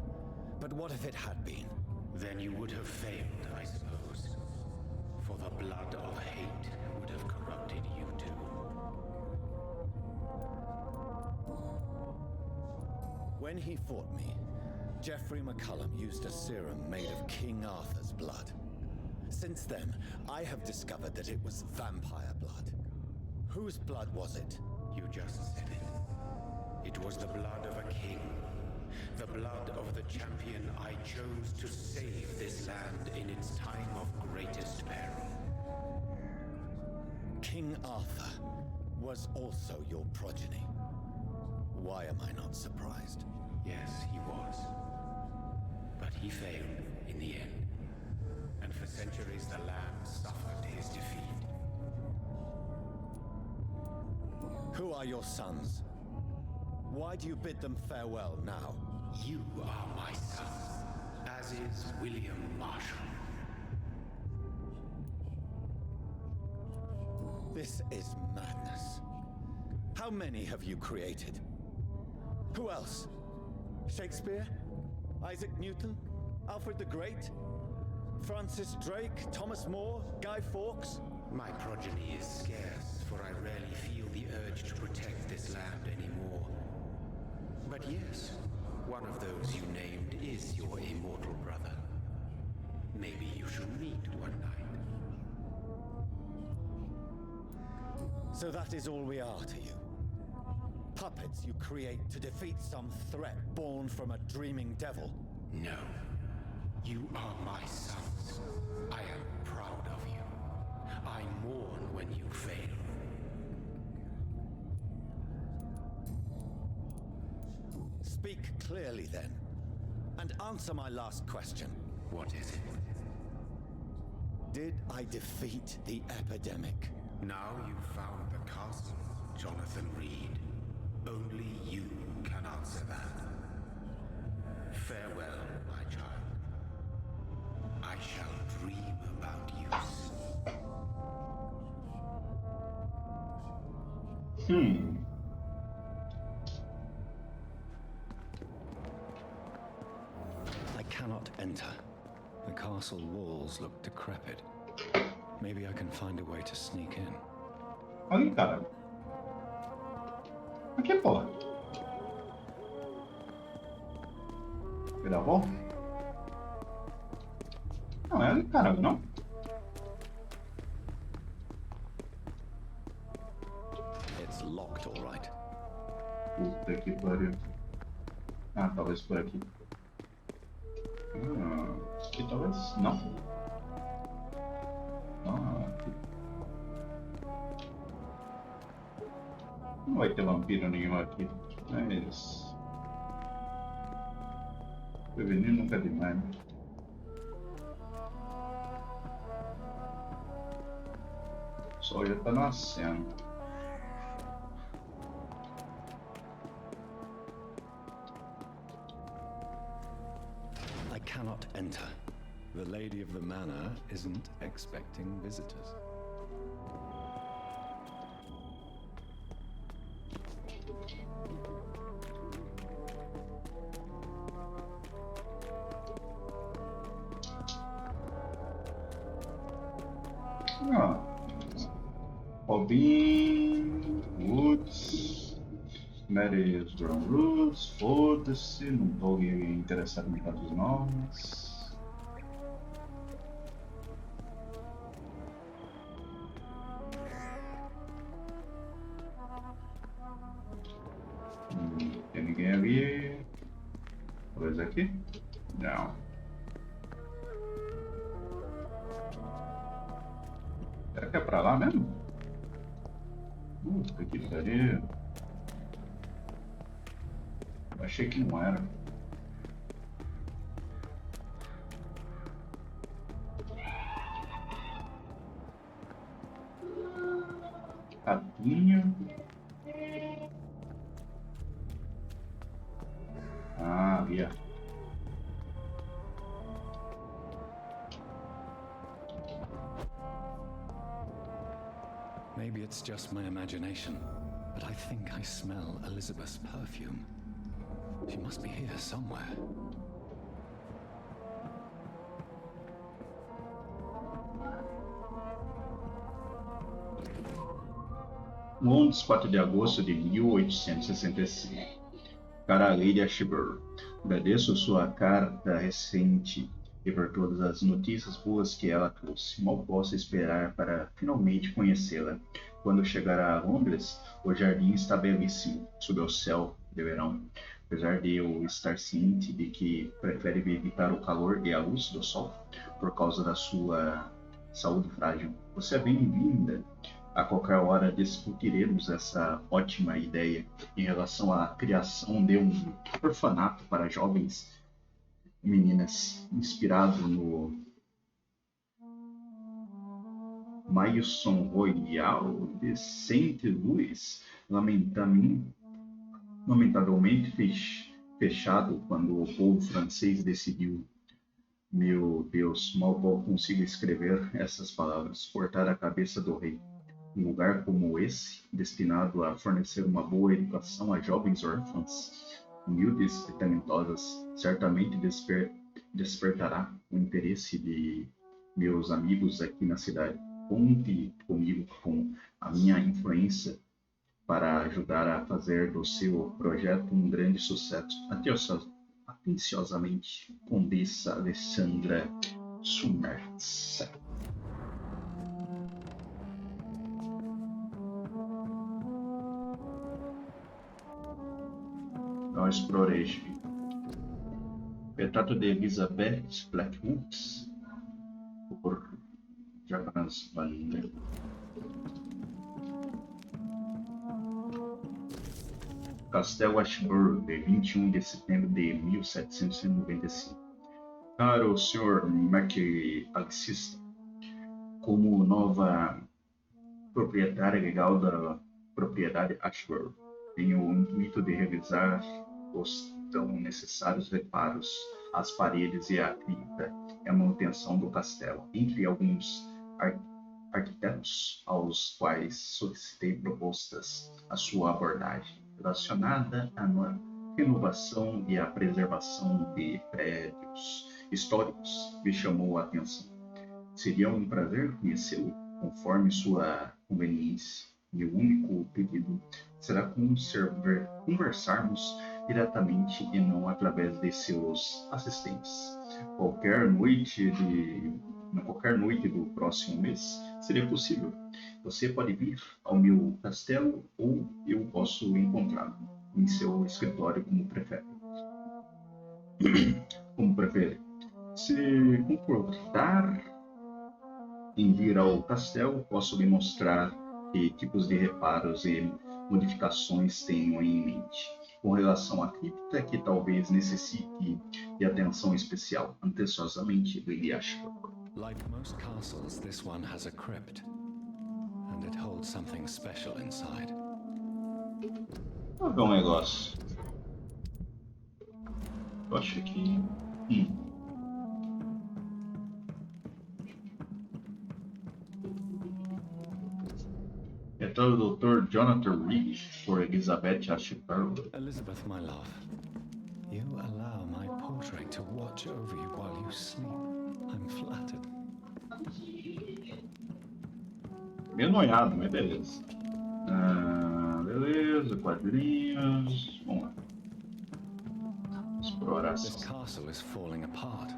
But what if it had been? Then you would have failed, I suppose. For the blood of hate would have corrupted you too. When he fought me, Geoffrey McCullum used a serum made of King Arthur's blood. Since then, I have discovered that it was vampire blood. Whose blood was it? You just said it. It was the blood of a king. The blood of the champion I chose to save this land in its time of greatest peril. King Arthur was also your progeny. Why am I not surprised? Yes, he was. But he failed in the end. And for centuries the land suffered his defeat. Who are your sons? Why do you bid them farewell now? You are my son, as is William Marshall. This is madness. How many have you created? Who else? Shakespeare? Isaac Newton? Alfred the Great? Francis Drake? Thomas More? Guy Fawkes? My progeny is scarce, for I rarely feel the urge to protect this land anymore. But yes, one of those you named is your immortal brother. Maybe you should meet one night. So that is all we are to you? Puppets you create to defeat some threat born from a dreaming devil? No. You are my sons. I am proud of you. I mourn when you fail. Speak clearly then, and answer my last question. What is it? Did I defeat the epidemic? Now you've found the castle, Jonathan Reed. Only you can answer that. Farewell, my child. I shall dream about you soon. I cannot enter. The castle walls look decrepit. Maybe I can find a way to sneak in. Ali, cara. Aqui, porra. Gravou? Não, é ali, caralho, não? It's locked, all right. Puta que pariu. Ah, talvez por aqui. Aqui talvez não. Aqui. Não vai ter vampiro nenhum aqui. Mas prevenir nunca é demais, né? O sol já tá nascendo. I cannot enter. The lady of the manor isn't expecting visitors. Ó. Robin Woods. Mary's Brown Roots. Foda-se. Não tô interessado em dados novos. Tem ninguém ali. Talvez aqui? Não. Será que é pra lá mesmo? Que pariu. Achei que não era. Capinha. Ah, via. Maybe it's just my imagination, but I think I smell Elizabeth's perfume. She must be here somewhere. Londres, 4 de agosto de 1865. Cara Lady Ashbury, agradeço sua carta recente e por todas as notícias boas que ela trouxe. Mal posso esperar para finalmente conhecê-la. Quando chegar a Londres, o jardim está belíssimo, sob o céu de verão. Apesar de eu estar ciente de que prefere evitar o calor e a luz do sol por causa da sua saúde frágil, você é bem-vinda. A qualquer hora discutiremos essa ótima ideia em relação à criação de um orfanato para jovens meninas, inspirado no Maison Royal de Saint Louis, lamentavelmente fechado quando o povo francês decidiu. Meu Deus, mal consigo escrever essas palavras. Cortar a cabeça do rei. Um lugar como esse, destinado a fornecer uma boa educação a jovens órfãs, humildes e talentosas, certamente despertará o interesse de meus amigos aqui na cidade. Conte comigo com a minha influência para ajudar a fazer do seu projeto um grande sucesso. Atenciosamente, Condessa Alessandra Summers. No Exploration. Retrato de Elizabeth Blackwoods por Japanese Band. Castelo Ashbury, de 21 de setembro de 1795. Caro Sr. McAllister, como nova proprietária legal da propriedade Ashbury, tenho o intuito de realizar os tão necessários reparos às paredes e à cripta e à manutenção do castelo, entre alguns arquitetos aos quais solicitei propostas à sua abordagem, relacionada à renovação e à preservação de prédios históricos, me chamou a atenção. Seria um prazer conhecê-lo, conforme sua conveniência. Meu único pedido será conversarmos diretamente e não através de seus assistentes. Qualquer noite do próximo mês seria possível. Você pode vir ao meu castelo ou eu posso encontrá-lo em seu escritório, como prefere. Se concordar em vir ao castelo, posso lhe mostrar que tipos de reparos e modificações tenho em mente. Com relação à cripta, que talvez necessite de atenção especial, atenciosamente, Lady Ashbury. Like most castles, this one has a crypt, and it holds something special inside. Vou ver um negócio. Eu acho que... Retrato do Dr. Jonathan Reed por Elizabeth Ashbury. Elizabeth, my love, you allow my portrait to watch over you while you sleep. I'm flattered. Meio noiado, mas beleza. Beleza, quadrinhos. Vamos lá. Exploração. This castle is falling apart.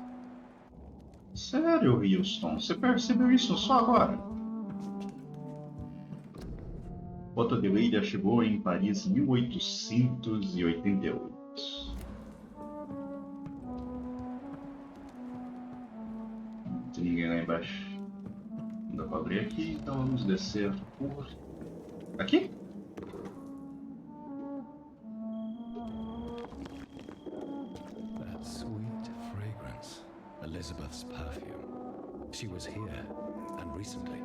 Sério, Houston? Você percebeu isso só agora? Otto de Leida chegou em Paris em 1888. Não tem ninguém lá embaixo. Não dá pra abrir aqui, então vamos descer por... Aqui? That sweet fragrance. Elizabeth's perfume. She was here, and recently.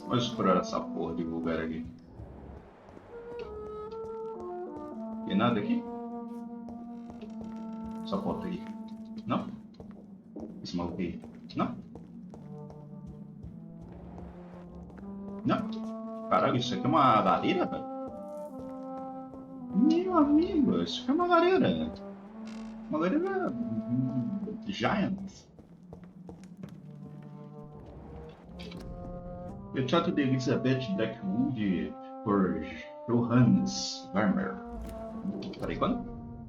Vamos explorar essa porra de lugar aqui. Tem nada aqui? Essa porta aí. Não? Esse maluco aí. Não? Não? Caralho, isso aqui é uma lareira, velho? Meu amigo, isso aqui é uma lareira. Uma lareira... giant. Retrato de Elizabeth Blackwood por Johannes Vermeer. Peraí, quando?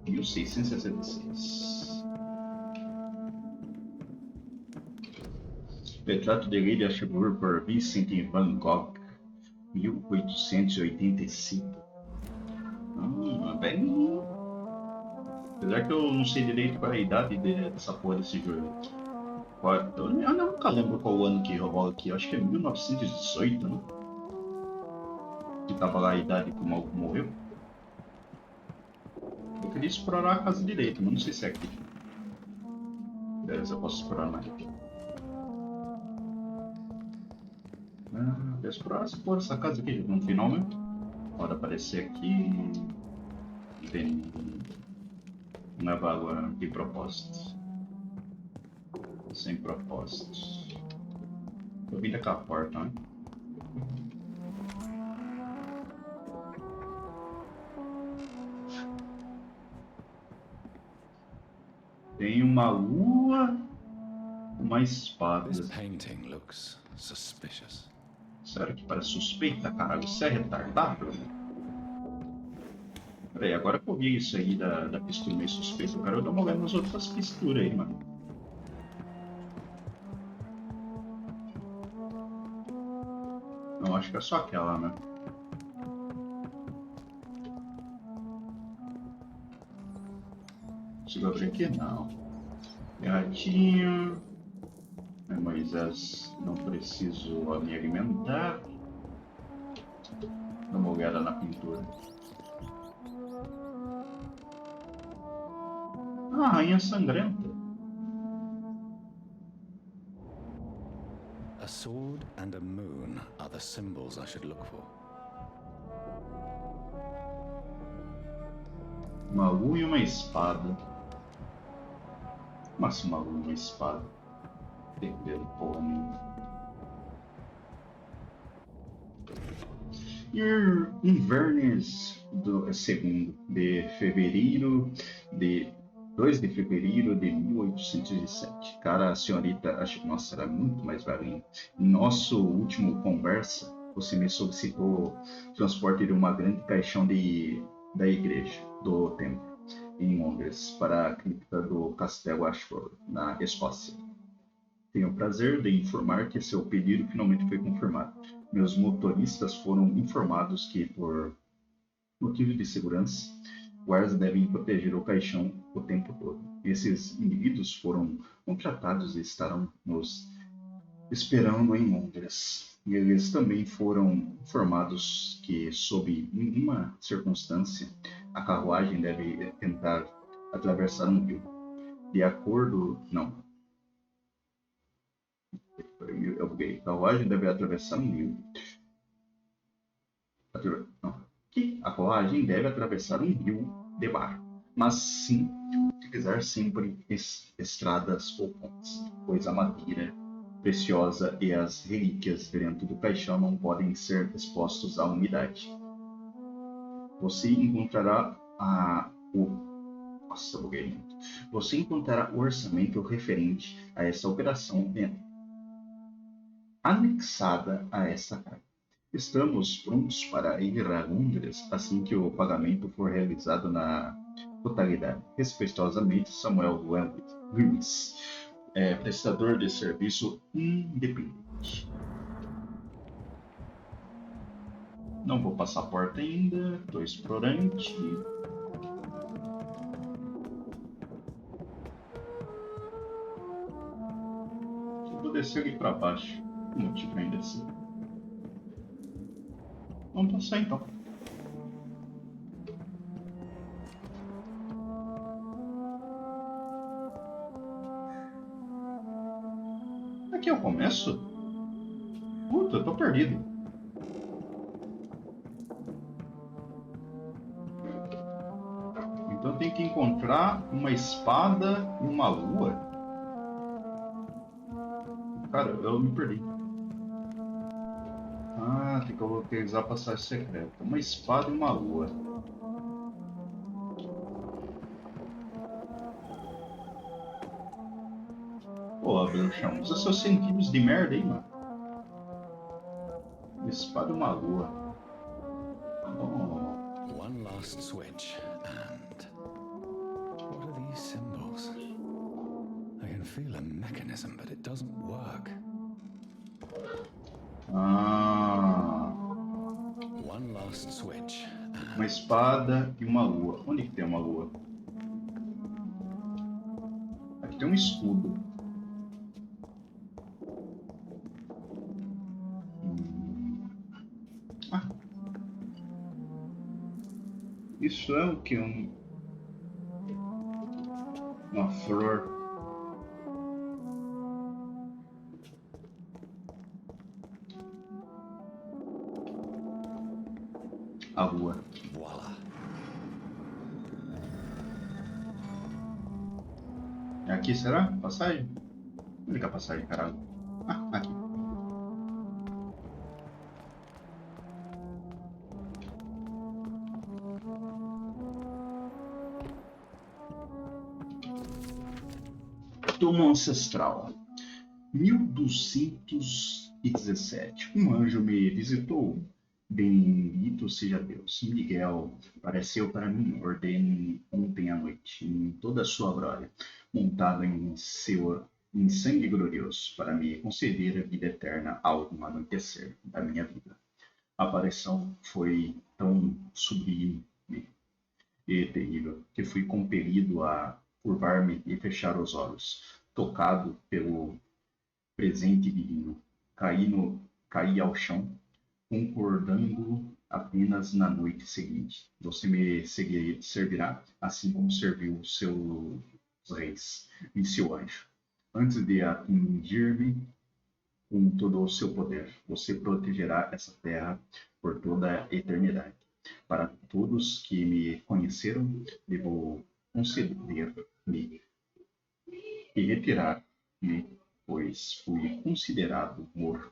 1666. Retrato de Lady Ashbury por Vincent van Gogh. 1885. Bem... Apesar que eu não sei direito qual é a idade dessa porra desse jogo. Eu nunca lembro qual o ano que rola aqui. Eu acho que é 1918, né? Que tava lá a idade que o maluco morreu. Eu queria explorar a casa direito, mas não sei se é aqui. Beleza, eu posso explorar mais aqui. Vou explorar essa casa aqui no final, né? Pode aparecer aqui. Tem... Não é água de propósito. Sem propósitos. Eu vim daquela porta, né? Tem uma lua, uma espada. This painting looks suspicious. Sério que parece suspeita, caralho? Você é retardado? Peraí, agora que eu vi isso aí da pistura meio suspeita, eu quero dar uma olhada nas outras pisturas aí, mano. Não, acho que é só aquela, né? Consigo abrir aqui? Não. Ratinho. Moisés, não preciso me alimentar. Dá uma olhada na pintura. Ah, rainha sangrenta. A sword and a moon are the symbols I should look for. Uma lua e uma espada. Mas uma lua e uma espada. Entendeu porra nenhuma. Invernes do segundo de fevereiro de 2 de fevereiro de 1807. Cara, a senhorita, acho que nossa, era muito mais velhinha. Em nosso último conversa, você me solicitou transporte de uma grande caixão da igreja, do templo, em Londres, para a cripta do Castelo Ashbury, na Escócia. Tenho o prazer de informar que seu pedido finalmente foi confirmado. Meus motoristas foram informados que, por motivo de segurança, guardas devem proteger o caixão o tempo todo. Esses indivíduos foram contratados e estarão nos esperando em Londres. E eles também foram informados que, sob nenhuma circunstância, a carruagem deve tentar atravessar um rio. De acordo... Não. Eu buguei. A carruagem deve atravessar um rio. A carruagem deve atravessar um rio de barco, mas sim utilizar sempre estradas ou pontes, pois a madeira preciosa e as relíquias dentro do caixão não podem ser expostos à umidade. Você encontrará Nossa, buguei muito. Você encontrará o orçamento referente a essa operação anexada a esta carta. Estamos prontos para ir a Londres assim que o pagamento for realizado na totalidade. Respeitosamente, Samuel Willis, prestador de serviço independente. Não vou passar a porta ainda. 2 explorante. Eu vou descer ali para baixo. O motivo para descer. Vamos passar então. Aqui é o começo? Puta, eu tô perdido. Então tem que encontrar uma espada e uma lua. Cara, eu me perdi. Ah, tem que localizar a passagem secreta. Uma espada e uma lua. Pô, bruxão, usa seus sentidos de merda aí, mano. Uma espada e uma lua. Oh. One last switch, and what are these symbols? I can feel a mechanism, but it doesn't work. Ah. One last switch. Uma espada e uma lua. Onde que tem uma lua? Aqui tem um escudo. Ah. Isso é o que? Uma flor. A lua. Voila. É aqui, será? Passagem? Onde que é a passagem, caralho? Ah, aqui. Túmulo ancestral. 1217. Um anjo me visitou. Bendito seja Deus. Miguel apareceu para mim, ordene ontem à noite, em toda a sua glória, montado em sangue glorioso, para me conceder a vida eterna ao anoitecer da minha vida. A aparição foi tão sublime e terrível que fui compelido a curvar-me e fechar os olhos, tocado pelo presente divino. Caí ao chão, concordando apenas na noite seguinte. Você me servirá, assim como serviu os seus reis, disse o anjo. Antes de atingir-me com todo o seu poder, você protegerá essa terra por toda a eternidade. Para todos que me conheceram, devo conceder-me e retirar-me, pois fui considerado morto.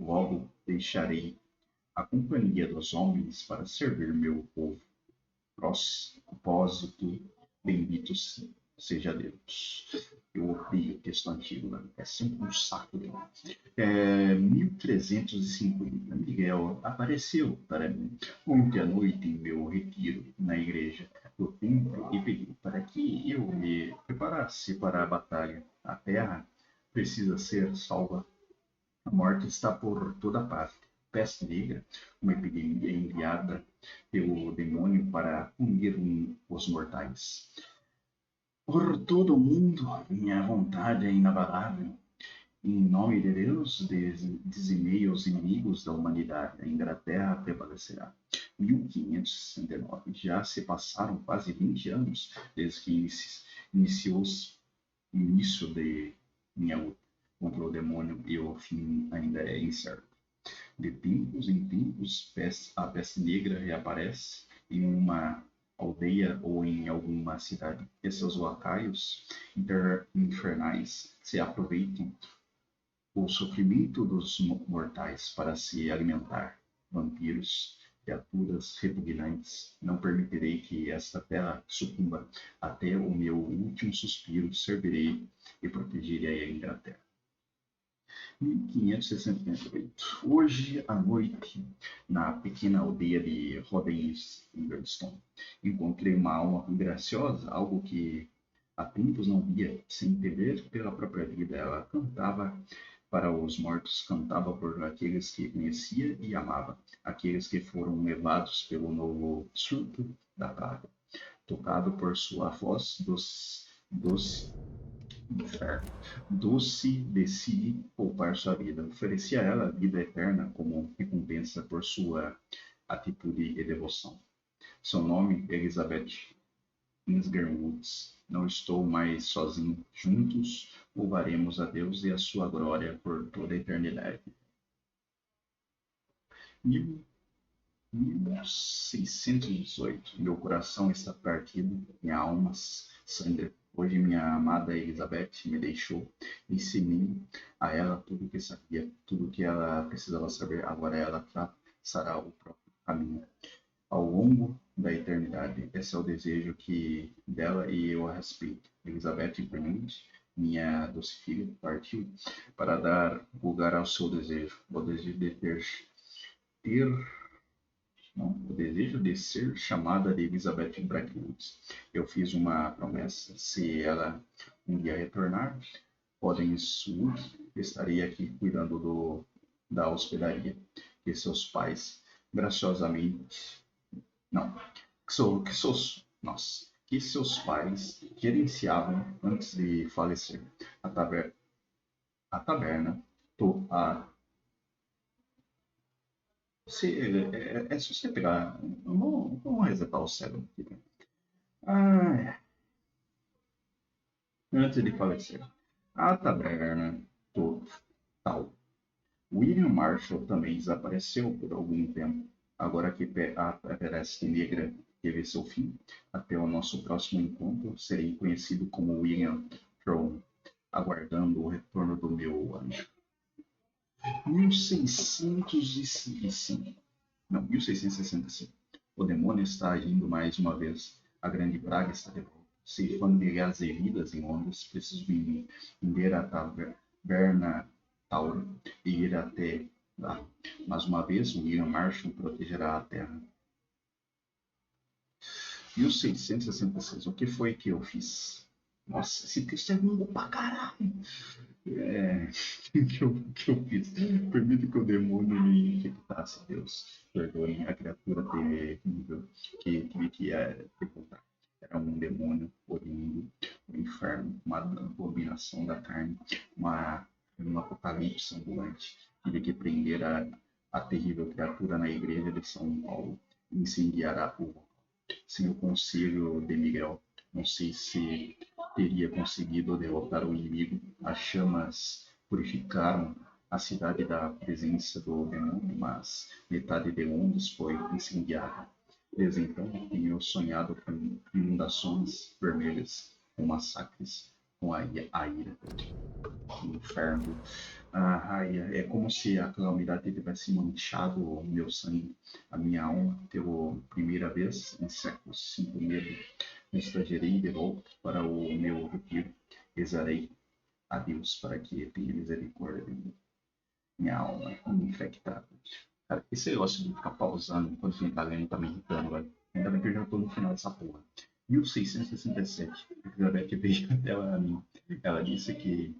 Logo deixarei a companhia dos homens para servir meu povo. Propósito, bendito seja Deus. Eu odeio o texto antigo, né? É sempre um saco dele. 1350. Miguel apareceu para mim ontem à noite em meu retiro na igreja do templo e pediu para que eu me preparasse para a batalha. A terra precisa ser salva. A morte está por toda parte. Peste negra, uma epidemia enviada pelo demônio para punir os mortais. Por todo o mundo, minha vontade é inabalável. Em nome de Deus, dizimei os inimigos da humanidade. A Inglaterra prevalecerá. 1569. Já se passaram quase 20 anos desde que iniciou o início de minha luta contra o demônio e o fim ainda é incerto. De tempos em tempos, a peste negra reaparece em uma aldeia ou em alguma cidade. E seus lacaios infernais se aproveitam do sofrimento dos mortais para se alimentar. Vampiros, criaturas repugnantes. Não permitirei que esta terra sucumba. Até o meu último suspiro servirei e protegerei a Inglaterra. 1568. Hoje à noite, na pequena aldeia de Rodenston, encontrei uma alma graciosa, algo que há tempos não via, sem temer pela própria vida. Ela cantava para os mortos, cantava por aqueles que conhecia e amava, aqueles que foram levados pelo novo surto da praga. Tocado por sua voz doce, decidi poupar sua vida. Ofereci a ela a vida eterna como recompensa por sua atitude e devoção. Seu nome é Elizabeth Woods. Não estou mais sozinho. Juntos louvaremos a Deus e a sua glória por toda a eternidade. 1618. Meu coração está partido, minha alma sangra. Hoje minha amada Elizabeth me deixou. Ensinei a ela tudo o que sabia, tudo o que ela precisava saber. Agora ela traçará o próprio caminho ao longo da eternidade. Esse é o desejo dela e eu a respeito. Elizabeth Burnett, minha doce filha, partiu para dar lugar ao seu desejo. O desejo de ser chamada de Elizabeth Brackwoods. Eu fiz uma promessa. Se ela um dia retornar, Podenswood, estarei aqui cuidando da hospedaria que seus pais graciosamente que seus pais gerenciavam antes de falecer. A taberna é só você pegar. Vamos resetar o cérebro aqui. Antes de falecer. A taberna total. William Marshall também desapareceu por algum tempo. Agora que a Peste Negra teve seu fim, até o nosso próximo encontro, serei conhecido como William Throne, aguardando o retorno do meu anjo. 1665. O demônio está agindo mais uma vez. A grande praga está de volta. Ceifando milhares de vidas em Londres, preciso vender a taverna Tauro e ir até lá. Mais uma vez, William Marshall protegerá a terra. 1666. O que foi que eu fiz? Nossa, esse texto é longo pra caralho. O que eu fiz? Permito que o demônio me infectasse. Deus, perdoe, a criatura terrível que ia derrotar. Era um demônio oriundo do inferno, uma abominação da carne, um apocalipse ambulante. Tive que prender a terrível criatura na igreja de São Paulo e incendiar o local. Sem o conselho de Miguel, não sei se teria conseguido derrotar o inimigo. As chamas purificaram a cidade da presença do demônio, mas metade de Londres foi incendiada. Desde então, tenho sonhado com inundações vermelhas, com massacres, com a ira, o inferno. É como se a calamidade tivesse manchado o meu sangue, a minha alma, pela primeira vez em séculos. Sinto medo. Me estrangerei de volta para o meu retiro. Rezarei a Deus para que tenha misericórdia de mim. Minha alma infectada. Cara, esse negócio de ficar pausando enquanto a gente tá lendo tá me irritando, velho. Ainda bem que eu já tô no final dessa porra. 1667. Elizabeth veio até mim. Ela disse que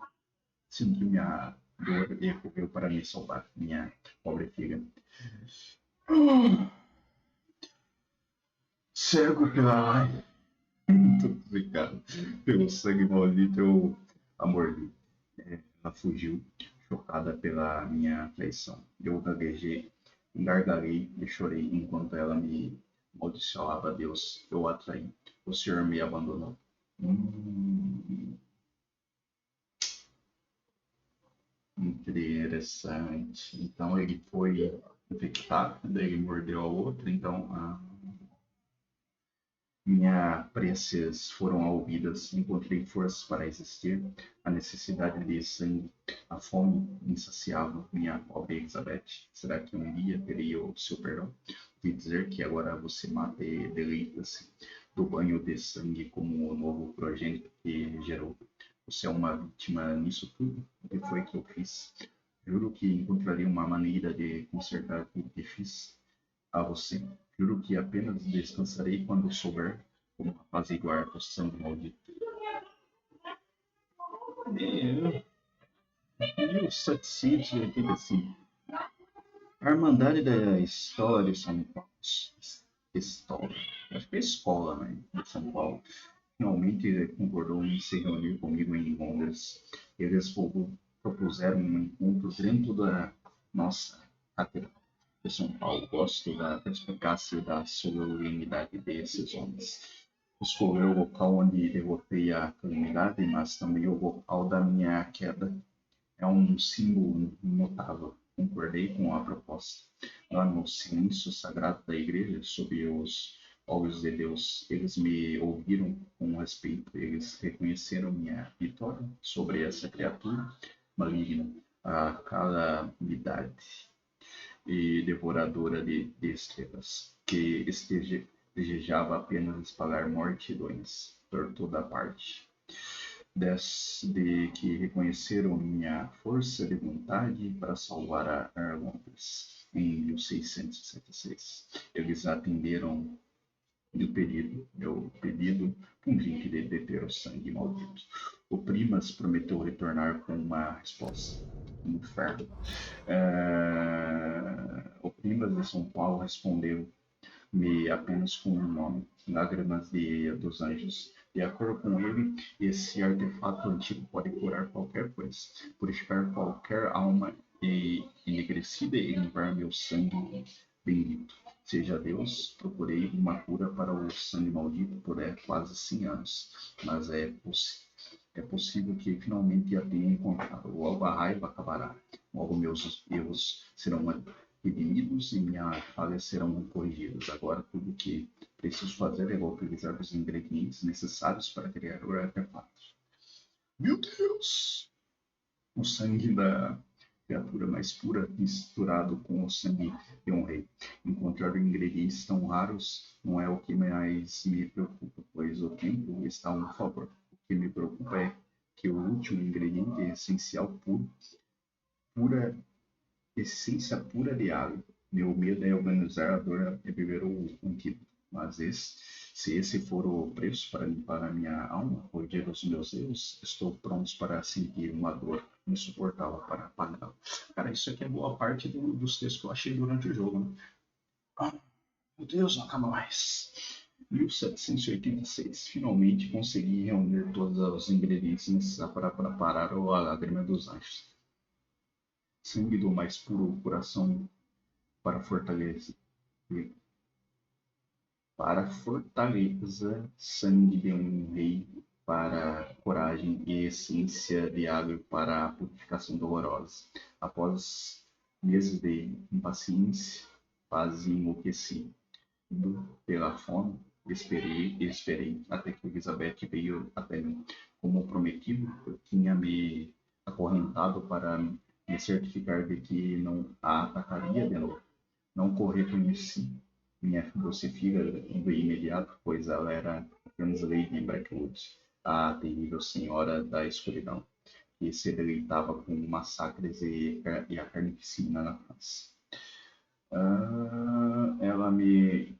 sentiu minha dor e correu para me salvar, minha pobre filha. Cego pela obrigado. Pelo sangue maldito eu a mordi. Ela fugiu, chocada pela minha traição. Eu gargalhei e chorei enquanto ela me amaldiçoava. Deus, eu a traí. O Senhor me abandonou. Interessante. Então ele foi infectado, daí ele mordeu a outra, então minhas preces foram ouvidas, encontrei forças para existir, a necessidade de sangue, a fome insaciável, minha pobre Elizabeth. Será que um dia terei o seu perdão? me dizer que agora você mata e deleita-se do banho de sangue como o novo progênito que gerou. Você é uma vítima nisso tudo? O que foi que eu fiz? Juro que encontrarei uma maneira de consertar tudo que fiz a você. Juro que apenas descansarei quando souber como apaziguar o sangue maldito. 1785. A Irmandade da História de São Paulo. História. Acho que é escola, né? De São Paulo. Finalmente concordou em se reunir comigo em Londres. Eles propuseram um encontro dentro da nossa catedral de São Paulo. Gosto da perspicácia e da solenidade desses homens. Escolheu o local onde derrotei a calamidade, mas também o local da minha queda. É um símbolo notável. Concordei com a proposta. Lá no silêncio sagrado da igreja, sob os olhos de Deus, eles me ouviram com respeito. Eles reconheceram minha vitória sobre essa criatura maligna, a calamidade e devoradora de estrelas, que desejava apenas espalhar morte e doença por toda parte. Desde que reconheceram minha força de vontade para salvar a Londres em 1676, eles atenderam meu pedido, um drink de deter o sangue maldito. O Primas prometeu retornar com uma resposta. Um inferno. O Primas de São Paulo respondeu-me apenas com um nome, Lágrimas dos Anjos. De acordo com ele, esse artefato antigo pode curar qualquer coisa, purificar qualquer alma enegrecida e limpar meu sangue bendito. Seja Deus, procurei uma cura para o sangue maldito por quase 100 anos, mas é possível que finalmente a tenha encontrado. Logo a raiva acabará, logo meus erros serão redimidos e minhas falhas serão corrigidas. Agora tudo o que preciso fazer é utilizar os ingredientes necessários para criar o artefato. Meu Deus! O sangue da criatura mais pura misturado com o sangue de um rei. Encontrar ingredientes tão raros não é o que mais me preocupa, pois o tempo está a meu favor. O que me preocupa é que o último ingrediente é essencial essência pura de água. Meu medo é organizar a dor e beber o antídoto. Mas se esse for o preço para limpar a minha alma, corrigir os meus erros, estou pronto para sentir uma dor insuportável para apagá-la. Cara, isso aqui é boa parte dos textos que eu achei durante o jogo, né? Meu Deus, não acaba mais. 1786. Finalmente consegui reunir todos os ingredientes necessários para preparar a Lágrima dos Anjos. Sangue do mais puro coração para fortalecer. Para fortaleza, sangue de um rei para coragem e essência de água para a purificação dolorosa. Após meses de impaciência, quase enlouqueci pela fome, esperei até que Elizabeth veio até mim. Como prometido, eu tinha me acorrentado para me certificar de que não a atacaria de novo. Não reconheci minha doce filha de imediato, pois ela era apenas Lady Blackwood, a terrível senhora da escuridão, que se deleitava com massacres e a carnificina na França. Ela me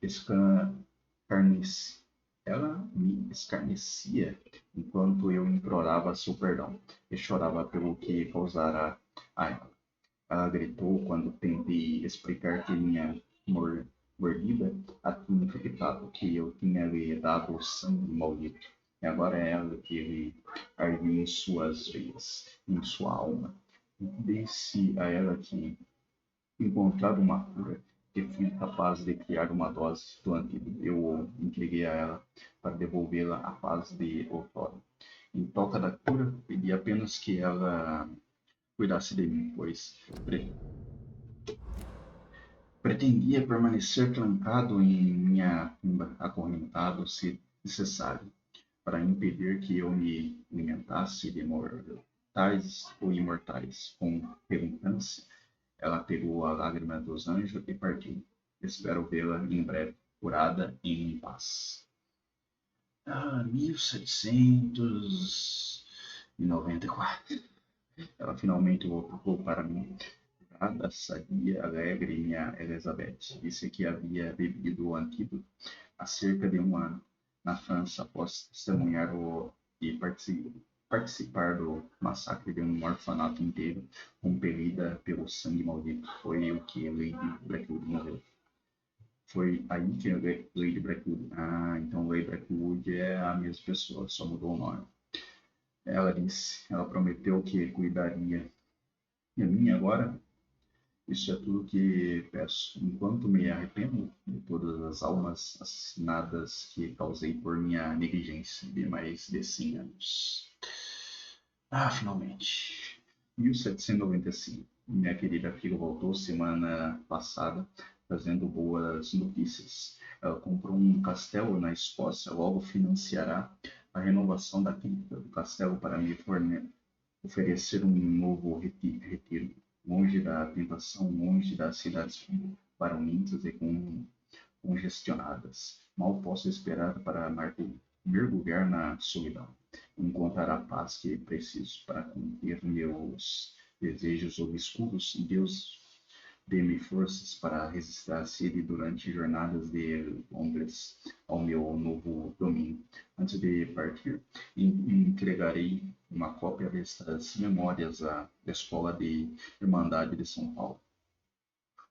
escarnecia enquanto eu implorava seu perdão e chorava pelo que causara a ela. Ela gritou quando tentei explicar que minha mordida a tinha infectado, que eu tinha lhe dado o sangue maldito. E agora é ela que lhe ardia em suas veias, em sua alma. Disse a ela que encontrado uma cura, que fui capaz de criar uma dose do antídoto. Eu entreguei a ela para devolvê-la à paz de outrora. Em troca da cura, pedi apenas que ela cuidasse de mim, pois pretendia permanecer trancado em minha tumba, acorrentado se necessário, para impedir que eu me alimentasse de mortais ou imortais. Com relutância, ela pegou a Lágrima dos Anjos e partiu. Espero vê-la em breve, curada e em paz. 1794. Ela finalmente voltou para mim. Curada, sadia, alegre, minha Elizabeth. Disse que havia bebido o antídoto há cerca de um ano, na França, após testemunhar e participar do massacre de um orfanato inteiro, compelida pelo sangue maldito. Foi o que Lady Blackwood morreu. Foi aí que Lady Blackwood... Ah, então Lady Blackwood é a mesma pessoa, só mudou o nome. Ela prometeu que cuidaria de mim agora. Isso é tudo que peço, enquanto me arrependo de todas as almas assassinadas que causei por minha negligência de mais de 100 anos. Finalmente. 1795. Minha querida filha voltou semana passada, trazendo boas notícias. Ela comprou um castelo na Escócia, logo financiará a renovação da cripta do castelo para me oferecer um novo retiro. Longe da tentação, longe das cidades barulhentas e congestionadas. Mal posso esperar para mergulhar na solidão, encontrar a paz que preciso para conter meus desejos obscuros. Deus dê-me forças para resistir à sede durante jornadas de Londres ao meu novo domínio. Antes de partir, entregarei uma cópia destas memórias à Escola de Irmandade de São Paulo,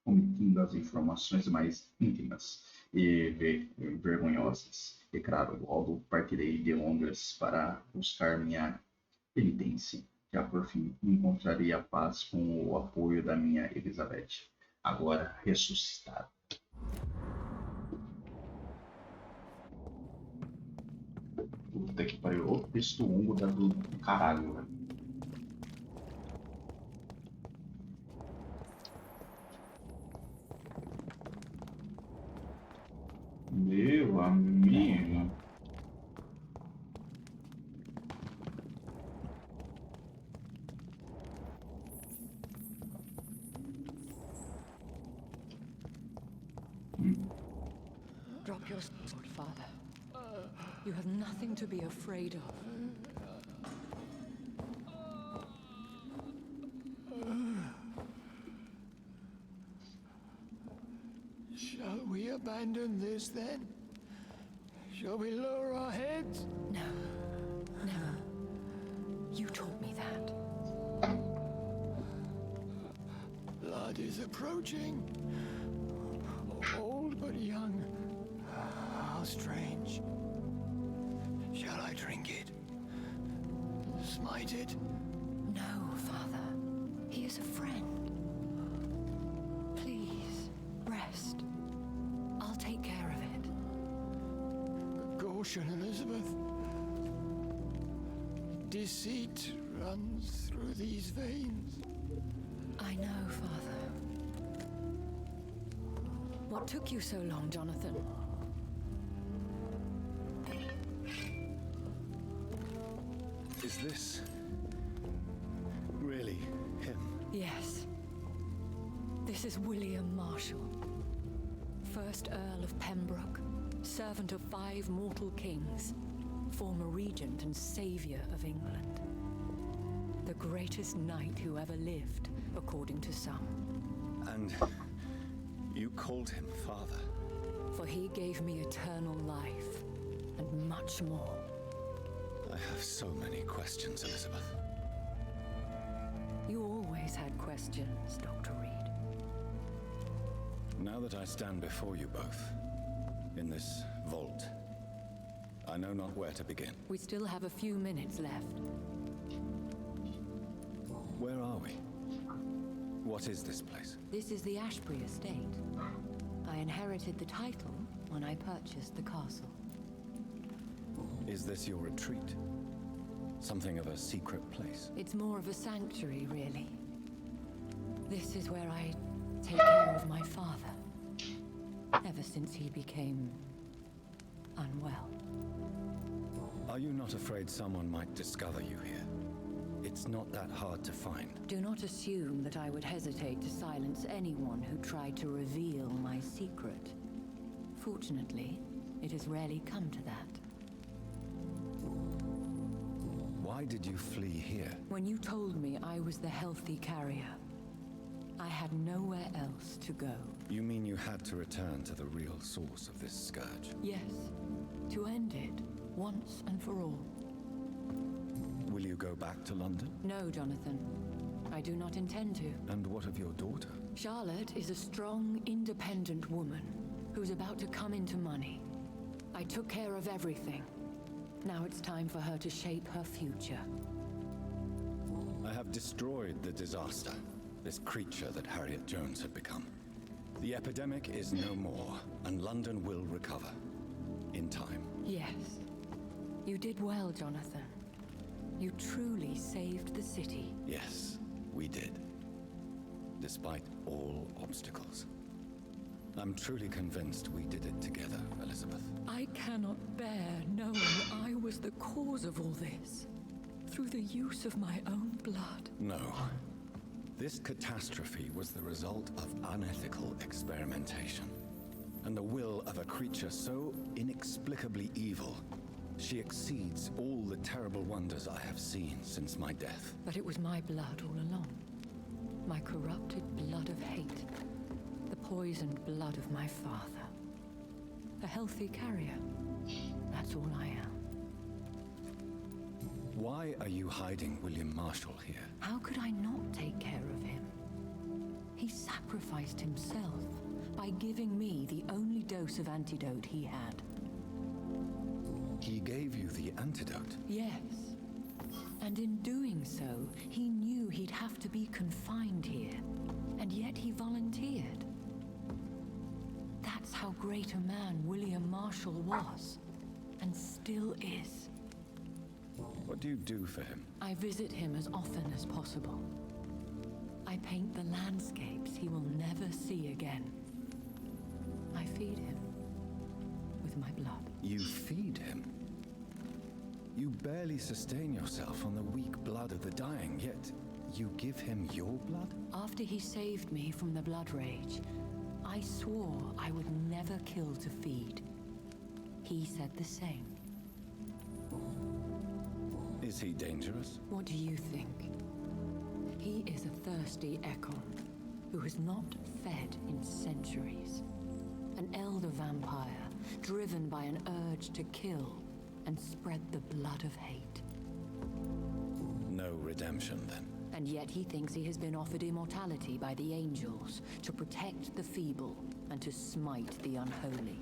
omitindo as informações mais íntimas e vergonhosas. E claro, logo partirei de Londres para buscar minha penitência. Já por fim encontrarei a paz com o apoio da minha Elizabeth, agora ressuscitada. Puta que pariu, o texto longo do caralho, velho. Meu amigo. Drop your sword, Father. You have nothing to be afraid of. Shall we abandon this then? Shall we lower our heads? No. Never. You taught me that. Blood is approaching. Old but young. How strange. Shall I drink it? Smite it? No, Father. He is a friend. Please, rest. I'll take care of it. Caution, Elizabeth. Deceit runs through these veins. I know, Father. What took you so long, Jonathan? Is this really him? Yes. This is William Marshall, 1st Earl of Pembroke, servant of 5 mortal kings, former regent and saviour of England. The greatest knight who ever lived, according to some. And you called him father? For he gave me eternal life, and much more. I have so many questions, Elizabeth. You always had questions, Dr. Reed. Now that I stand before you both, in this vault, I know not where to begin. We still have a few minutes left. Where are we? What is this place? This is the Ashbury Estate. I inherited the title when I purchased the castle. Is this your retreat? Something of a secret place? It's more of a sanctuary, really. This is where I take care of my father, ever since he became unwell. Are you not afraid someone might discover you here? It's not that hard to find. Do not assume that I would hesitate to silence anyone who tried to reveal my secret. Fortunately, it has rarely come to that. Why did you flee here? When you told me I was the healthy carrier, I had nowhere else to go. You mean you had to return to the real source of this scourge? Yes, to end it, once and for all. Will you go back to London? No, Jonathan. I do not intend to. And what of your daughter? Charlotte is a strong, independent woman who's about to come into money. I took care of everything. Now it's time for her to shape her future. I have destroyed the disaster, this creature that Harriet Jones had become. The epidemic is no more, and London will recover. In time. Yes. You did well, Jonathan. You truly saved the city. Yes, we did. Despite all obstacles. I'm truly convinced we did it together, Elizabeth. I cannot bear knowing I was the cause of all this. Through the use of my own blood. No. This catastrophe was the result of unethical experimentation. And the will of a creature so inexplicably evil, she exceeds all the terrible wonders I have seen since my death. But it was my blood all along. My corrupted blood of hate. The poisoned blood of my father. A healthy carrier. That's all I am. Why are you hiding William Marshall here? How could I not take care of him? He sacrificed himself by giving me the only dose of antidote he had. He gave you the antidote? Yes. And in doing so, he knew he'd have to be confined here. And yet he volunteered. That's how great a man William Marshall was. And still is. What do you do for him? I visit him as often as possible. I paint the landscapes he will never see again. I feed him with my blood. You feed him? You barely sustain yourself on the weak blood of the dying, yet you give him your blood? After he saved me from the blood rage, I swore I would never kill to feed. He said the same. Is he dangerous? What do you think? He is a thirsty echo who has not fed in centuries. An elder vampire, driven by an urge to kill and spread the blood of hate. No redemption, then. And yet he thinks he has been offered immortality by the angels to protect the feeble and to smite the unholy.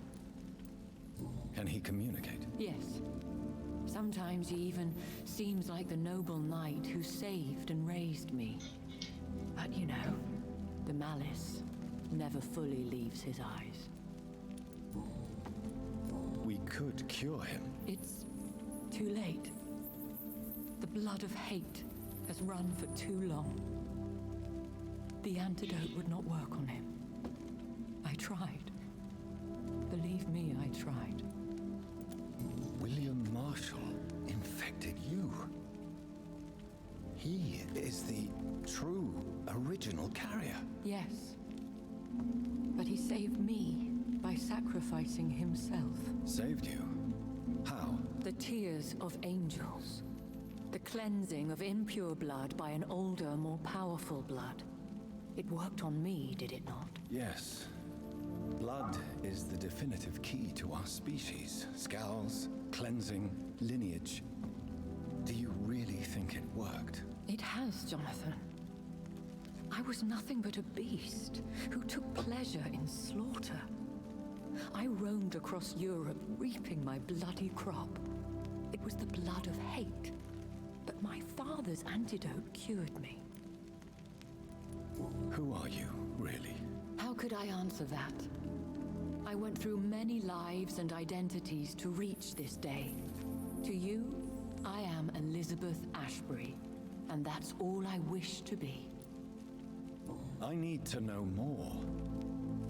Can he communicate? Yes. Sometimes he even seems like the noble knight who saved and raised me. But you know, the malice never fully leaves his eyes. We could cure him. It's too late. The blood of hate has run for too long. The antidote would not work on him. I tried. Believe me, I tried. William Marshall infected you. He is the true, original carrier. Yes. But he saved me by sacrificing himself. Saved you? How? The tears of angels. The cleansing of impure blood by an older, more powerful blood. It worked on me, did it not? Yes. Blood is the definitive key to our species. Scowls, cleansing, lineage. Do you really think it worked? It has, Jonathan. I was nothing but a beast who took pleasure in slaughter. I roamed across Europe, reaping my bloody crop. It was the blood of hate. But my father's antidote cured me. Who are you, really? How could I answer that? I went through many lives and identities to reach this day. To you, I am Elizabeth Ashbury, and that's all I wish to be. I need to know more.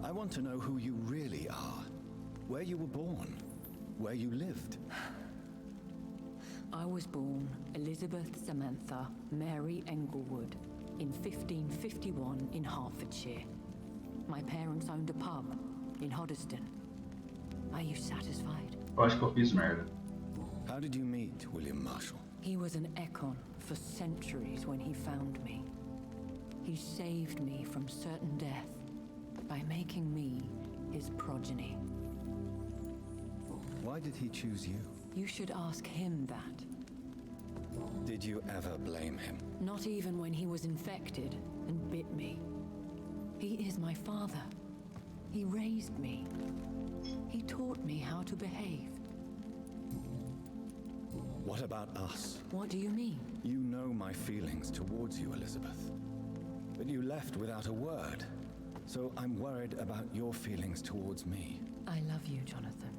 I want to know who you really are. Where you were born. Where you lived. I was born Elizabeth Samantha Mary Englewood in 1551 in Hertfordshire. My parents owned a pub, in Hoddesdon. Are you satisfied? Eu acho que eu fiz merda. How did you meet William Marshall? He was an Ekon for centuries when he found me. He saved me from certain death by making me his progeny. Why did he choose you? You should ask him that. Did you ever blame him? Not even when he was infected and bit me. He is my father. He raised me. He taught me how to behave. What about us? What do you mean? You know my feelings towards you, Elizabeth. But you left without a word. So I'm worried about your feelings towards me. I love you, Jonathan.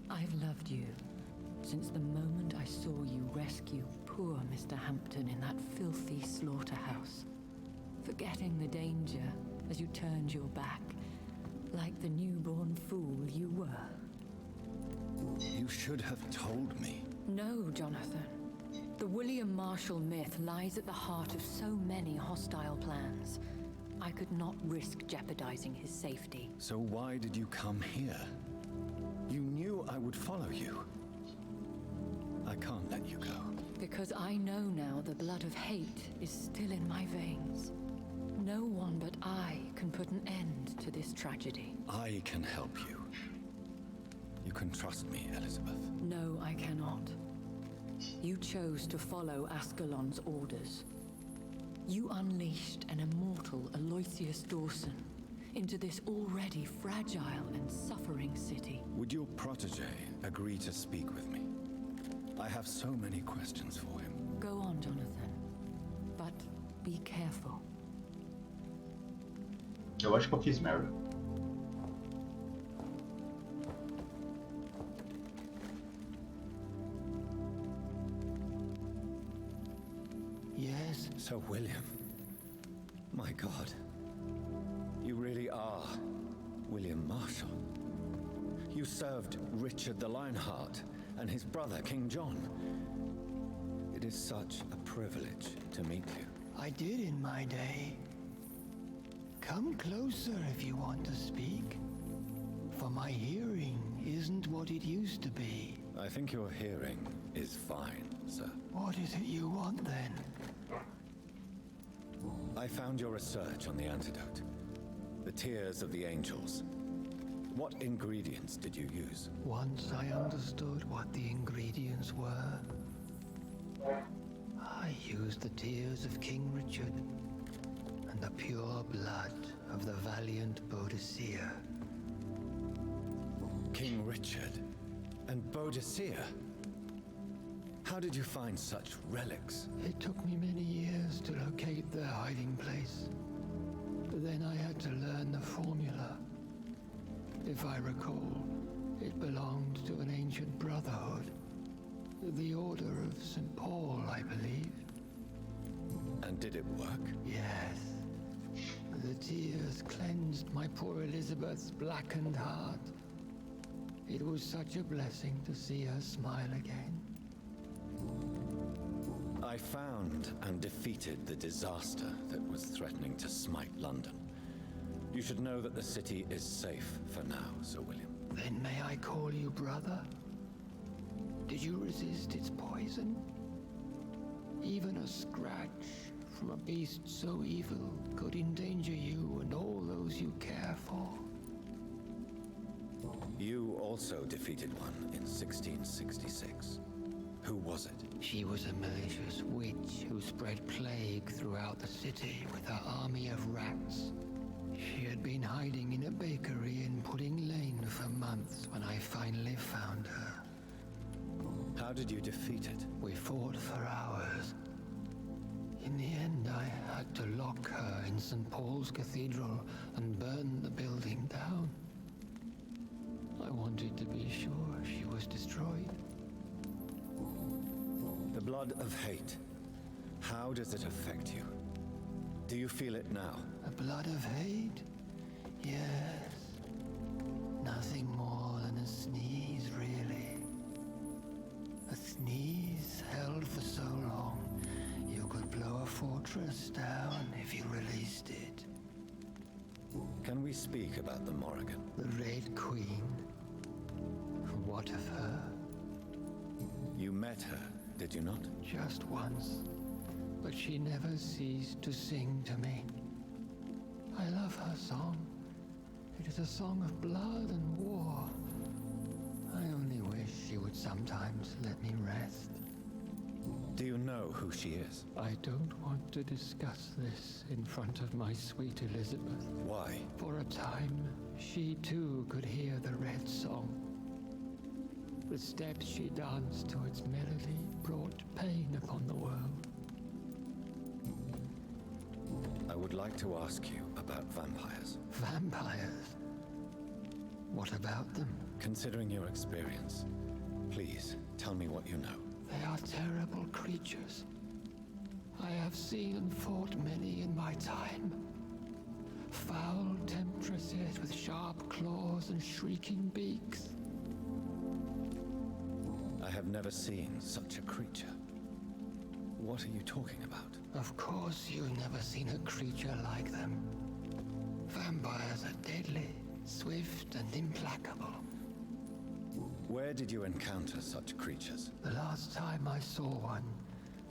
I've loved you since the moment I saw you rescue poor Mr. Hampton in that filthy slaughterhouse, forgetting the danger as you turned your back, like the newborn fool you were. You should have told me. No, Jonathan. The William Marshall myth lies at the heart of so many hostile plans. I could not risk jeopardizing his safety. So why did you come here? You knew I would follow you. I can't let you go. Because I know now the blood of hate is still in my veins. No one but I can put an end to this tragedy. I can help you. You can trust me, Elizabeth. No, I cannot. You chose to follow Ascalon's orders. You unleashed an immortal Aloysius Dawson into this already fragile and suffering city. Would your protege agree to speak with me? I have so many questions for him. Go on, Jonathan. But be careful. Eu acho que eu fiz merda. Yes? Sir William. My God. You really are William Marshall. You served Richard the Lionheart and his brother, King John. It is such a privilege to meet you. I did in my day. Come closer if you want to speak. For my hearing isn't what it used to be. I think your hearing is fine, sir. What is it you want then? I found your research on the antidote. The tears of the angels. What ingredients did you use? Once I understood what the ingredients were, I used the tears of King Richard and the pure blood of the valiant Boadicea. King Richard and Boadicea? How did you find such relics? It took me many years to locate their hiding place. But then I had to learn the formula. If I recall, it belonged to an ancient brotherhood. The Order of St. Paul, I believe. And did it work? Yes. The tears cleansed my poor Elizabeth's blackened heart. It was such a blessing to see her smile again. I found and defeated the disaster that was threatening to smite London. You should know that the city is safe for now, Sir William. Then may I call you brother? Did you resist its poison? Even a scratch from a beast so evil could endanger you and all those you care for. You also defeated one in 1666. Who was it? She was a malicious witch who spread plague throughout the city with her army of rats. She had been hiding in a bakery in Pudding Lane for months when I finally found her. How did you defeat it? We fought for hours. In the end, I had to lock her in St. Paul's Cathedral and burn the building down. I wanted to be sure she was destroyed. The blood of hate. How does it affect you? Do you feel it now? The blood of hate? Yes. Nothing more than a sneeze, really. A sneeze held for so long, you could blow a fortress down if you released it. Can we speak about the Morrigan? The Red Queen? What of her? You met her, did you not? Just once. But she never ceased to sing to me. I love her song. It is a song of blood and war. I only wish she would sometimes let me rest. Do you know who she is? I don't want to discuss this in front of my sweet Elizabeth. Why? For a time, she too could hear the Red Song. The steps she danced to its melody brought pain upon the world. I would like to ask you about vampires. Vampires? What about them? Considering your experience, please tell me what you know. They are terrible creatures. I have seen and fought many in my time. Foul temptresses with sharp claws and shrieking beaks. I have never seen such a creature. What are you talking about? Of course you've never seen a creature like them. Vampires are deadly, swift and implacable. Where did you encounter such creatures? The last time I saw one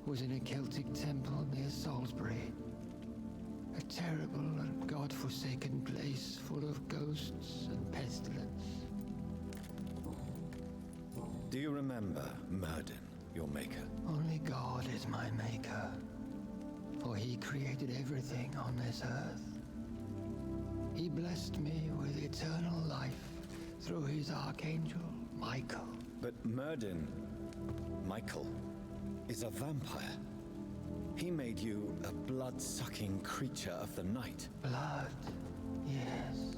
was in a Celtic temple near Salisbury. A terrible and god-forsaken place full of ghosts and pestilence. Do you remember Myrddin, your maker? Only God is my maker, for he created everything on this earth. He blessed me with eternal life through his archangel, Michael. But Myrddin, Michael, is a vampire. He made you a blood-sucking creature of the night. Blood, yes.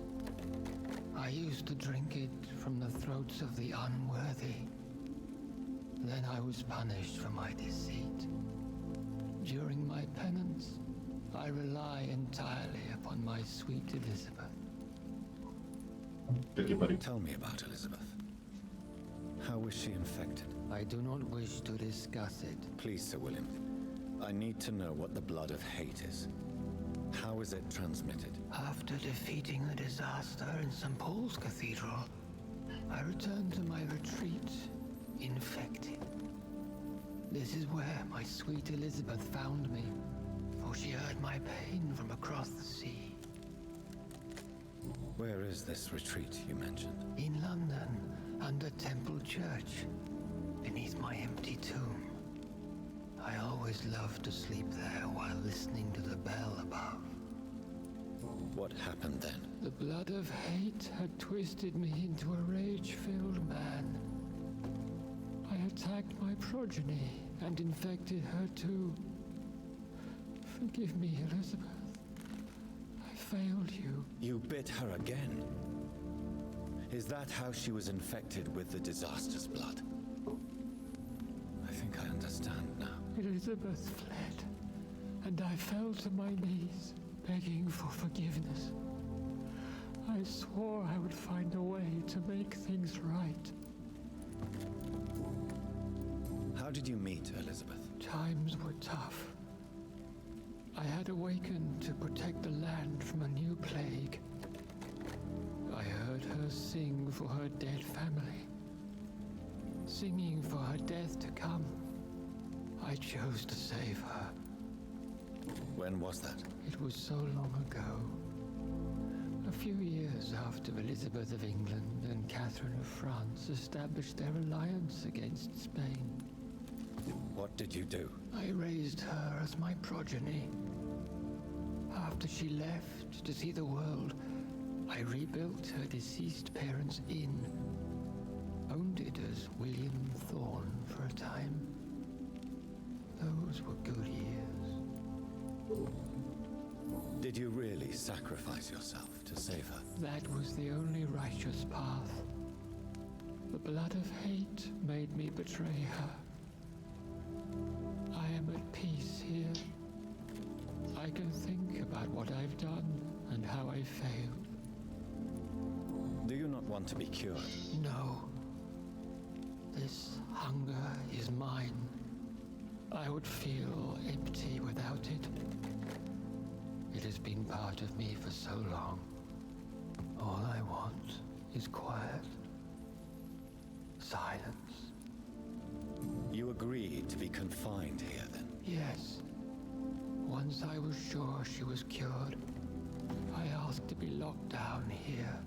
I used to drink it from the throats of the unworthy. Then I was punished for my deceit. During my penance, I rely entirely upon my sweet Elizabeth. Tell me about Elizabeth. How was she infected? I do not wish to discuss it. Please, Sir William. I need to know what the blood of hate is. How is it transmitted? After defeating the disaster in St. Paul's Cathedral, I returned to my retreat, infected. This is where my sweet Elizabeth found me, for she heard my pain from across the sea. Where is this retreat you mentioned? In London, under Temple Church, beneath my empty tomb. I always loved to sleep there while listening to the bell above. What happened then? The blood of hate had twisted me into a rage-filled man. I attacked my progeny and infected her too. Forgive me, Elizabeth. I failed you. You bit her again? Is that how she was infected with the disaster's blood? I think I understand now. Elizabeth fled, and I fell to my knees, begging for forgiveness. I swore I would find a way to make things right. How did you meet Elizabeth? Times were tough. I had awakened to protect the land from a new plague. I heard her sing for her dead family. Singing for her death to come. I chose to save her. When was that? It was so long ago. A few years after Elizabeth of England and Catherine of France established their alliance against Spain. What did you do? I raised her as my progeny. After she left to see the world, I rebuilt her deceased parents' inn. Owned it as William Thorne for a time. Those were good years. Did you really sacrifice yourself to save her? That was the only righteous path. The blood of hate made me betray her. I am at peace here. I can think about what I've done and how I failed. Do you not want to be cured? No. This hunger is mine. I would feel empty without it. It has been part of me for so long. is quiet. Silence. You agreed to be confined here, then? Yes. Once I was sure she was cured, I asked to be locked down here.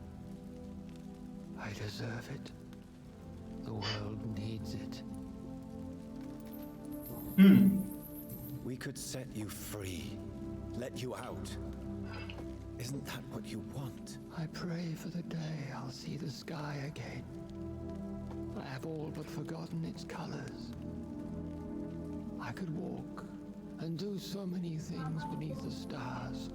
I deserve it. The world needs it. We could set you free. Let you out. Isn't that what you want? I pray for the day I'll see the sky again. I have all but forgotten its colors. I could walk and do so many things beneath the stars.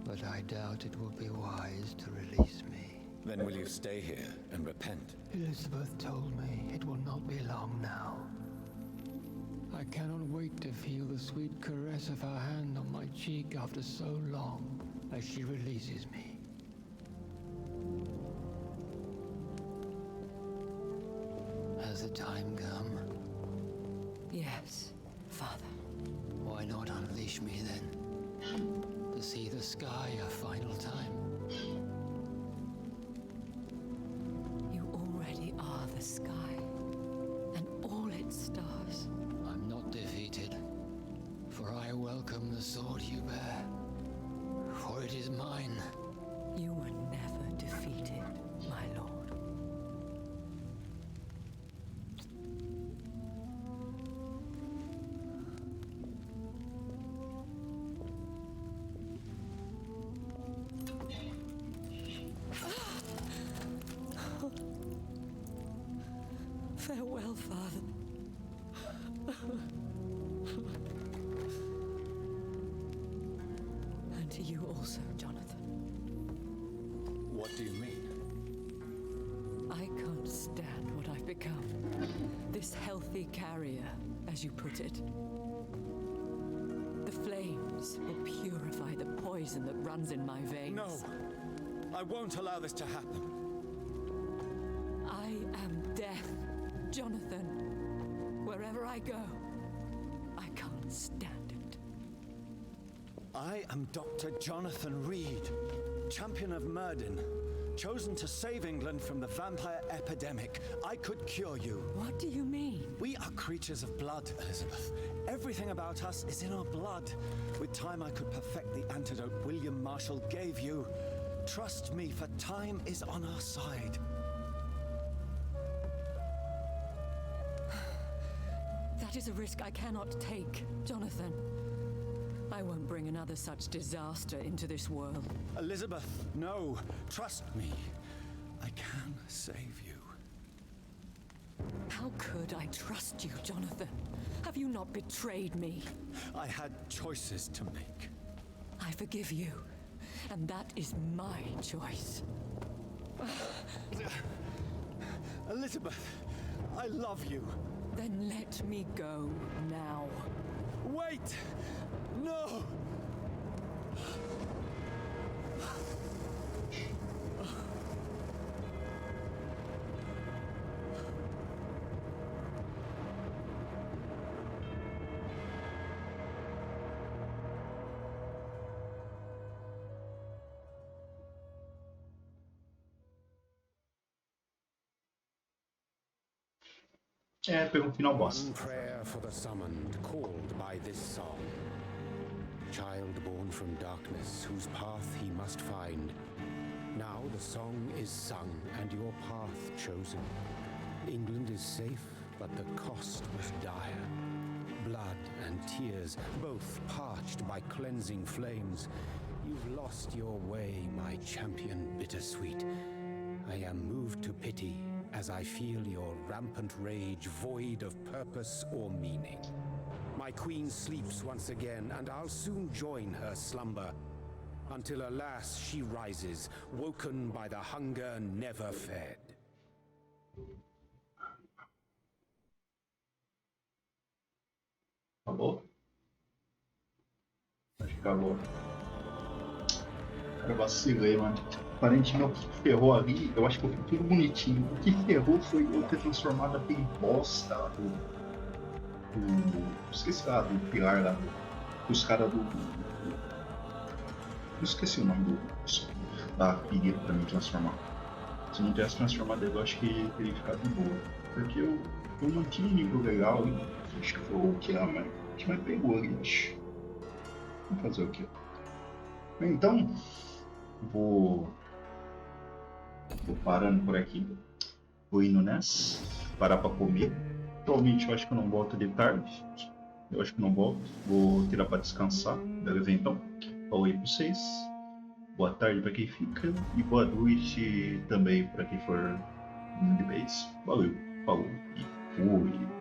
But I doubt it will be wise to release me. Then will you stay here and repent? Elizabeth told me it will not be long now. I cannot wait to feel the sweet caress of her hand on my cheek after so long as she releases me. Has the time come? Yes, Father. Why not unleash me then? To see the sky a final time? You already are the sky, and all its stars. I'm not defeated, for I welcome the sword you bear, for it is mine. You were never defeated, my lord. Farewell, Father. And to you also, Jonathan. What do you mean? I can't stand what I've become. This healthy carrier, as you put it. The flames will purify the poison that runs in my veins. No! I won't allow this to happen. I am death, Jonathan. Wherever I go, I can't stand it. I am Dr. Jonathan Reed, champion of Myrddin, chosen to save England from the vampire epidemic. I could cure you. What do you mean? We are creatures of blood, Elizabeth. Everything about us is in our blood. With time, I could perfect the antidote William Marshall gave you. Trust me, for time is on our side. That is a risk I cannot take, Jonathan. I won't bring another such disaster into this world. Elizabeth, no. Trust me. I can save you. How could I trust you, Jonathan? Have you not betrayed me? I had choices to make. I forgive you, and that is my choice. Elizabeth, I love you. Then let me go now. Wait! No! Foi um final boss. One prayer for the summoned, called by this song. Child born from darkness, whose path he must find. Now the song is sung, and your path chosen. England is safe, but the cost was dire. Blood and tears, both parched by cleansing flames. You've lost your way, my champion bittersweet. I am moved to pity as I feel your rampant rage void of purpose or meaning. My queen sleeps once again, and I'll soon join her slumber, until alas she rises, woken by the hunger never fed. Acabou? Acho que acabou. Cara, vacilei, mano. Aparentemente o que ferrou ali, eu acho que eu fiz tudo bonitinho. O que ferrou foi eu ter transformado aquele bosta lá esqueci lá do pilar lá. Os caras do. Eu esqueci o nome da figueira pra me transformar. Se não tivesse transformado ele, eu acho que teria ficado de boa. Porque eu mantinha um nível legal e acho que foi o que mais pegou ali, acho. Vamos fazer o quê? Então, vou parando por aqui. Vou indo nessa. Parar pra comer. Provavelmente eu acho que eu não volto de tarde. Eu acho que não volto. Vou tirar pra descansar. Beleza, então? Falou aí pra vocês. Boa tarde pra quem fica. E boa noite também pra quem for de vez. Valeu, falou e fui.